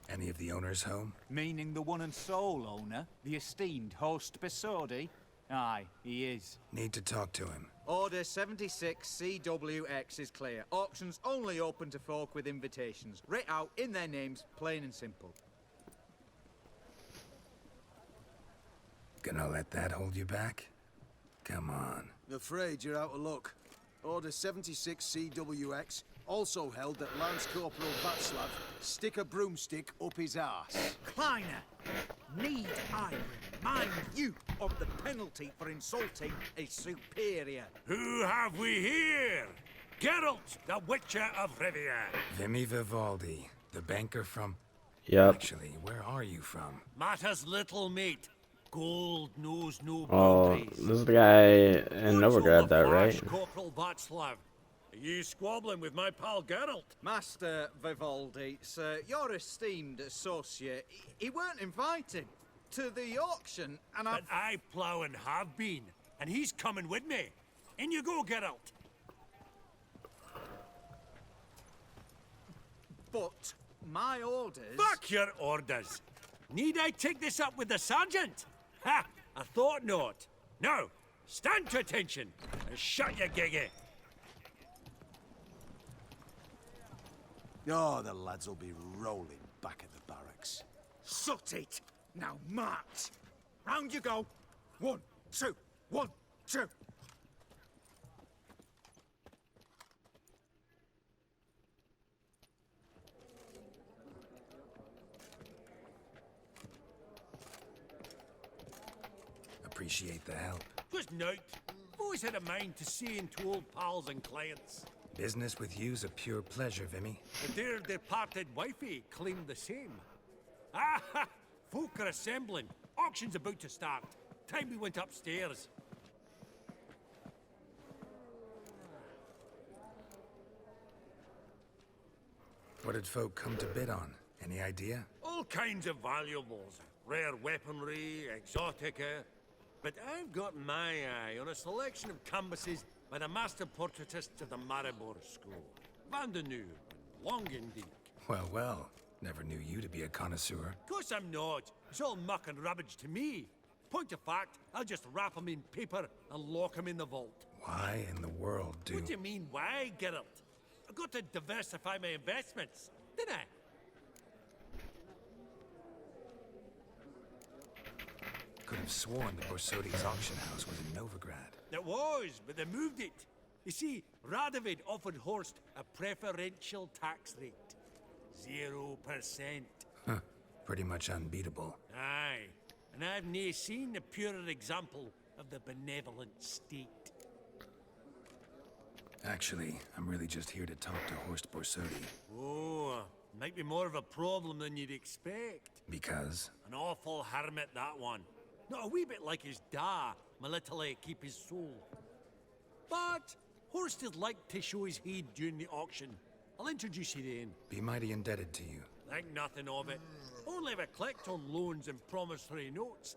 Any of the owners home? Meaning the one and sole owner, the esteemed host Besodi? Aye, he is. Need to talk to him. Order 76 CWX is clear. Auctions only open to folk with invitations. Writ out in their names, plain and simple. Gonna let that hold you back? Come on. Afraid you're out of luck. Order 76 CWX, also held that Lance Corporal Václav stick a broomstick up his arse. Kleiner, need I remind you of the penalty for insulting a superior? Who have we here? Geralt, the Witcher of Rivia. Vimy Vivaldi, the banker from... Yep. Actually, where are you from? Matters little, mate. Gold knows no Oh, boundaries. this is the guy in Novigrad, that right? Corporal Václav. Are you squabbling with my pal Geralt? Master Vivaldi, sir, your esteemed associate, he weren't invited to the auction, and But I plough and have been, and he's coming with me. In you go, Geralt. But my orders... Fuck your orders! Need I take this up with the sergeant? Ha! I thought not. Now, stand to attention and shut your giggy. Oh, the lads will be rolling back at the barracks. Sut it! Now march! Round you go! 1, 2, 1, 2! Appreciate the help. Just night. Always had a mind to seeing to old pals and clients. Business with you's a pure pleasure, Vimy. The dear departed wifey claimed the same. Ah, ha! Folk are assembling. Auction's about to start. Time we went upstairs. What did folk come to bid on? Any idea? All kinds of valuables. Rare weaponry, exotica. But I've got my eye on a selection of canvases by the master portraitists of the Maribor School. Van de Nieuw, Longendijk. Well, well. Never knew you to be a connoisseur. Of course I'm not. It's all muck and rubbish to me. Point of fact, I'll just wrap 'em in paper and lock 'em in the vault. Why in the world do... What do you mean, why, Geralt? I've got to diversify my investments, didn't I? Could have sworn the Borsodi's auction house was in Novigrad. It was, but they moved it. You see, Radovid offered Horst a preferential tax rate. 0%. Huh. Pretty much unbeatable. Aye. And I've nae seen a purer example of the benevolent state. Actually, I'm really just here to talk to Horst Borsodi. Oh, might be more of a problem than you'd expect. Because? An awful hermit, that one. Not a wee bit like his da, my little keep his soul. But Horst is like to show his heed during the auction. I'll introduce you then. Be mighty indebted to you. Think nothing of it. Only ever collect on loans and promissory notes.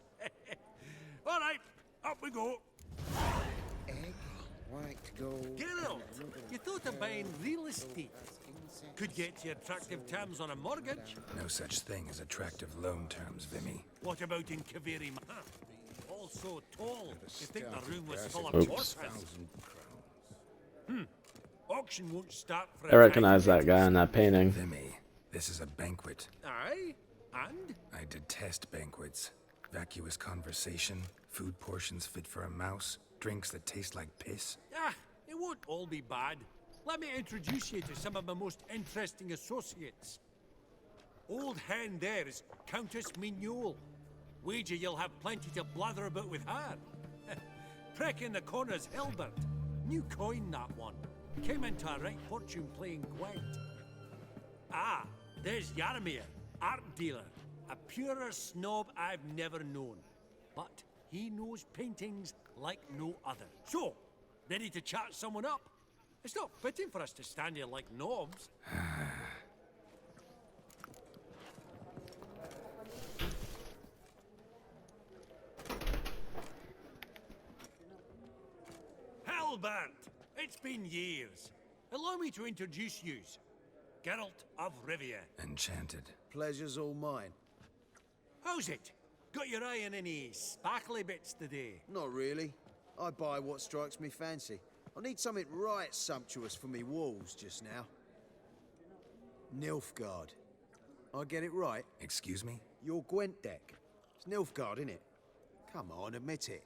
All right, up we go. Egg, white gold. Geralt, you thought of buying real estate? Could get you attractive terms on a mortgage. No such thing as attractive loan terms, Vimy. What about in Kaveri? All so tall, you think the room was full of Oops. portraits. Auction won't start for I recognize that guy in that painting. Vimy, this is a banquet. Aye, and? I detest banquets. Vacuous conversation, food portions fit for a mouse, drinks that taste like piss. Ah, it won't all be bad. Let me introduce you to some of my most interesting associates. Old hen there is Countess Mignol. Wager you'll have plenty to blather about with her. Prick in the corner's Hilbert. New coin, that one. Came into a right fortune playing Gwent. Ah, there's Yarmir, art dealer. A purer snob I've never known. But he knows paintings like no other. So, ready to chat someone up? It's not fitting for us to stand here like knobs. Hellbert! It's been years. Allow me to introduce yous. Geralt of Rivia. Enchanted. Pleasure's all mine. How's it? Got your eye on any sparkly bits today? Not really. I buy what strikes me fancy. I need something right sumptuous for me walls just now. Nilfgaard. I get it right? Excuse me? Your Gwent deck. It's Nilfgaard, innit? Come on, admit it.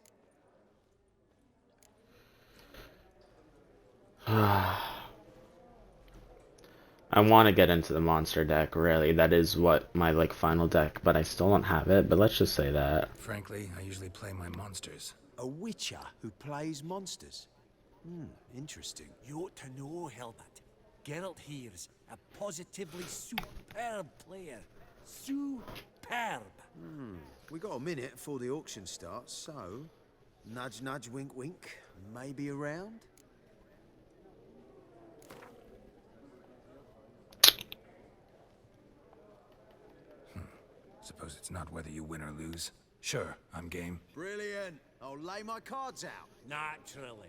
I want to get into the monster deck, really. That is what my, like, final deck, but I still don't have it, but let's just say that. Frankly, I usually play my monsters. A witcher who plays monsters? Interesting. You ought to know, Helbert. Geralt here's a positively superb player. Superb. We got a minute before the auction starts, so... Nudge, nudge, wink, wink. Maybe around? Suppose it's not whether you win or lose. Sure, I'm game. Brilliant. I'll lay my cards out. Naturally.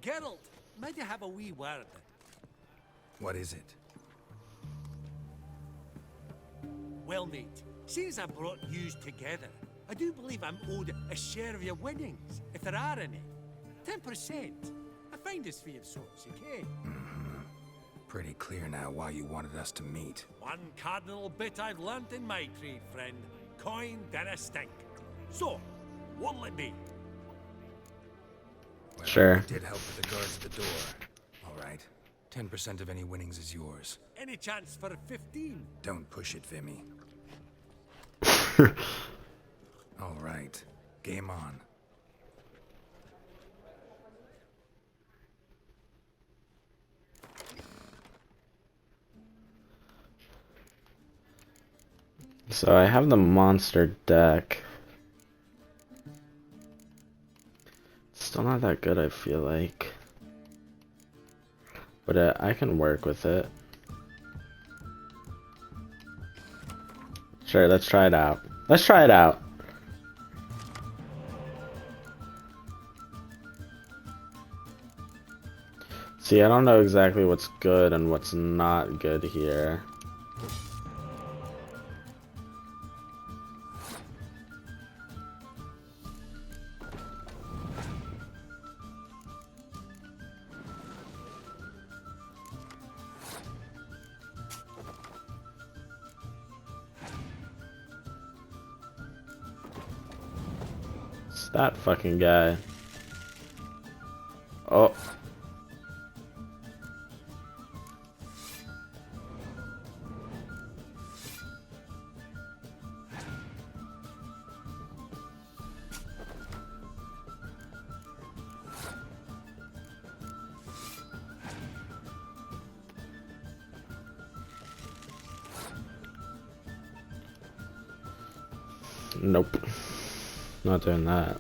Geralt, might you have a wee word? What is it? Well, mate, since I brought yous together, I do believe I'm owed a share of your winnings, if there are any. 10%. A finder's fee of sorts, okay? Pretty clear now why you wanted us to meet. One cardinal bit I've learnt in my trade, friend. Coin dinna stink. So, what'll it be? Well, Sure. You did help with the guards at the door. All right. 10% of any winnings is yours. Any chance for 15? Don't push it, Vimy. All right. Game on. So I have the monster deck. Still not that good, I feel like. But I can work with it. Sure, let's try it out. Let's try it out. See, I don't know exactly what's good and what's not good here. It's that fucking guy. Oh. Nope. Not doing that.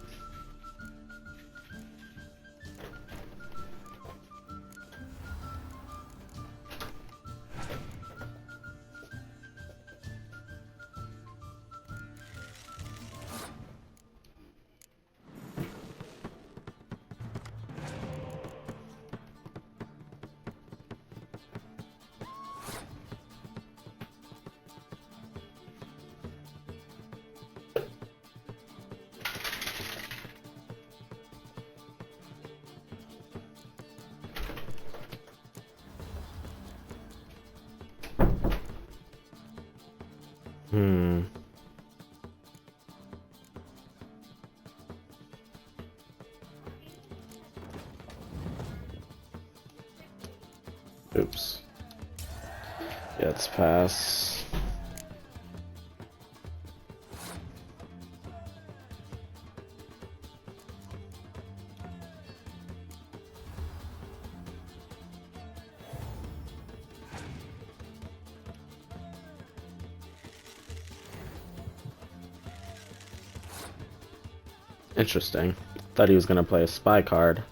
Oops. Yeah, it's pass. Interesting. Thought he was gonna play a spy card.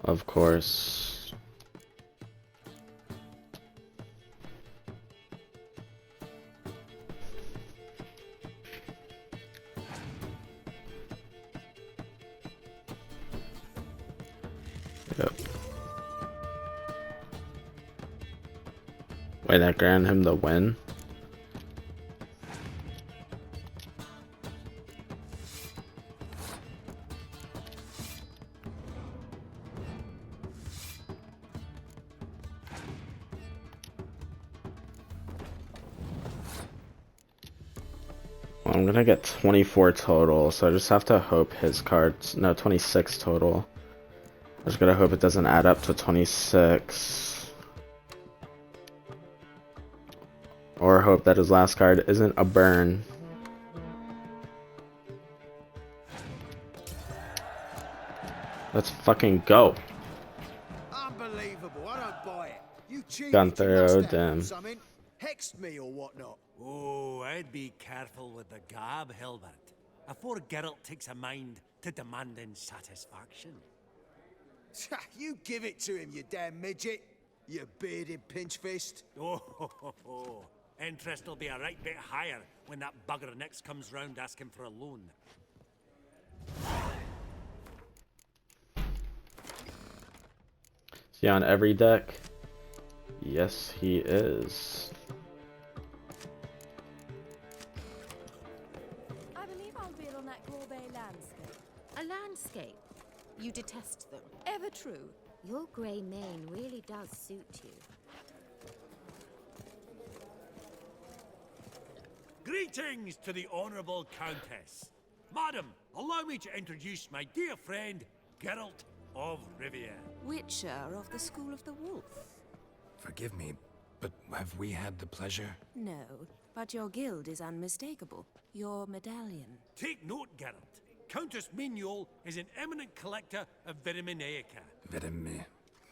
Of course. Yep. Wait, that granted him the win? Well, I'm gonna get 24 total, so I just have to hope his cards... No, 26 total. I just gotta hope it doesn't add up to 26. Or hope that his last card isn't a burn. Let's fucking go. Unbelievable, I don't buy it. You cheated, Gunther, you must oh have damn. something. Hexed me or whatnot. Oh, I'd be careful with the gab, Hilbert. Afore Geralt takes a mind to demanding satisfaction. You give it to him, you damn midget. You bearded pinchfist. Oh, interest will be a right bit higher when that bugger next comes round asking for a loan. Is he on every deck? Yes, he is. I believe I'll bid on that Gorbet landscape. A landscape? You detest them. Ever true. Your grey mane really does suit you. Greetings to the Honourable Countess. Madam, allow me to introduce my dear friend, Geralt of Rivia. Witcher of the School of the Wolf. Forgive me, but have we had the pleasure? No, But your guild is unmistakable. Your medallion. Take note, Geralt. Countess Mignol is an eminent collector of Vitaminaica.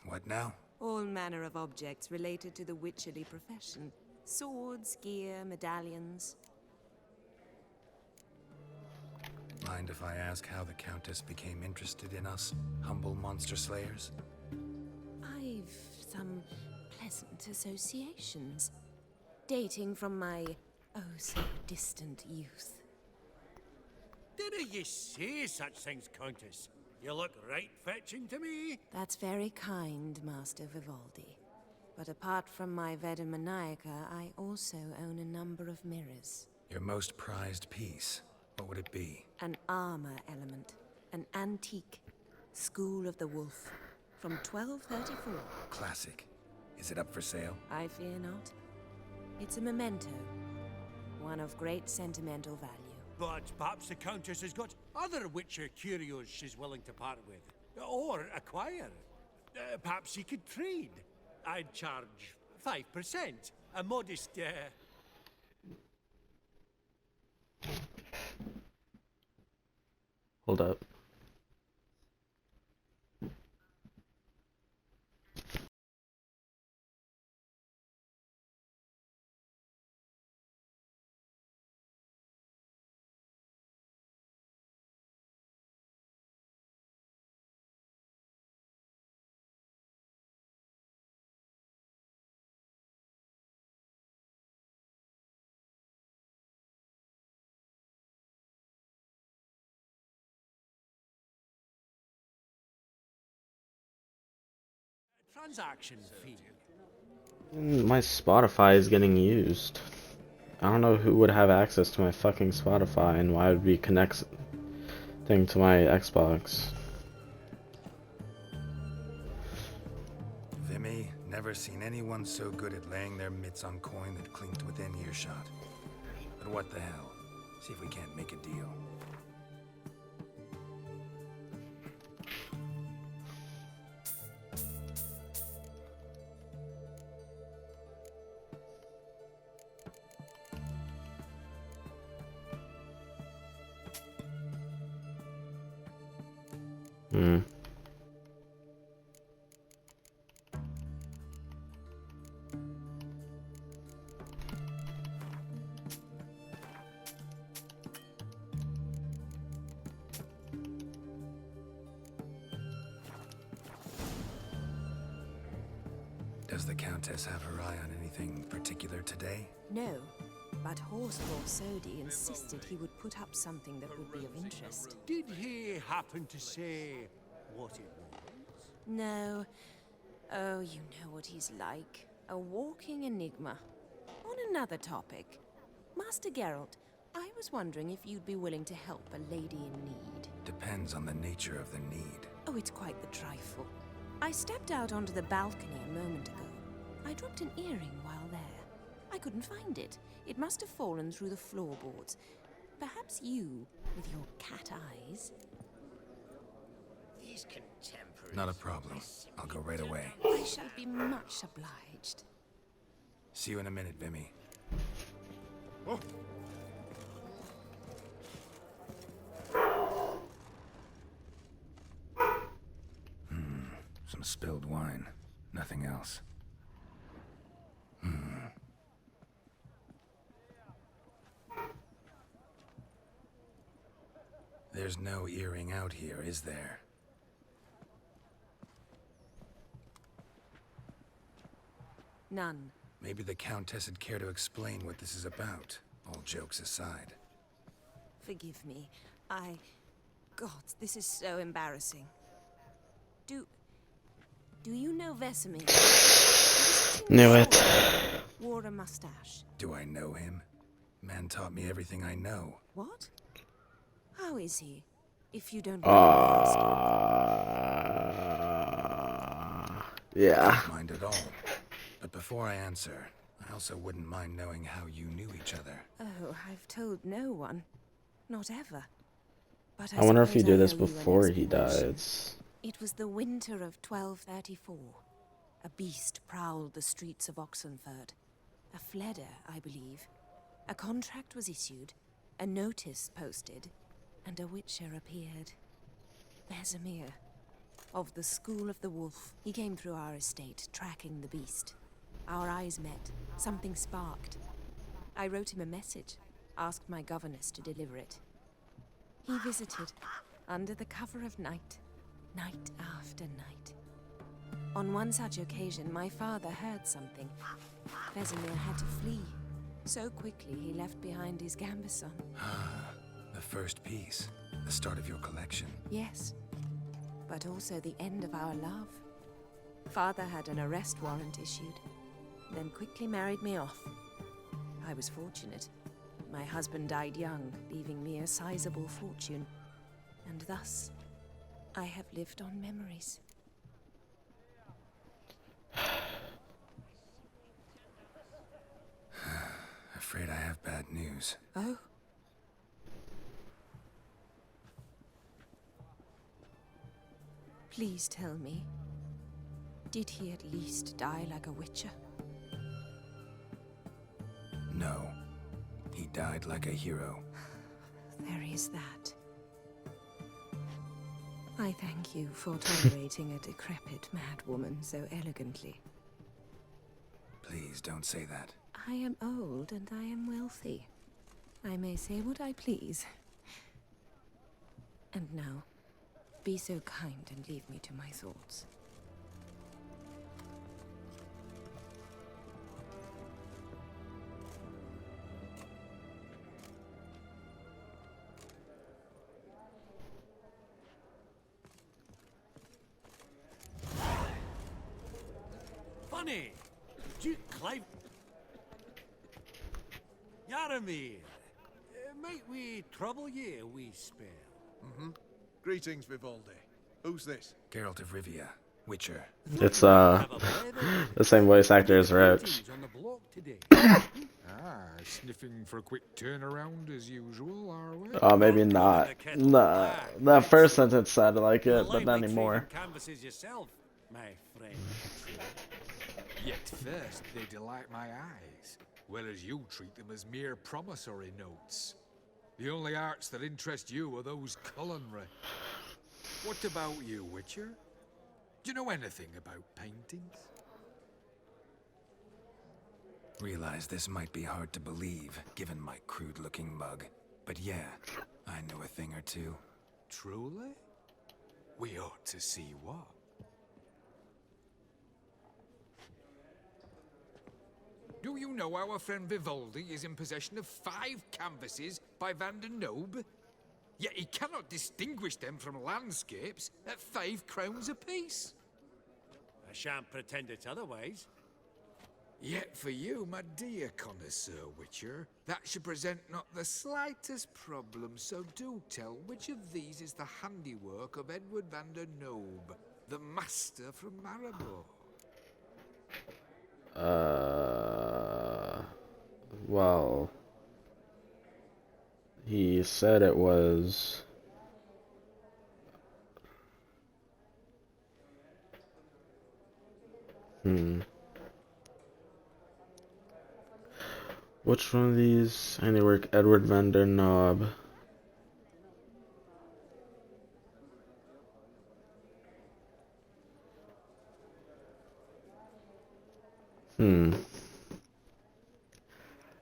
What now? All manner of objects related to the witcherly profession. Swords, gear, medallions. Mind if I ask how the Countess became interested in us, humble monster slayers? I've some pleasant associations, dating from my oh-so-distant youth. Didn't you say such things, Countess? You look right fetching to me. That's very kind, Master Vivaldi. But apart from my Veda Maniaca, I also own a number of mirrors. Your most prized piece, what would it be? An armor element. An antique. School of the Wolf. From 1234. Classic. Is it up for sale? I fear not. It's a memento. One of great sentimental value. But perhaps the Countess has got other Witcher curios she's willing to part with. Or acquire. Perhaps you could trade. I'd charge 5%. A modest, Hold up. transaction fee. My Spotify is getting used. I don't know who would have access to my fucking Spotify and why it would be connecting to my Xbox. Vimy, never seen anyone so good at laying their mitts on coin that clinked within earshot. But what the hell? See if we can't make a deal. Does the Countess have her eye on anything particular today? No, but Horseball Sodi insisted he would put up something that would be of interest. Did he happen to say what it was? No. Oh, you know what he's like. A walking enigma. On another topic, Master Geralt, I was wondering if you'd be willing to help a lady in need. Depends on the nature of the need. Oh, it's quite the trifle. I stepped out onto the balcony a moment ago. I dropped an earring while there. I couldn't find it. It must have fallen through the floorboards. Perhaps you, with your cat eyes... These contemporaries... Not a problem. I'll go right away. I shall be much obliged. See you in a minute, Vimy. Oh. Some spilled wine. Nothing else. There's no earring out here, is there? None. Maybe the Countess would care to explain what this is about, all jokes aside. Forgive me. God, this is so embarrassing. Do you know Vesemir? Knew it. Wore a mustache. Do I know him? Man taught me everything I know. What? How is he? If you don't yeah. Don't mind at all. But before I answer, I also wouldn't mind knowing how you knew each other. Oh, I've told no one. Not ever. But I wonder if you suppose do this owe you an before he explanation. dies. It was the winter of 1234. A beast prowled the streets of Oxenford. A fleder, I believe. A contract was issued, a notice posted, and a witcher appeared. Vesemir, of the School of the Wolf. He came through our estate, tracking the beast. Our eyes met. Something sparked. I wrote him a message, asked my governess to deliver it. He visited, under the cover of night, night after night. On one such occasion, my father heard something. Vesemir had to flee. So quickly, he left behind his gambeson. The first piece. The start of your collection. Yes, but also the end of our love. Father had an arrest warrant issued, then quickly married me off. I was fortunate. My husband died young, leaving me a sizable fortune. And thus, I have lived on memories. Afraid I have bad news. Oh? Please tell me, did he at least die like a witcher? No. He died like a hero. There is that. I thank you for tolerating a decrepit madwoman so elegantly. Please don't say that. I am old and I am wealthy. I may say what I please. And now, be so kind and leave me to my thoughts. Funny! Duke Clive... Yaramir! Might we trouble ye a wee spell? Greetings, Vivaldi. Who's this? Geralt of Rivia, Witcher. It's the same voice actor as Roach. Sniffing for a quick turnaround as usual, are we? Oh, maybe not. Nah, that first sentence sounded like it, but not anymore. Canvases yourself, my friend. Yet first they delight my eyes, whereas you treat them as mere promissory notes. The only arts that interest you are those culinary. What about you, Witcher? Do you know anything about paintings? Realize this might be hard to believe, given my crude-looking mug. But yeah, I know a thing or two. Truly? We ought to see what. Do you know our friend Vivaldi is in possession of 5 canvases by Van der Nobe? Yet he cannot distinguish them from landscapes at 5 crowns apiece. I shan't pretend it's otherwise. Yet for you, my dear connoisseur Witcher, that should present not the slightest problem, so do tell which of these is the handiwork of Edward van der Nobe, the master from Maribor. Well, he said it was... Which one of these? Handiwork Edward van der Nobe.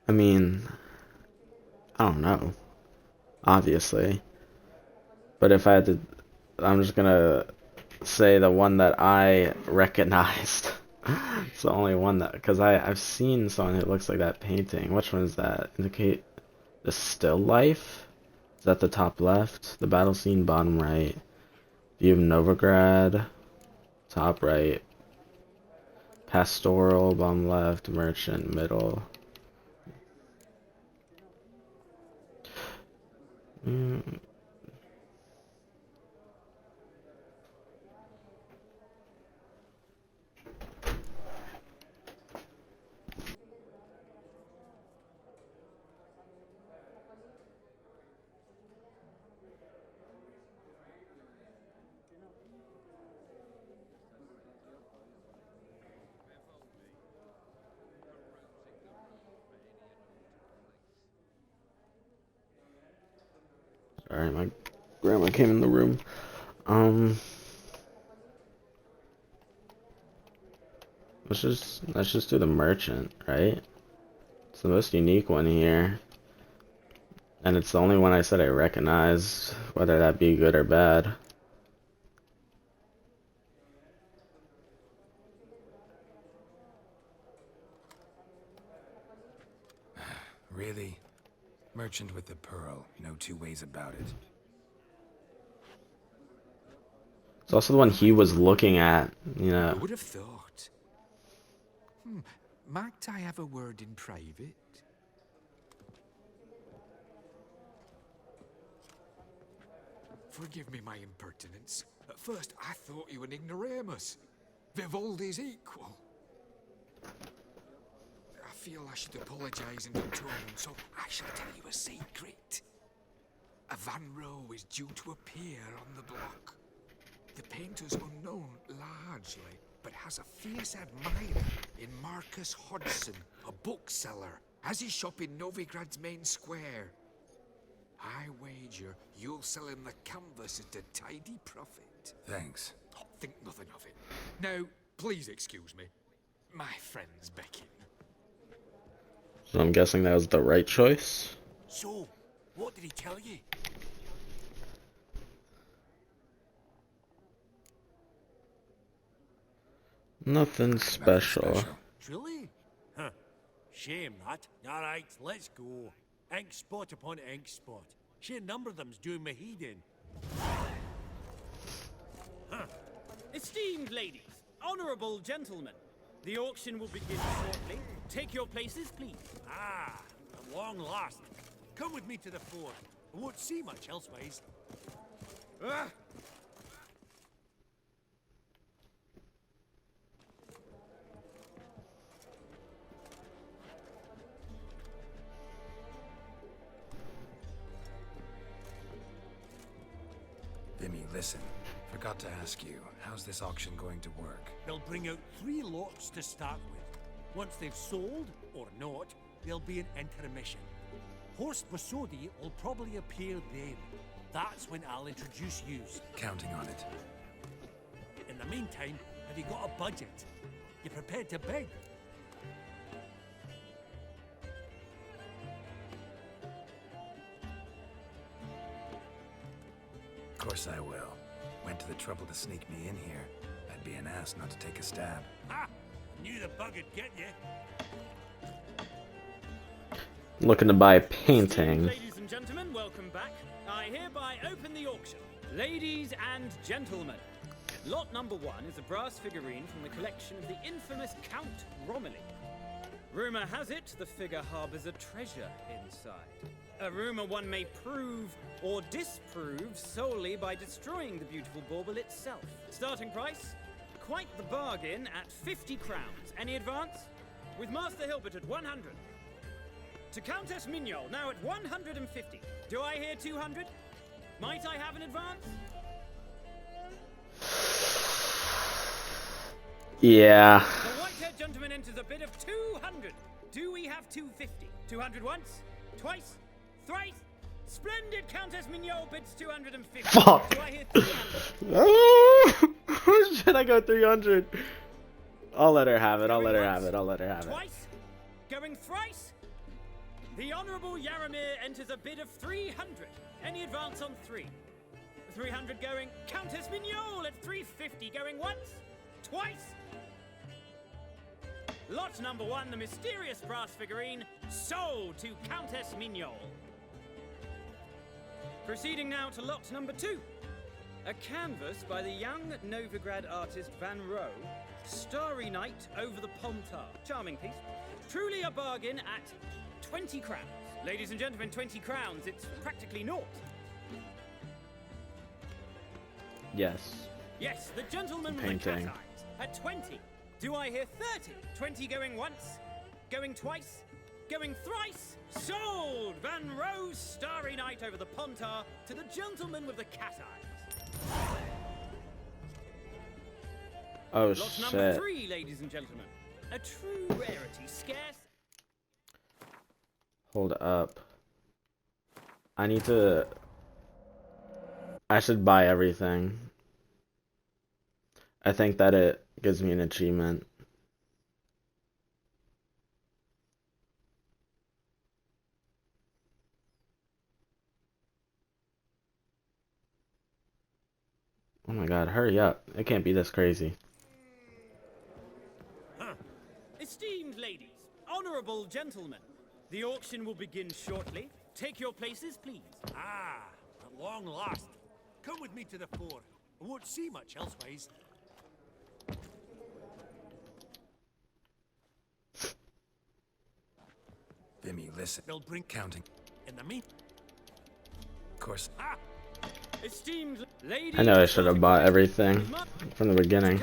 I mean, I don't know, obviously. But if I had to, I'm just gonna say the one that I recognized. It's the only one that, because I've seen someone who looks like that painting. Which one is that? Indicate the still life? Is that the top left? The battle scene, bottom right. View of Novigrad, top right. Pastoral, bottom left. Merchant, middle. Sorry, my grandma came in the room. Let's just do the merchant, right? It's the most unique one here. And it's the only one I said I recognized, whether that be good or bad. Really? Merchant with the pearl, no two ways about it. It's also the one he was looking at, you know. I would have thought. Might I have a word in private? Forgive me my impertinence. At first, I thought you an ignoramus. Vivaldi's equal. I feel I should apologize in the tone, so I shall tell you a secret. A Van Row is due to appear on the block. The painter's unknown largely, but has a fierce admirer in Marcus Hodgson, a bookseller, has his shop in Novigrad's main square. I wager you'll sell him the canvas at a tidy profit. Thanks. Oh, think nothing of it. Now, please excuse me. My friend's becking. So I'm guessing that was the right choice. So, what did he tell you? Nothing special. Truly? Huh. Shame that. Alright, let's go. Ink spot upon ink spot. Sheer number of them's doing me heed in. Huh. Esteemed ladies, honorable gentlemen, the auction will begin shortly. Take your places, please. Ah, at long last. Come with me to the fore. I won't see much elsewise. Ah! Vimy, listen. Forgot to ask you, how's this auction going to work? They'll bring out 3 lots to start with. Once they've sold, or not, there'll be an intermission. Horst Basodi will probably appear then. That's when I'll introduce yous. Counting on it. In the meantime, have you got a budget? You prepared to beg? Of course I will. Went to the trouble to sneak me in here. I'd be an ass not to take a stab. Ha! Knew the bug'd get you. Looking to buy a painting. Ladies and gentlemen, welcome back. I hereby open the auction. Ladies and gentlemen, lot number 1 is a brass figurine from the collection of the infamous Count Romilly. Rumor has it the figure harbors a treasure inside. A rumor one may prove or disprove solely by destroying the beautiful bauble itself. Starting price? Quite the bargain at 50 crowns. Any advance? With Master Hilbert at 100. To Countess Mignol, now at 150. Do I hear 200? Might I have an advance? Yeah. The white-haired gentleman enters a bid of 200. Do we have 250? 200 once? Twice? Thrice? Splendid Countess Mignol bids 250. Fuck. Do I hear 300? Oh, should I go 300? I'll let her have it. I'll let her have it. I'll let her have it. Twice? Going thrice? The Honourable Yaramir enters a bid of 300. Any advance on 3? 300 going. Countess Mignol at 350 going once? Twice? Lot number 1, the mysterious brass figurine, sold to Countess Mignol. Proceeding now to lot number 2. A canvas by the young Novigrad artist Van Row, Starry Night over the Pontar. Charming piece. Truly a bargain at 20 crowns. Ladies and gentlemen, 20 crowns, it's practically naught. Yes. Yes, the gentleman with the Painting. cat eyes at 20. Do I hear 30? 20 going once, going twice, going thrice. Sold! Van Rowe's Starry Night over the Pontar to the gentleman with the cat eyes. Oh Lot number shit. 3, ladies and gentlemen. A true rarity, scarce. Hold up. I need to I should buy everything. I think that it gives me an achievement. Oh my god, hurry up. It can't be this crazy. Esteemed ladies, honorable gentlemen, the auction will begin shortly. Take your places, please. Ah, at long last. Come with me to the fore. I won't see much elsewise. Vimy, listen. They'll bring counting. in the mean. Of course. Esteemed ladies, I know I should have bought everything from the beginning.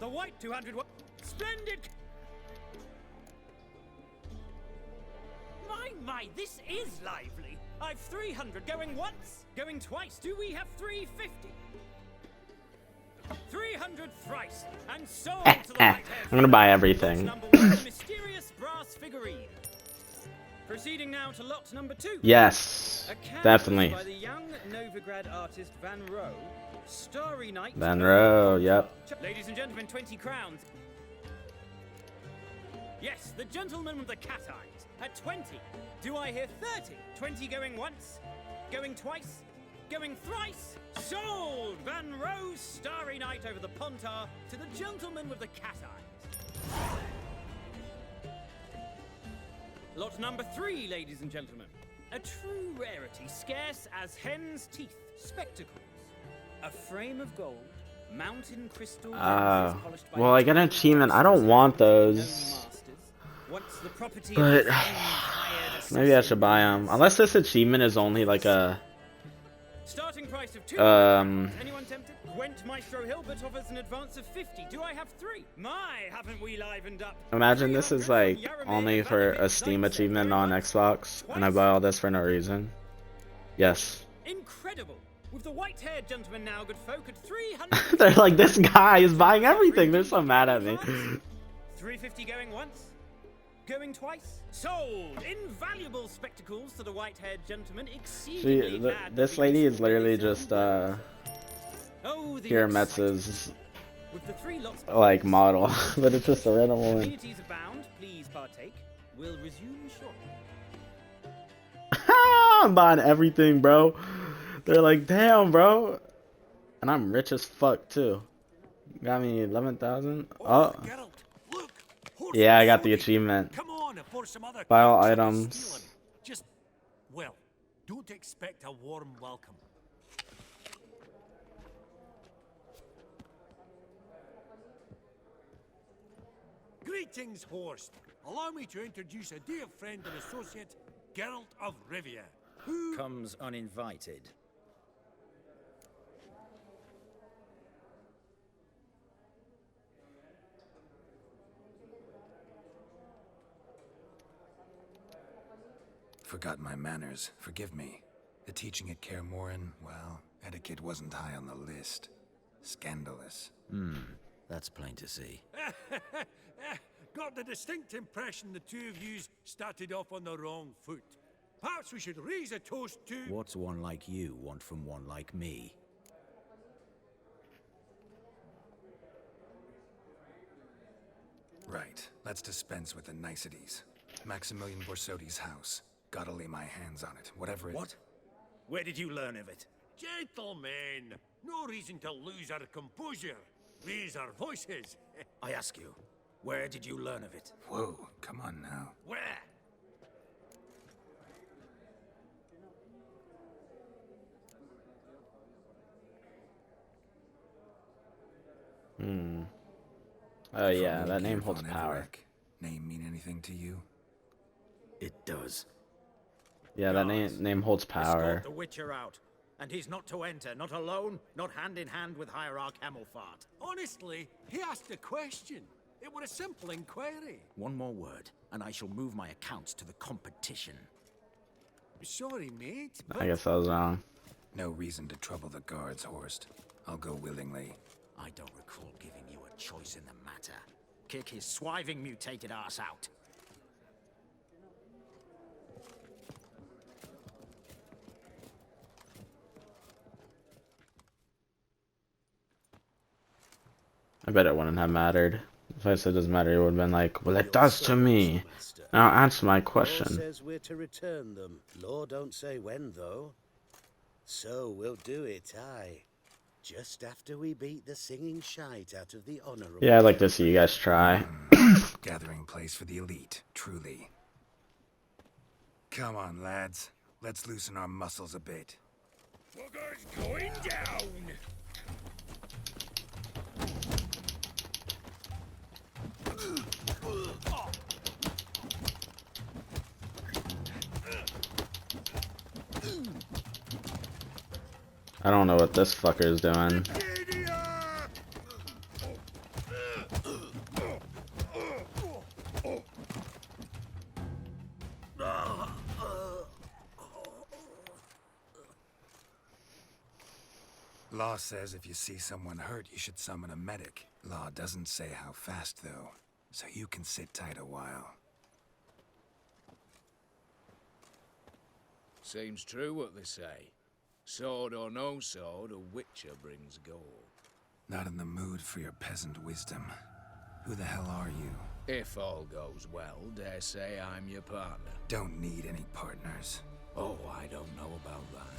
The white 200. Splendid. My, this is lively. I've 300 going once, going twice. Do we have 350? 300 thrice, and so on to the right. I'm gonna buy everything. Number 1, mysterious brass figurine. Proceeding now to lot number 2. Yes, definitely. By the young Novigrad artist Van Rowe, Starry Night. Van Rowe, yep. Ladies and gentlemen, 20 crowns. Yes, the gentleman with the cat eyes at 20. Do I hear 30? 20 going once, going twice, going thrice. Sold! Van Rowe's Starry Night over the Pontar to the gentleman with the cat eyes. Lot number 3, ladies and gentlemen. A true rarity, scarce as hen's teeth. Spectacles. A frame of gold, mountain crystal. Well, I got an achievement. I don't want those. But maybe I should buy them. Unless this achievement is only like a starting price of 2. Anyone tempted? Gwent Maestro Hilbert offers an advance of 50. Do I have 3? My, haven't we livened up? Imagine this is like only for a Steam achievement on Xbox, and I buy all this for no reason. Yes. Incredible. With the white-haired gentleman now, good folk, at 300. They're like, this guy is buying everything. They're so mad at me. 350 going once, going twice. Sold. Invaluable spectacles to the white-haired gentleman. Exceedingly glad this lady is literally just Kira Metz's like model, but it's just a random woman. Communities abound. Please partake. We'll resume shortly. I'm buying everything, bro. They're like, damn, bro. And I'm rich as fuck too. Got me 11,000. Oh. Yeah, I got the achievement. Buy all items. Just, well, don't expect a warm welcome. Greetings, Horst. Allow me to introduce a dear friend and associate, Geralt of Rivia, who comes uninvited. Forgot my manners. Forgive me. The teaching at Kaer Morhen, well, etiquette wasn't high on the list. Scandalous. That's plain to see. Got the distinct impression the two of you started off on the wrong foot. Perhaps we should raise a toast to... What's one like you want from one like me? Right. Let's dispense with the niceties. Maximilian Borsodi's house. Gotta lay my hands on it, whatever it... What? Where did you learn of it? Gentlemen, no reason to lose our composure. Raise our voices. I ask you, where did you learn of it? Whoa, come on now. Where? Oh yeah, that name holds power. Name mean anything to you? It does. Yeah, that name holds power. Escort the Witcher out, and he's not to enter, not alone, not hand in hand with Hierarch Hamelfart. Honestly, he asked a question. It was a simple inquiry. One more word, and I shall move my accounts to the competition. Sorry, mate. I guess I was wrong. No reason to trouble the guards, Horst. I'll go willingly. I don't recall giving you a choice in the matter. Kick his swiving mutated ass out. I bet it wouldn't have mattered. If I said it doesn't matter, it would have been like, well, it does to me. Now answer my Law question. says we're to return them. Law don't say when, though. So we'll do it, aye. Just after we beat the singing shite out of the honourable. Yeah, I'd like to see you guys try. Gathering place for the elite, truly. Come on, lads. Let's loosen our muscles a bit. Bugger's going down! I don't know what this fucker is doing. Law says if you see someone hurt, you should summon a medic. Law doesn't say how fast, though, so you can sit tight a while. Seems true what they say. Sword or no sword, a witcher brings gore. Not in the mood for your peasant wisdom. Who the hell are you? If all goes well, dare say I'm your partner. Don't need any partners. Oh, I don't know about that.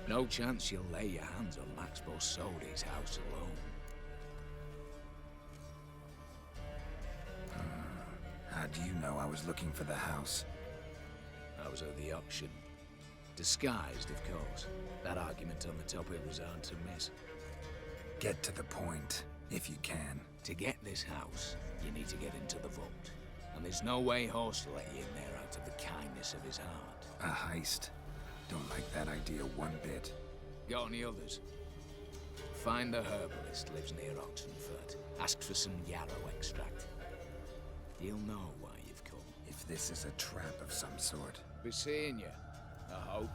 No chance you'll lay your hands on Max Borsodi's house alone. How do you know I was looking for the house? I was at the auction. Disguised, of course. That argument on the topic was hard to miss. Get to the point, if you can. To get this house, you need to get into the vault. And there's no way Horst will let you in there out of the kindness of his heart. A heist. Don't like that idea one bit. Got any others? Find the herbalist lives near Oxenfurt. Ask for some yarrow extract. He'll know why you've come. If this is a trap of some sort. Be seeing you, I hope.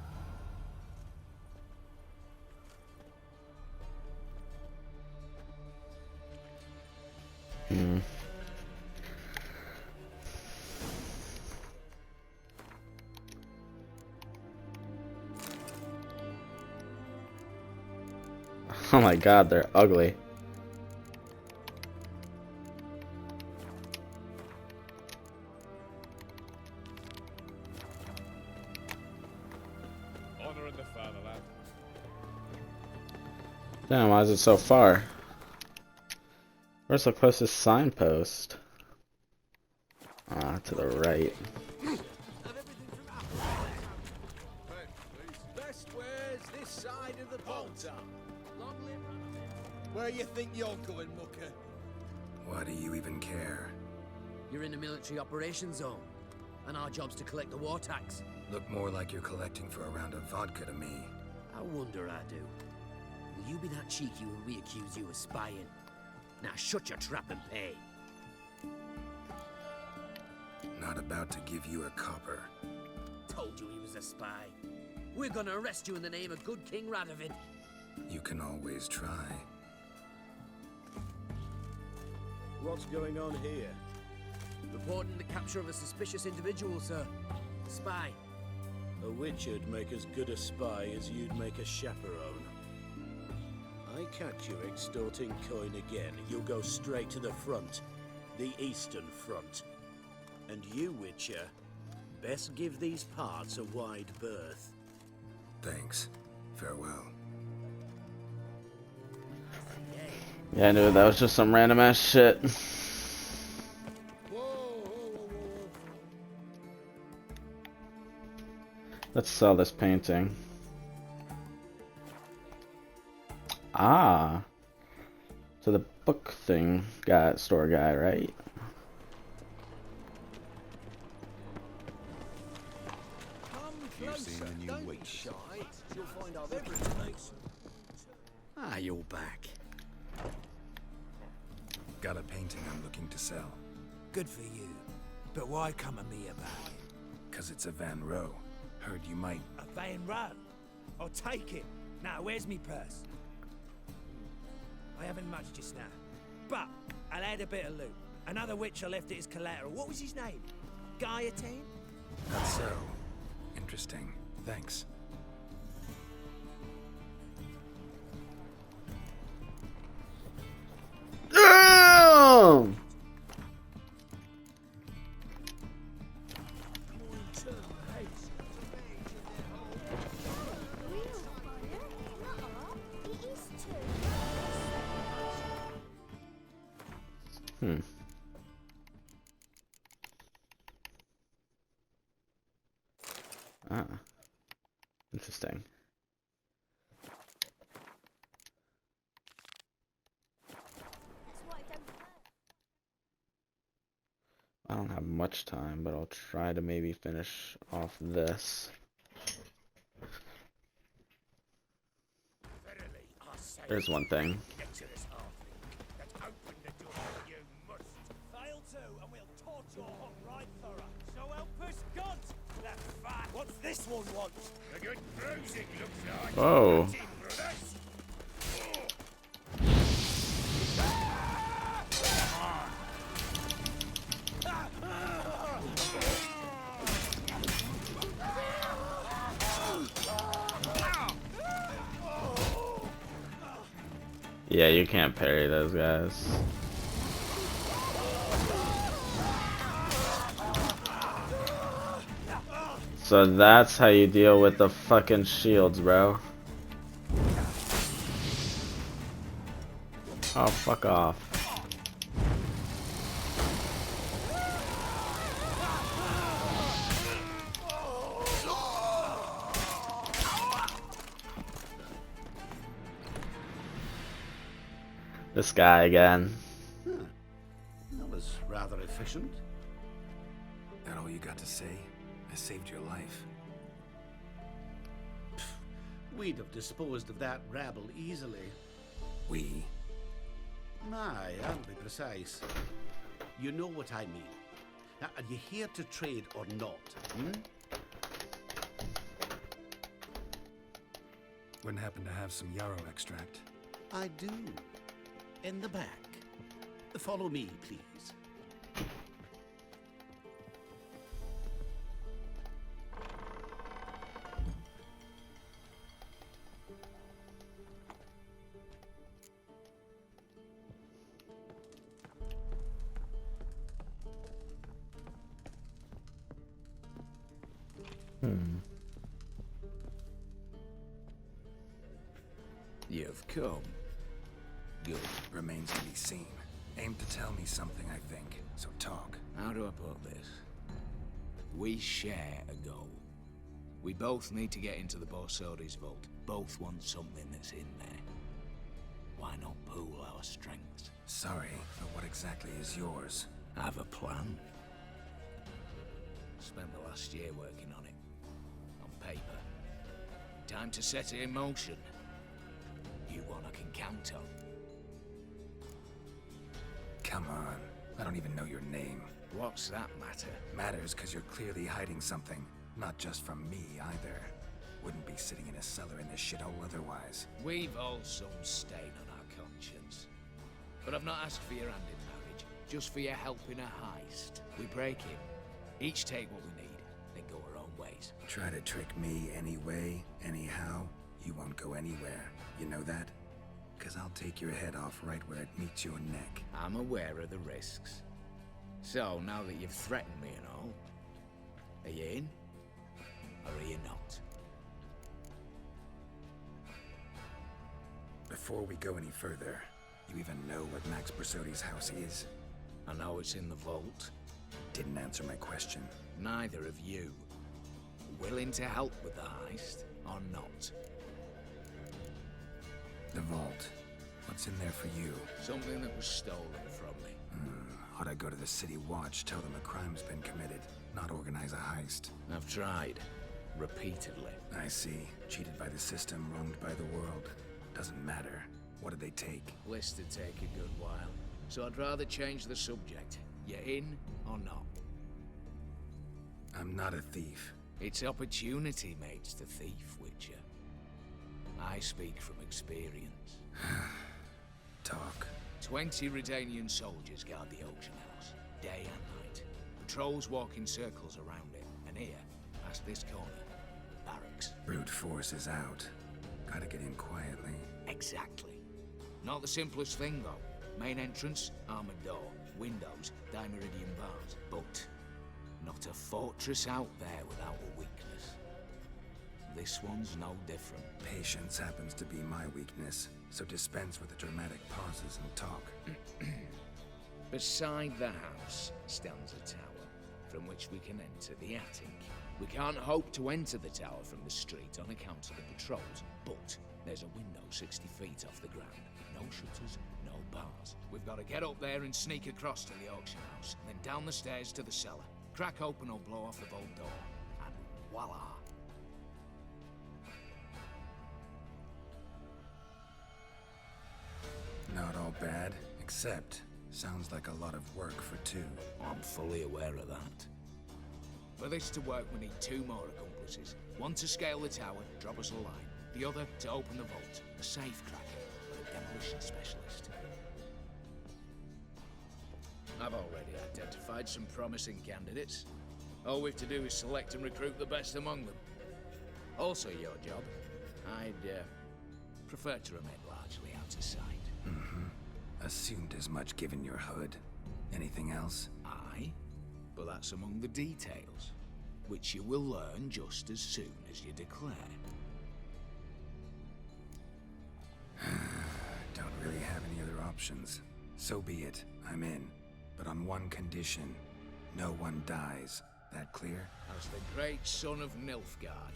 Oh my god, they're ugly. Honor in the fatherland. Damn, why is it so far? Where's the closest signpost? Ah, to the right. Best wares this side of the Bolter. Where you think you're going, mucker? Why do you even care? You're in a military operations zone, and our job's to collect the war tax. Look more like you're collecting for a round of vodka to me. I wonder I do. Will you be that cheeky when we accuse you of spying? Now shut your trap and pay. Not about to give you a copper. Told you he was a spy. We're gonna arrest you in the name of good King Radovid. You can always try. What's going on here? Reporting the capture of a suspicious individual, sir. A spy. A witcher'd make as good a spy as you'd make a chaperone. I catch you extorting coin again, you'll go straight to the front. The Eastern Front. And you, Witcher, best give these parts a wide berth. Thanks. Farewell. Yeah, I knew that was just some random ass shit. Let's sell this painting. Ah. So the book thing got store guy, right? You've seen the new witch shite. You'll find out everything. Ah, you're back. Got a painting I'm looking to sell. Good for you. But why come to me about it? 'Cause it's a Van Row. Heard you might. A Van Row? I'll take it. Now, where's me purse? I haven't much just now. But I'll add a bit of loot. Another witcher left it as collateral. What was his name? Guillotine? That's so. Interesting. Thanks. Ah. Interesting. I don't have much time, but I'll try to maybe finish off this. There's one thing. Fail to, and we'll torch your hot right thorough. So help us God! That fat! What's this one want? A good bruising looks like. Whoa. Yeah, you can't parry those guys. So that's how you deal with the fucking shields, bro. Oh, fuck off. This guy again. That was rather efficient. That all you got to say? I saved your life. We'd have disposed of that rabble easily. We? Aye, I'll be precise. You know what I mean. Now, are you here to trade or not? Wouldn't happen to have some yarrow extract. I do. In the back. Follow me, please. You've come. Good. Remains to be seen. Aim to tell me something, I think. So talk. How do I put this? We share a goal. We both need to get into the Borsodi's vault. Both want something that's in there. Why not pool our strengths? Sorry, but what exactly is yours? I have a plan. Spent the last year working on it. On paper. Time to set it in motion. You one I can count on. Come on. I don't even know your name. What's that matter? Matters because you're clearly hiding something. Not just from me, either. Wouldn't be sitting in a cellar in this shithole otherwise. We've all some stain on our conscience. But I've not asked for your hand in marriage. Just for your help in a heist. We break in. Each take what we need, then go our own ways. Try to trick me anyway, anyhow, you won't go anywhere. You know that? Because I'll take your head off right where it meets your neck. I'm aware of the risks. So, now that you've threatened me and all, are you in? Or are you not? Before we go any further, you even know what Max Bersodi's house is? I know it's in the vault. Didn't answer my question. Neither of you. Willing to help with the heist, or not? The vault. What's in there for you? Something that was stolen from me. Ought I go to the City Watch, tell them a crime's been committed, not organize a heist? I've tried. Repeatedly. I see. Cheated by the system, wronged by the world. Doesn't matter. What did they take? List'd take a good while. So I'd rather change the subject. You in or not? I'm not a thief. It's opportunity makes the thief, Witcher. I speak from experience. Talk. 20 Redanian soldiers guard the auction house, day and night. Patrols walk in circles around it, and here, past this corner, barracks. Brute force is out. Gotta get in quietly. Exactly. Not the simplest thing, though. Main entrance, armored door. Windows, dimeridian bars. But not a fortress out there without a weakness. This one's no different. Patience happens to be my weakness, so dispense with the dramatic pauses and talk. Beside the house stands a tower, from which we can enter the attic. We can't hope to enter the tower from the street on account of the patrols, but there's a window 60 feet off the ground. No shutters, no bars. We've got to get up there and sneak across to the auction house, then down the stairs to the cellar. Crack open or blow off the vault door, and voila! Not all bad, except sounds like a lot of work for two. I'm fully aware of that. For this to work, we need 2 more accomplices. One to scale the tower, drop us a line. The other to open the vault, a safe cracker, or a demolition specialist. I've already identified some promising candidates. All we've to do is select and recruit the best among them. Also your job. I'd prefer to remain largely out of sight. Assumed as much given your hood. Anything else? Aye, but that's among the details, which you will learn just as soon as you declare. Don't really have any other options. So be it. I'm in. But on one condition. No one dies. That clear? As the great son of Nilfgaard.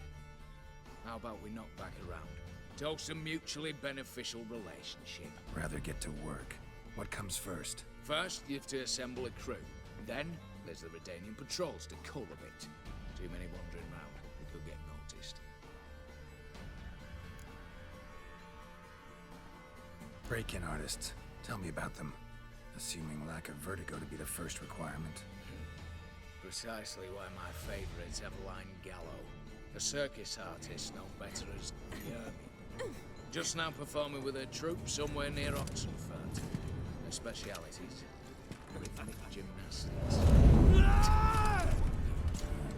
How about we knock back around? Toast a mutually beneficial relationship. Rather get to work. What comes first? First, you have to assemble a crew. Then, there's the Redanian patrols to cull a bit. Too many wandering round. We could get noticed. Break-in artists. Tell me about them. Assuming lack of vertigo to be the first requirement. Precisely why my favourite's Eveline Gallo. A circus artist known better as Yermy. Just now performing with her troupe somewhere near Oxenfurt. Her specialities: rhythmic gymnastics.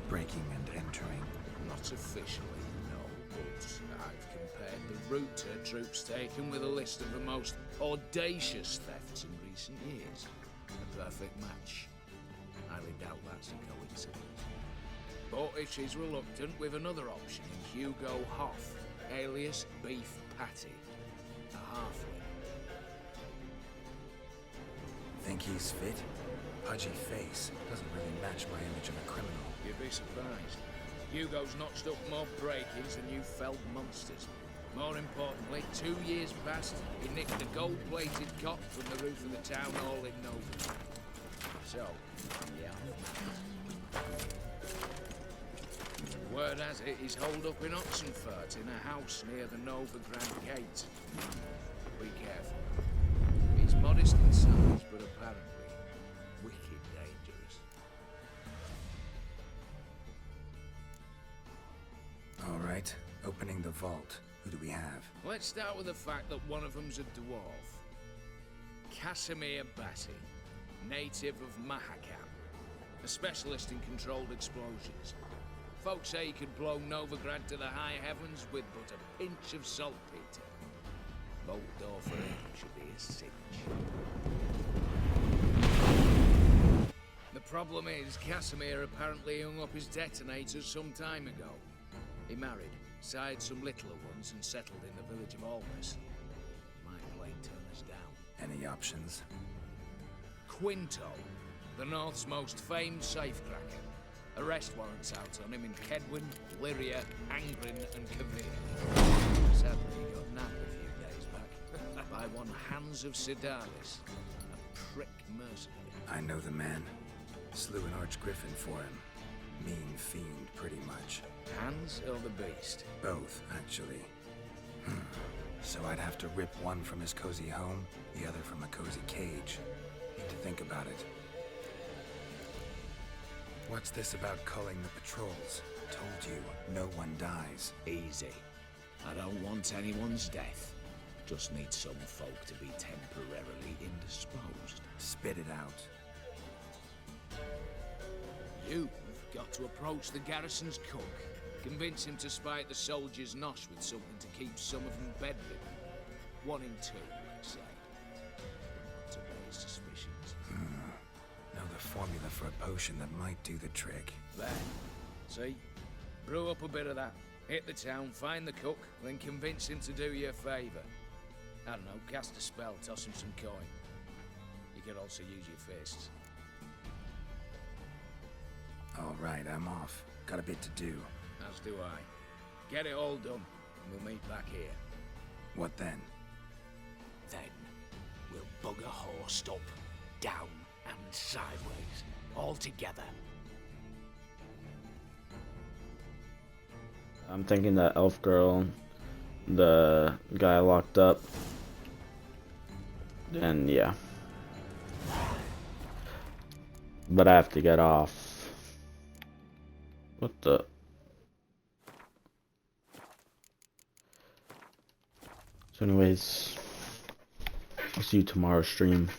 Breaking and entering. Not officially, no, but I've compared the route her troope's taken with a list of the most audacious thefts in recent years. A perfect match. I highly doubt that's a coincidence. But if she's reluctant, we've another option in Hugo Hoff, alias Beef Patty, a halfling. Think he's fit? Pudgy face doesn't really match my image of a criminal. You'd be surprised. Hugo's notched up more break-ins than you felled monsters. More importantly, 2 years past, he nicked a gold-plated cot from the roof of the town hall in Nova. So, yeah. Word has it, he's holed up in Oxenfurt in a house near the Nova Grand Gate. Be careful. He's modest in size, but apparently wicked dangerous. All right, opening the vault. Who do we have? Let's start with the fact that one of them's a dwarf. Casimir Batty, native of Mahakam, a specialist in controlled explosions. Folks say he could blow Novigrad to the high heavens with but a pinch of saltpeter. Vault door for him should be a cinch. The problem is, Casimir apparently hung up his detonators some time ago. He married, sired some littler ones, and settled in the village of Almas. Might plain turn us down. Any options? Quinto, the North's most famed safecracker. Arrest warrants out on him in Kedwin, Lyria, Angrin, and Kavir. Sadly, he got nabbed a few days back by one Hans of Sedaris, a prick mercenary. I know the man. Slew an archgriffin for him. Mean fiend, pretty much. Hans or the beast? Both, actually. So I'd have to rip one from his cozy home, the other from a cozy cage. Need to think about it. What's this about culling the patrols? Told you, no one dies. Easy. I don't want anyone's death. Just need some folk to be temporarily indisposed. Spit it out. You've got to approach the garrison's cook. Convince him to spite the soldiers' nosh with something to keep some of them bedridden. 1 in 2, let's say. To raise suspicions. Know the formula for a potion that might do the trick. There. See? Brew up a bit of that. Hit the town, find the cook, then convince him to do you a favour. I don't know, cast a spell, toss him some coin. You can also use your fists. All right, I'm off. Got a bit to do. As do I. Get it all done, and we'll meet back here. What then? Then, we'll bugger horse up, down, and sideways, all together. I'm thinking that elf girl, the guy locked up, and yeah. But I have to get off. What the? So anyways, I'll see you tomorrow's stream.